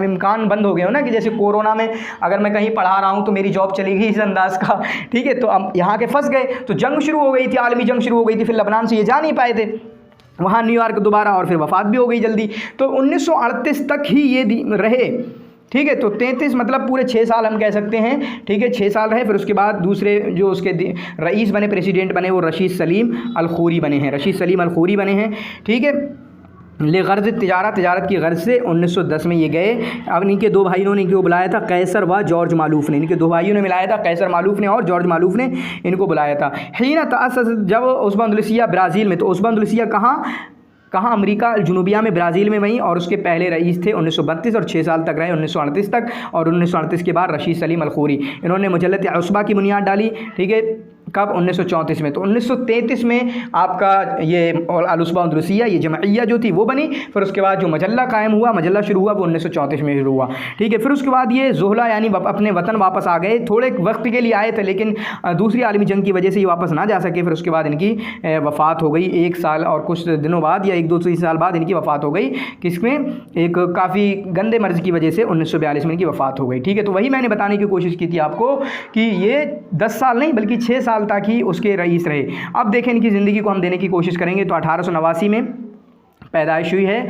इम्कान बंद हो गया हो ना, कि जैसे कोरोना में अगर मैं कहीं पढ़ा रहा हूँ तो मेरी जॉब चली गई इस अंदाज का, ठीक है। तो अब यहाँ के फंस गए, तो जंग शुरू हो गई थी, आलमी जंग शुरू हो गई थी, फिर लबनान से ये जा नहीं पाए थे वहाँ न्यूयॉर्क दोबारा, और फिर वफात भी हो गई जल्दी। तो 1938 तक ही ये रहे, ठीक है। तो 33 मतलब पूरे 6 साल हम कह सकते हैं, ठीक है, 6 साल रहे। फिर उसके बाद दूसरे जो उसके रईस बने, प्रेसिडेंट बने, वो रशीद सलीम अल खूरी बने हैं, रशीद सलीम अल खूरी बने हैं, ठीक है। ले गर्ज तिजारत की गर्ज से 1910 में ये गए। अब इनके दो भाइयों ने इनको बुलाया था, कैसर व जॉर्ज मालूफ ने, इनके दो भाइयों ने मिलाया था, कैसर मालूफ ने और जॉर्ज मालूफ ने इनको बुलाया था। हीना तअस्सस, जब उस्बा अंदलुसिया ब्राज़ील में, तो उस्बा अंदलुसिया कहाँ? अमेरिका जुनूबिया में, ब्राज़ील में वहीं। और उसके पहले रईस थे 1932 और 6 साल तक रहे 1938 तक। और 1938 के बाद रशीद सलीम अल खूरी, इन्होंने मुजल्लत उस्बा की बुनियाद डाली, ठीक है। कब? 1934 में। तो 1933 में आपका ये अल उस्बा अंदलुसिया, ये जमइया जो थी वो बनी। फिर उसके बाद जो मजल्ला कायम हुआ, मजल्ला शुरू हुआ, वो 1934 में शुरू हुआ, ठीक है। फिर उसके बाद ये ज़ोहला यानी अपने वतन वापस आ गए। थोड़े वक्त के लिए आए थे, लेकिन दूसरी आलमी जंग की वजह से ये वापस ना जा सके। फिर उसके बाद इनकी वफ़ात हो गई 1 साल और कुछ दिनों बाद, या 1-2 साल बाद इनकी वफ़ात हो गई। किसमें? एक काफ़ी गंदे मर्ज़ की वजह से 1942 में इनकी वफ़ात हो गई, ठीक है। तो वही मैंने बताने की कोशिश की थी आपको कि ये 10 साल नहीं बल्कि 6 साल तक ही उसके रईस रहे। अब देखें इनकी ज़िंदगी को हम देने की कोशिश करेंगे। तो 1889 में पैदाइश हुई है,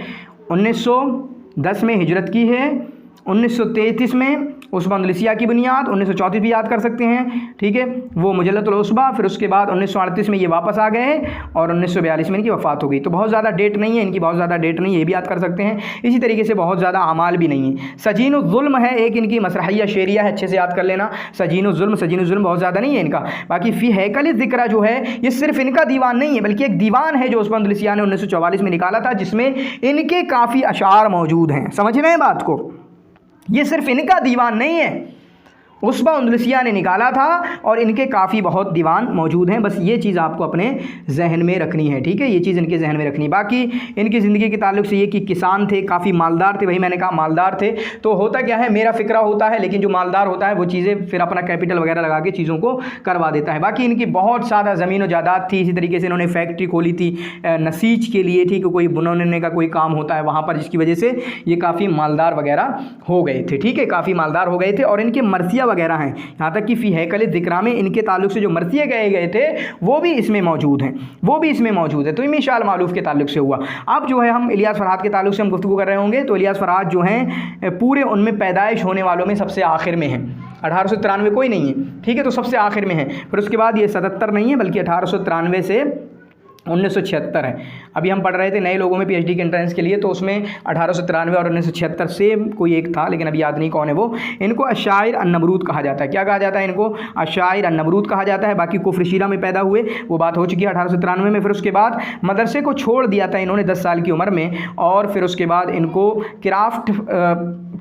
1910 में हिजरत की है, 1933 में उस्बा अंदलुसिया की बुनियाद, 1934 भी याद कर सकते हैं, ठीक है, वो मुजल्लतुल उस्बा। फिर उसके बाद 1938 में ये वापस आ गए और 1942 में इनकी वफ़ात हो गई। तो बहुत ज़्यादा डेट नहीं है इनकी, बहुत ज़्यादा डेट नहीं है, ये भी याद कर सकते हैं। इसी तरीके से बहुत ज़्यादा अमाल भी नहीं है। सजीनुज़्ज़ुल्म है एक इनकी मसरहिया शेरिया है, अच्छे से याद कर लेना। सजीनुज़्ज़ुल्म बहुत ज़्यादा नहीं है इनका। बाकी फ़ी हैकल ज़िक्रा जो है ये सिर्फ इनका दीवान नहीं है, बल्कि एक दीवान है जो उस्बा अंदलुसिया ने 1944 में निकाला था, जिसमें इनके काफ़ी अशार मौजूद हैं। समझ रहे हैं बात को? ये सिर्फ इनका दीवान नहीं है, उस्बा अंदलुसिया ने निकाला था और इनके काफ़ी बहुत दीवान मौजूद हैं। बस ये चीज़ आपको अपने जहन में रखनी है, ठीक है, ये चीज़ इनके जहन में रखनी है। बाकी इनकी ज़िंदगी के ताल्लुक से ये कि किसान थे, काफ़ी मालदार थे, वही मैंने कहा मालदार थे। तो होता क्या है, मेरा फ़िक्रा होता है, लेकिन जो मालदार होता है वो चीज़ें फिर अपना कैपिटल वगैरह लगा के चीज़ों को करवा देता है। बाकी इनकी बहुत ज़्यादा ज़मीन और जायदाद थी। इसी तरीके से इन्होंने फैक्ट्री खोली थी नसीज के लिए, ठीक है, कोई बुनने का कोई काम होता है वहाँ पर, जिसकी वजह से ये काफ़ी मालदार वगैरह हो गए थे, ठीक है, काफ़ी मालदार हो गए थे। और इनके मरसिया वगैरह हैं, यहाँ तक कि फ़ी हैकल ज़िक्रा में इनके ताल्लुक से जो मरसिया गए थे वो भी इसमें मौजूद हैं, वो भी इसमें मौजूद है। तो मिशाल मालूफ के ताल्लुक से हुआ। अब जो है हम इलियास फरहात के ताल्लुक से हम गुफ्तगू कर रहे होंगे। तो इलियास फरहात जो हैं पूरे उनमें पैदाइश होने वालों में सबसे आखिर में हैं। 1893 कोई नहीं है, ठीक है, तो सबसे आखिर में है। फिर उसके बाद ये 77 नहीं है, बल्कि 1893 से 1976 है। अभी हम पढ़ रहे थे नए लोगों में पीएचडी के एंट्रेंस के लिए, तो उसमें 1893 और 1976 से कोई एक था, लेकिन अभी याद नहीं कौन है वो। इनको अशायर अन्नमरूद कहा जाता है। क्या कहा जाता है इनको? अशायर अन्नमरूद कहा जाता है। बाकी कुफ्र शीरा में पैदा हुए, वो बात हो चुकी है 1893 में। फिर उसके बाद मदरसे को छोड़ दिया था इन्होंने 10 साल की उम्र में, और फिर उसके बाद इनको क्राफ्ट,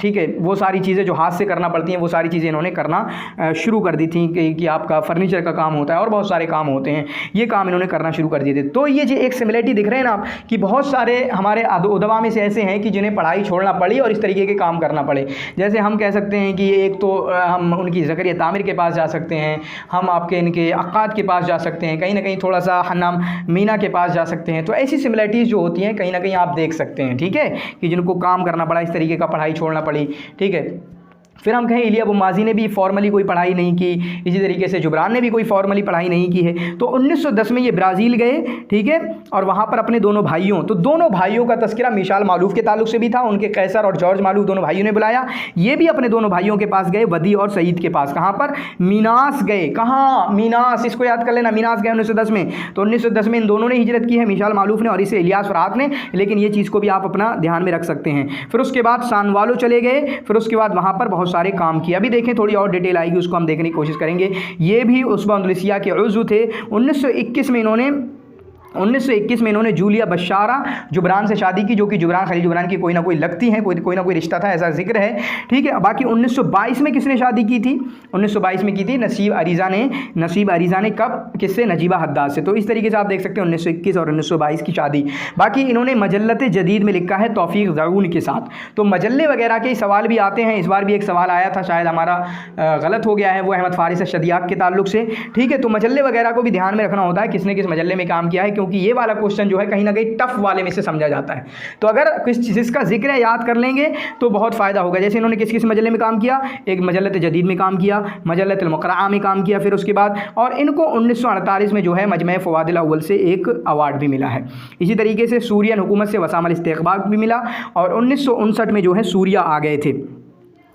ठीक है, वो सारी चीज़ें जो हाथ से करना पड़ती हैं वो सारी चीज़ें इन्होंने करना शुरू कर दी थी कि आपका फर्नीचर का काम होता है और बहुत सारे काम होते हैं, ये काम इन्होंने करना शुरू कर दिए थे। तो ये जो एक सिमिलरिटी दिख रहे हैं ना आप, कि बहुत सारे हमारे उदवा में से ऐसे हैं कि जिन्हें पढ़ाई छोड़ना पड़ी और इस तरीके के काम करना पड़े। जैसे हम कह सकते हैं कि एक तो हम उनकी ज़करिया तामिर के पास जा सकते हैं, हम आपके इनके अक्काद के पास जा सकते हैं, कहीं ना कहीं थोड़ा सा हन्नाम मीना के पास जा सकते हैं। तो ऐसी सिमिलरिटीज़ जो होती हैं कहीं ना कहीं आप देख सकते हैं, ठीक है, कि जिनको काम करना पड़ा, इस तरीके का पढ़ाई छोड़ना पड़ी, ठीक है। फिर हम कहें इलिया बुमाजी ने भी फॉर्मली कोई पढ़ाई नहीं की, इसी तरीके से जुबरान ने भी कोई फॉर्मली पढ़ाई नहीं की है। तो 1910 में ये ब्राज़ील गए, ठीक है, और वहाँ पर अपने दोनों भाइयों, तो दोनों भाइयों का तस्करा मिशाल मालूफ के ताल्लुक से भी था, उनके कैसर और जॉर्ज मालूफ दोनों भाइयों ने बुलाया। ये भी अपने दोनों भाइयों के पास गए, वदी और सईद के पास। कहाँ पर? मीनास गए। कहाँ? मीनास, इसको याद कर लेना, मीनास गए 1910 में। तो 1910 में इन दोनों ने हिजरत की है, मिशाल मालूफ ने और इसे इलियास फरहात ने, लेकिन ये चीज़ को भी आप अपना ध्यान में रख सकते हैं। फिर उसके बाद सानवालो चले गए, फिर उसके बाद वहाँ पर बहुत सारे काम किए। अभी देखें थोड़ी और डिटेल आएगी, उसको हम देखने की कोशिश करेंगे। ये भी उस्बा अंदलुसिया के उज़्व थे। 1921 में इन्होंने 1921 में इन्होंने जूलिया बशारा जुबरान से शादी की, जो कि जुबरान खलील जुबरान की कोई ना कोई लगती हैं, कोई ना कोई रिश्ता था, ऐसा जिक्र है, ठीक है। बाकी 1922 में किसने शादी की थी? 1922 में की थी नसीब अरीज़ा ने कब? किससे? नजीबा हद्दाद से। तो इस तरीके से आप देख सकते हैं 1921 और 1922 की शादी। बाकी इन्होंने मजल्लत जदीद में लिखा है तौफीक ज़रून के साथ। तो मजल्ले वगैरह के सवाल भी आते हैं, इस बार भी एक सवाल आया था, शायद हमारा गलत हो गया है, वो अहमद फारिस शदियाक के ताल्लुक से, ठीक है। तो मजल्ले वगैरह को भी ध्यान में रखना होता है, किसने किस मजल्ले में काम किया है, क्योंकि ये वाला क्वेश्चन जो है कहीं ना कहीं टफ वाले में से समझा जाता है। तो अगर जिसका जिक्र याद कर लेंगे तो बहुत फ़ायदा होगा। जैसे इन्होंने किस किस मजल्ले में काम किया? एक मजल्लत जदीद में काम किया, मजल्लत मुक़रआ में काम किया, फिर उसके बाद और इनको 1948 में जो है मजमे फ़वादिल अव्वल से एक अवार्ड भी मिला है। इसी तरीके से सूरियन हुकूमत से वसामल इस्तेक़बाल भी मिला, और 1959 में जो है सूरिया आ गए थे,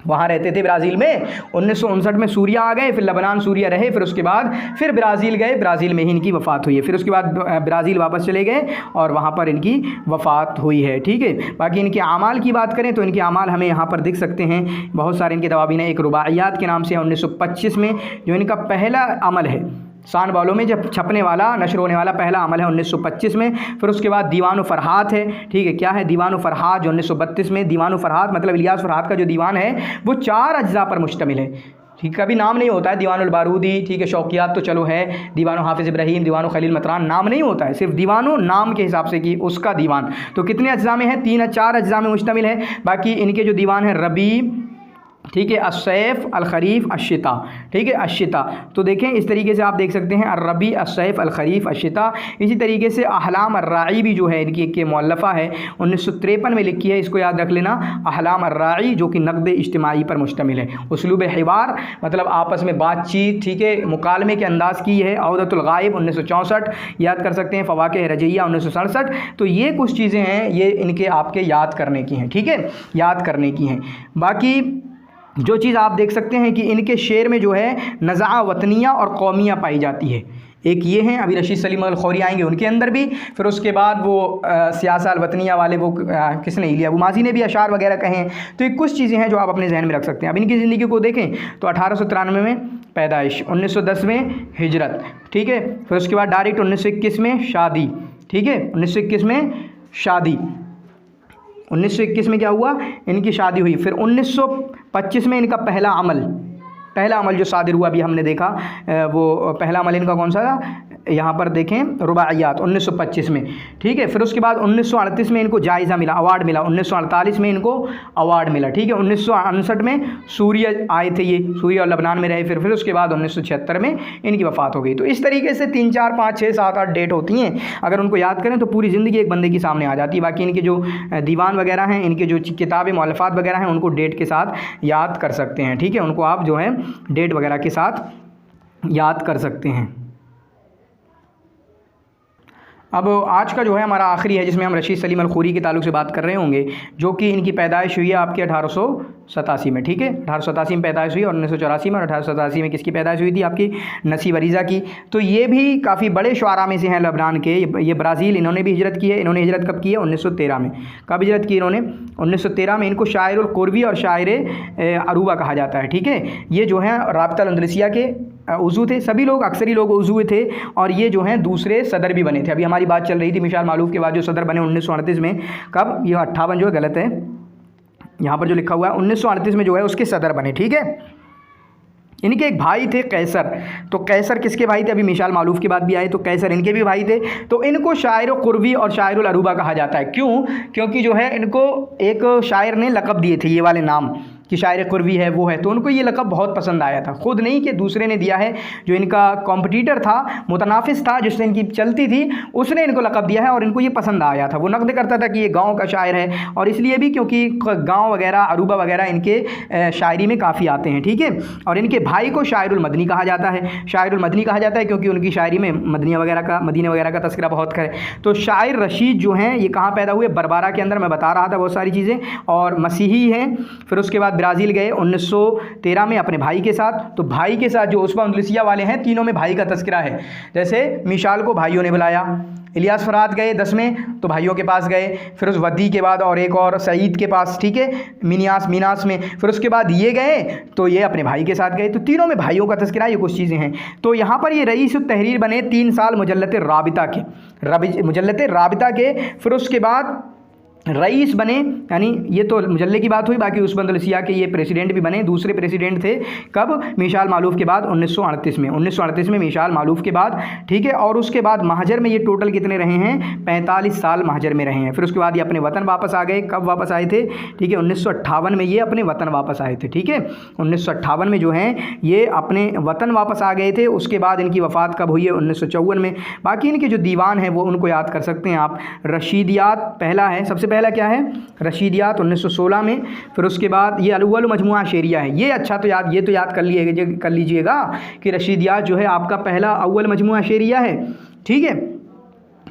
वहाँ रहते थे ब्राज़ील में। 1959 में सूरिया आ गए, फिर लबनान सूरिया रहे, फिर उसके बाद फिर ब्राज़ील गए, ब्राज़ील में ही इनकी वफ़ात हुई है। फिर उसके बाद ब्राज़ील वापस चले गए और वहाँ पर इनकी वफ़ात हुई है, ठीक है। बाकी इनके आमाल की बात करें तो इनके आमाल हमें यहाँ पर दिख सकते हैं, बहुत सारे इनके दवाबीन। एक रुबाइयात के नाम से 1925 में जो इनका पहला अमल है, सान बालों में जब छपने वाला, नशर होने वाला पहला अमल है 1925 में। फिर उसके बाद दीवान फ़रहात है, ठीक है। क्या है? दीवान फ़रहात, जो 1932 में। दीवान फ़रहात मतलब इलियास फ़रहात का जो दीवान है वो 4 अज्जा पर मुश्तमिल है, ठीक। कभी नाम नहीं होता है दीवानुल बारूदी, ठीक है। शौकियात तो चलो है, दीवानो हाफिज़ इब्राहीम, दीवानो खलील मतरान, नाम नहीं होता है, सिर्फ दीवानो नाम के हिसाब से कि उसका दीवान। तो कितने अज्जा में है? 4 अज्जा में मुश्तमिल है। बाकी इनके जो दीवान है रबी, ठीक है, असैफ़ अल खरीफ अशिता, ठीक है, अशिता। तो देखें इस तरीके से आप देख सकते हैं अर्रबी असैफ़ अल खरीफ अशिता। इसी तरीके से अहलाम अर्राई भी जो है इनकी एक मुअल्लफ़ा है, 1953 में लिखी है, इसको याद रख लेना, अहलाम अर्राई, जो कि नक़द इज्तिमाई पर मुश्तमिल है। उसलूब हिवार मतलब आपस में बातचीत, ठीक है, मुकालमे के अंदाज़ की है। औदतुल गायब 1964 याद कर सकते हैं। फ़वाक़े रजइया 1967। तो ये कुछ चीज़ें हैं, ये इनके आपके याद करने की हैं, ठीक है, याद करने की हैं। बाकी जो चीज़ आप देख सकते हैं कि इनके शेर में जो है नज़ा वतनिया और कौमिया पाई जाती है। एक ये हैं, अभी रशीद सलीम अल खौरी आएंगे उनके अंदर भी। फिर उसके बाद वो सियासा अल वतनिया वाले वो किसने? इलिया अबू माजी ने भी अशार वगैरह कहे हैं। तो ये कुछ चीज़ें हैं जो आप अपने जहन में रख सकते हैं। अब इनकी ज़िंदगी को देखें तो 1893 में पैदाइश, 1910 में हिजरत, ठीक है। फिर उसके बाद डायरेक्ट 1921 में शादी, ठीक है, 1921 में शादी, 1921 में क्या हुआ? इनकी शादी हुई। फिर 1925 में इनका पहला अमल जो सादिर हुआ, अभी हमने देखा, वो पहला अमल इनका कौन सा था? यहाँ पर देखें रुबाइयात 1925 में, ठीक है। फिर उसके बाद 1938 में इनको जायज़ा मिला, अवार्ड मिला। 1948 में इनको अवार्ड मिला, ठीक है। 1959 में सूरिया आए थे, ये सूरिया और लबनान में रहे। फिर उसके बाद 1976 में इनकी वफ़ात हो गई। तो इस तरीके से 3, 4, 5, 6, 7, 8 डेट होती हैं। अगर उनको याद करें तो पूरी ज़िंदगी एक बंदे की सामने आ जाती है। बाकी इनके जो दीवान वगैरह हैं, इनके जो किताबें मुअल्लफ़ात वगैरह हैं, उनको डेट के साथ याद कर सकते हैं, ठीक है। उनको आप जो है डेट वगैरह के साथ याद कर सकते हैं। अब आज का जो है हमारा आखिरी है, जिसमें हम रशीद सलीम अल खौरी के ताल्लुक से बात कर रहे होंगे, जो कि इनकी पैदाइश हुई है आपके 1887 में, ठीक है। 1887 में पैदाइश हुई और 1984 में, और 1887 में किसकी पैदाइश हुई थी? आपकी नसीब अरीज़ा की। तो ये भी काफ़ी बड़े शुआरा में से हैं लबनान के। ये ब्राज़ील, इन्होंने भी हिजरत की है। इन्होंने हिजरत कब की है? 1913 में। कब हिजरत की इन्होंने? 1913 में। इनको शायरुल कुर्वी और शायर अरूबा कहा जाता है, ठीक है। ये जो है राबिता अंदलुसिया के उज़ू थे, सभी लोग, अक्सरी लोग उज़ू थे, और ये जो हैं दूसरे सदर भी बने थे। अभी हमारी बात चल रही थी मिशाल मालूफ के बाद जो सदर बने 1938 में। कब? ये 58 जो है गलत है, यहाँ पर जो लिखा हुआ है 1938 में जो है उसके सदर बने, ठीक है। इनके एक भाई थे कैसर। तो कैसर किसके भाई थे? अभी मिशाल मालूफ के बाद भी आए, तो कैसर इनके भी भाई थे। तो इनको शायर कुर्वी और शायरुल अरूबा कहा जाता है। क्यों? क्योंकि जो है इनको एक शायर ने लक़ब दिए थे, ये वाले नाम कि शायर कुर्वी है, वो है। तो उनको ये लक़ब बहुत पसंद आया था, खुद नहीं कि दूसरे ने दिया है। जो इनका कॉम्पिटिटर था, मुतनाफिस था, जिससे इनकी चलती थी, उसने इनको लक़ब दिया है और इनको ये पसंद आया था। वो नक़द करता था कि ये गाँव का शायर है, और इसलिए भी क्योंकि गाँव वगैरह, अरूबा वगैरह इनके शायरी में काफ़ी आते हैं, ठीक है। और इनके भाई को शायरुल मदनी कहा जाता है। शायरुल मदनी कहा जाता है क्योंकि उनकी शायरी में मदीने वगैरह का तस्करा बहुत करे। तो शायर रशीद जो हैं ये कहाँ पैदा हुए? बरबारा के अंदर। मैं बता रहा था बहुत सारी चीज़ें। और मसीही हैं। फिर उसके बाद ब्राज़ील गए 1913 में अपने भाई के साथ। तो भाई के साथ जो उस्मा अंदलुसिया वाले हैं, तीनों में भाई का तस्करा है। जैसे मिशाल को भाइयों ने बुलाया, इलियास फराद गए 10 में तो भाइयों के पास गए, फिर उस वदी के बाद और एक और सईद के पास, ठीक है, मीनास में, फिर उसके बाद ये गए तो ये अपने भाई के साथ गए। तो तीनों में भाइयों का तस्करा, ये कुछ चीज़ें हैं। तो यहाँ पर ये रईस तहरीर बने 3 साल मुजल्लत राबिता के, फिर उसके बाद रईस बने, यानी ये तो मुजल्ले की बात हुई। बाकी उस्मा अंदलुसिया के ये प्रेसिडेंट भी बने, दूसरे प्रेसिडेंट थे कब, मिशाल मालूफ के बाद 1938 में मिशाल मालूफ के बाद, ठीक है। और उसके बाद महाजर में ये टोटल कितने रहे हैं, 45 साल महाजर में रहे हैं। फिर उसके बाद ये अपने वतन वापस आ गए। कब वापस आए थे, ठीक है, 1958 में ये अपने वतन वापस आए थे, ठीक है। 1958 में जो हैं ये अपने वतन वापस आ गए थे। उसके बाद इनकी वफ़ात कब हुई है, 1954 में। बाकी इनके जो दीवान हैं वो उनको याद कर सकते हैं आप। रशीदियात पहला है, सबसे पहला क्या है, रशीदियात 1916 में। फिर उसके बाद ये अल-अव्वल मजमुआ शेरिया है। ये अच्छा तो याद कर लीजिएगा कि रशीदियात जो है आपका पहला अव्वल मजमुआ शेरिया है, ठीक है।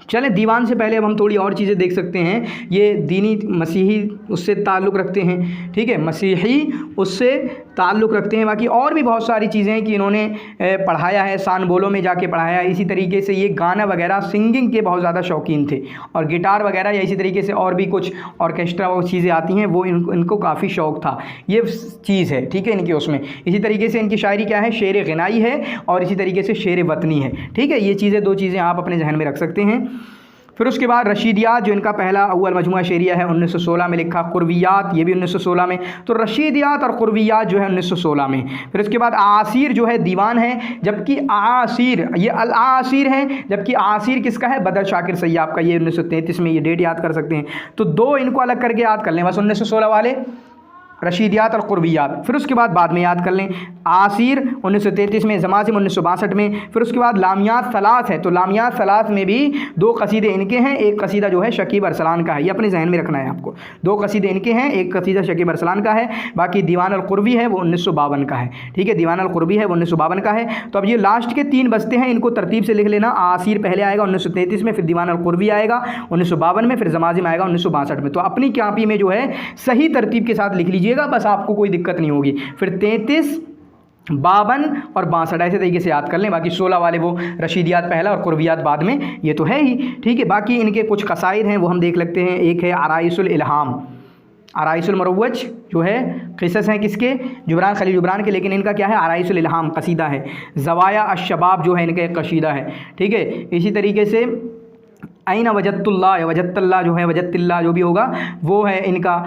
चलें, दीवान से पहले अब हम थोड़ी और चीज़ें देख सकते हैं। ये दीनी मसीही उससे ताल्लुक़ रखते हैं, ठीक है, मसीही उससे ताल्लुक़ रखते हैं। बाकी और भी बहुत सारी चीज़ें हैं कि इन्होंने पढ़ाया है, सान बोलो में जाके पढ़ाया है। इसी तरीके से ये गाना वगैरह सिंगिंग के बहुत ज़्यादा शौकीन थे, और गिटार वगैरह या इसी तरीके से और भी कुछ ऑर्केस्ट्रा वो चीज़ें आती हैं, वो इनको काफ़ी शौक़ था। ये चीज़ है, ठीक है, इनकी उसमें। इसी तरीके से इनकी शायरी क्या है, शेर ग़िनाई है और इसी तरीके से शेर वतनी है, ठीक है। ये चीज़ें, 2 चीज़ें आप अपने जहन में रख सकते हैं। फिर उसके बाद रशीदियात जो इनका पहला अव्वल मजमुआ शेरिया है 1916 में लिखा। कुर्वियात ये भी 1916 में। तो रशीदियात और कुर्वियात जो है 1916 में। फिर उसके बाद आसीर जो है दीवान है, जबकि आसीर ये अल आसीर है, जबकि आसीर किसका है, बदर शाकिर सैयाब का। ये 1933 में, ये डेट याद कर सकते हैं। तो 2 इनको अलग करके याद कर लें बस, 1916 वाले रशीदियात और कुर्वियात। फिर उसके बाद में याद कर लें आसीर 1933 में, ज़माज़िम 1962 में। फिर उसके बाद लामियात सलास है, तो लामियात सलास में भी 2 कसीदे इनके हैं। एक कसीदा जो है शकीब अरसलान का है, ये अपने जहन में रखना है आपको। 2 कसीदे इनके हैं, एक कसीदा शकीब अरसलान का है। बाकी दीवान अल कुर्बी है वो 1952 का है, ठीक है, दीवान अल कुर्बी है वो 1952 का है। तो अब ये लास्ट के 3 बचते हैं, इनको तरतीब से लिख लेना। आसीर पहले आएगा 1933 में, फिर दीवान अल कुर्बी आएगा 1952 में, फिर ज़माज़िम आएगा 1962 में। तो अपनी कॉपी में जो है सही तरतीब के साथ लिख लीजिएगा, बस आपको कोई दिक्कत नहीं होगी। फिर 33, 52 और 62 ऐसे तरीके से याद कर लें। बाकी 16 वाले वो रशीदियात पहला और कुर्वियात बाद में, ये तो है ही, ठीक है। बाकी इनके कुछ कसाइद हैं वो हम देख लेते हैं। एक है आराइसुल इल्हाम, आराइसुल मरवज जो है क़िसस हैं किसके, जुबरान खलील जुबरान के, लेकिन इनका क्या है, आराइसुल इल्हाम कसीदा है। ज़वाया अश-शबाब जो है इनका एक कसीदा है, ठीक है। इसी तरीके से ऐन वजत्तुल्लाह या वजत्तल्लाह जो है, वजत्तिल्लाह जो भी होगा वो है इनका,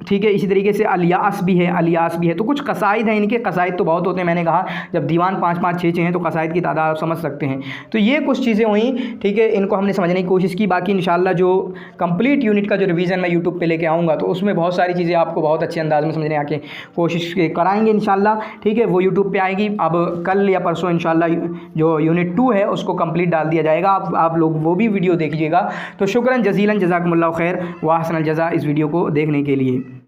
ठीक है। इसी तरीके से अलियास भी है। तो कुछ कसाइद हैं इनके, कसाइद तो बहुत होते हैं, मैंने कहा जब दीवान 5-5, 6-6 हैं तो कसाइद की तादाद आप समझ सकते हैं। तो ये कुछ चीज़ें हुई, ठीक है, इनको हमने समझने की कोशिश की। बाकी इंशाल्लाह जो कंप्लीट यूनिट का जो रिवीजन मैं यूट्यूब पे लेके आऊँगा तो उसमें बहुत सारी चीज़ें आपको बहुत अच्छे अंदाज में समझने आके कोशिश कराएंगे इंशाल्लाह, ठीक है। वो यूट्यूब पर आएगी। अब कल या परसों इंशाल्लाह जो यूनिट 2 है उसको कंप्लीट डाल दिया जाएगा, आप लोग वो भी वीडियो देखिएगा। तो शुक्रन जज़ीलन, जज़ाकुमुल्लाह खैर व अहसनल जज़ा इस वीडियो को देखने के लिए।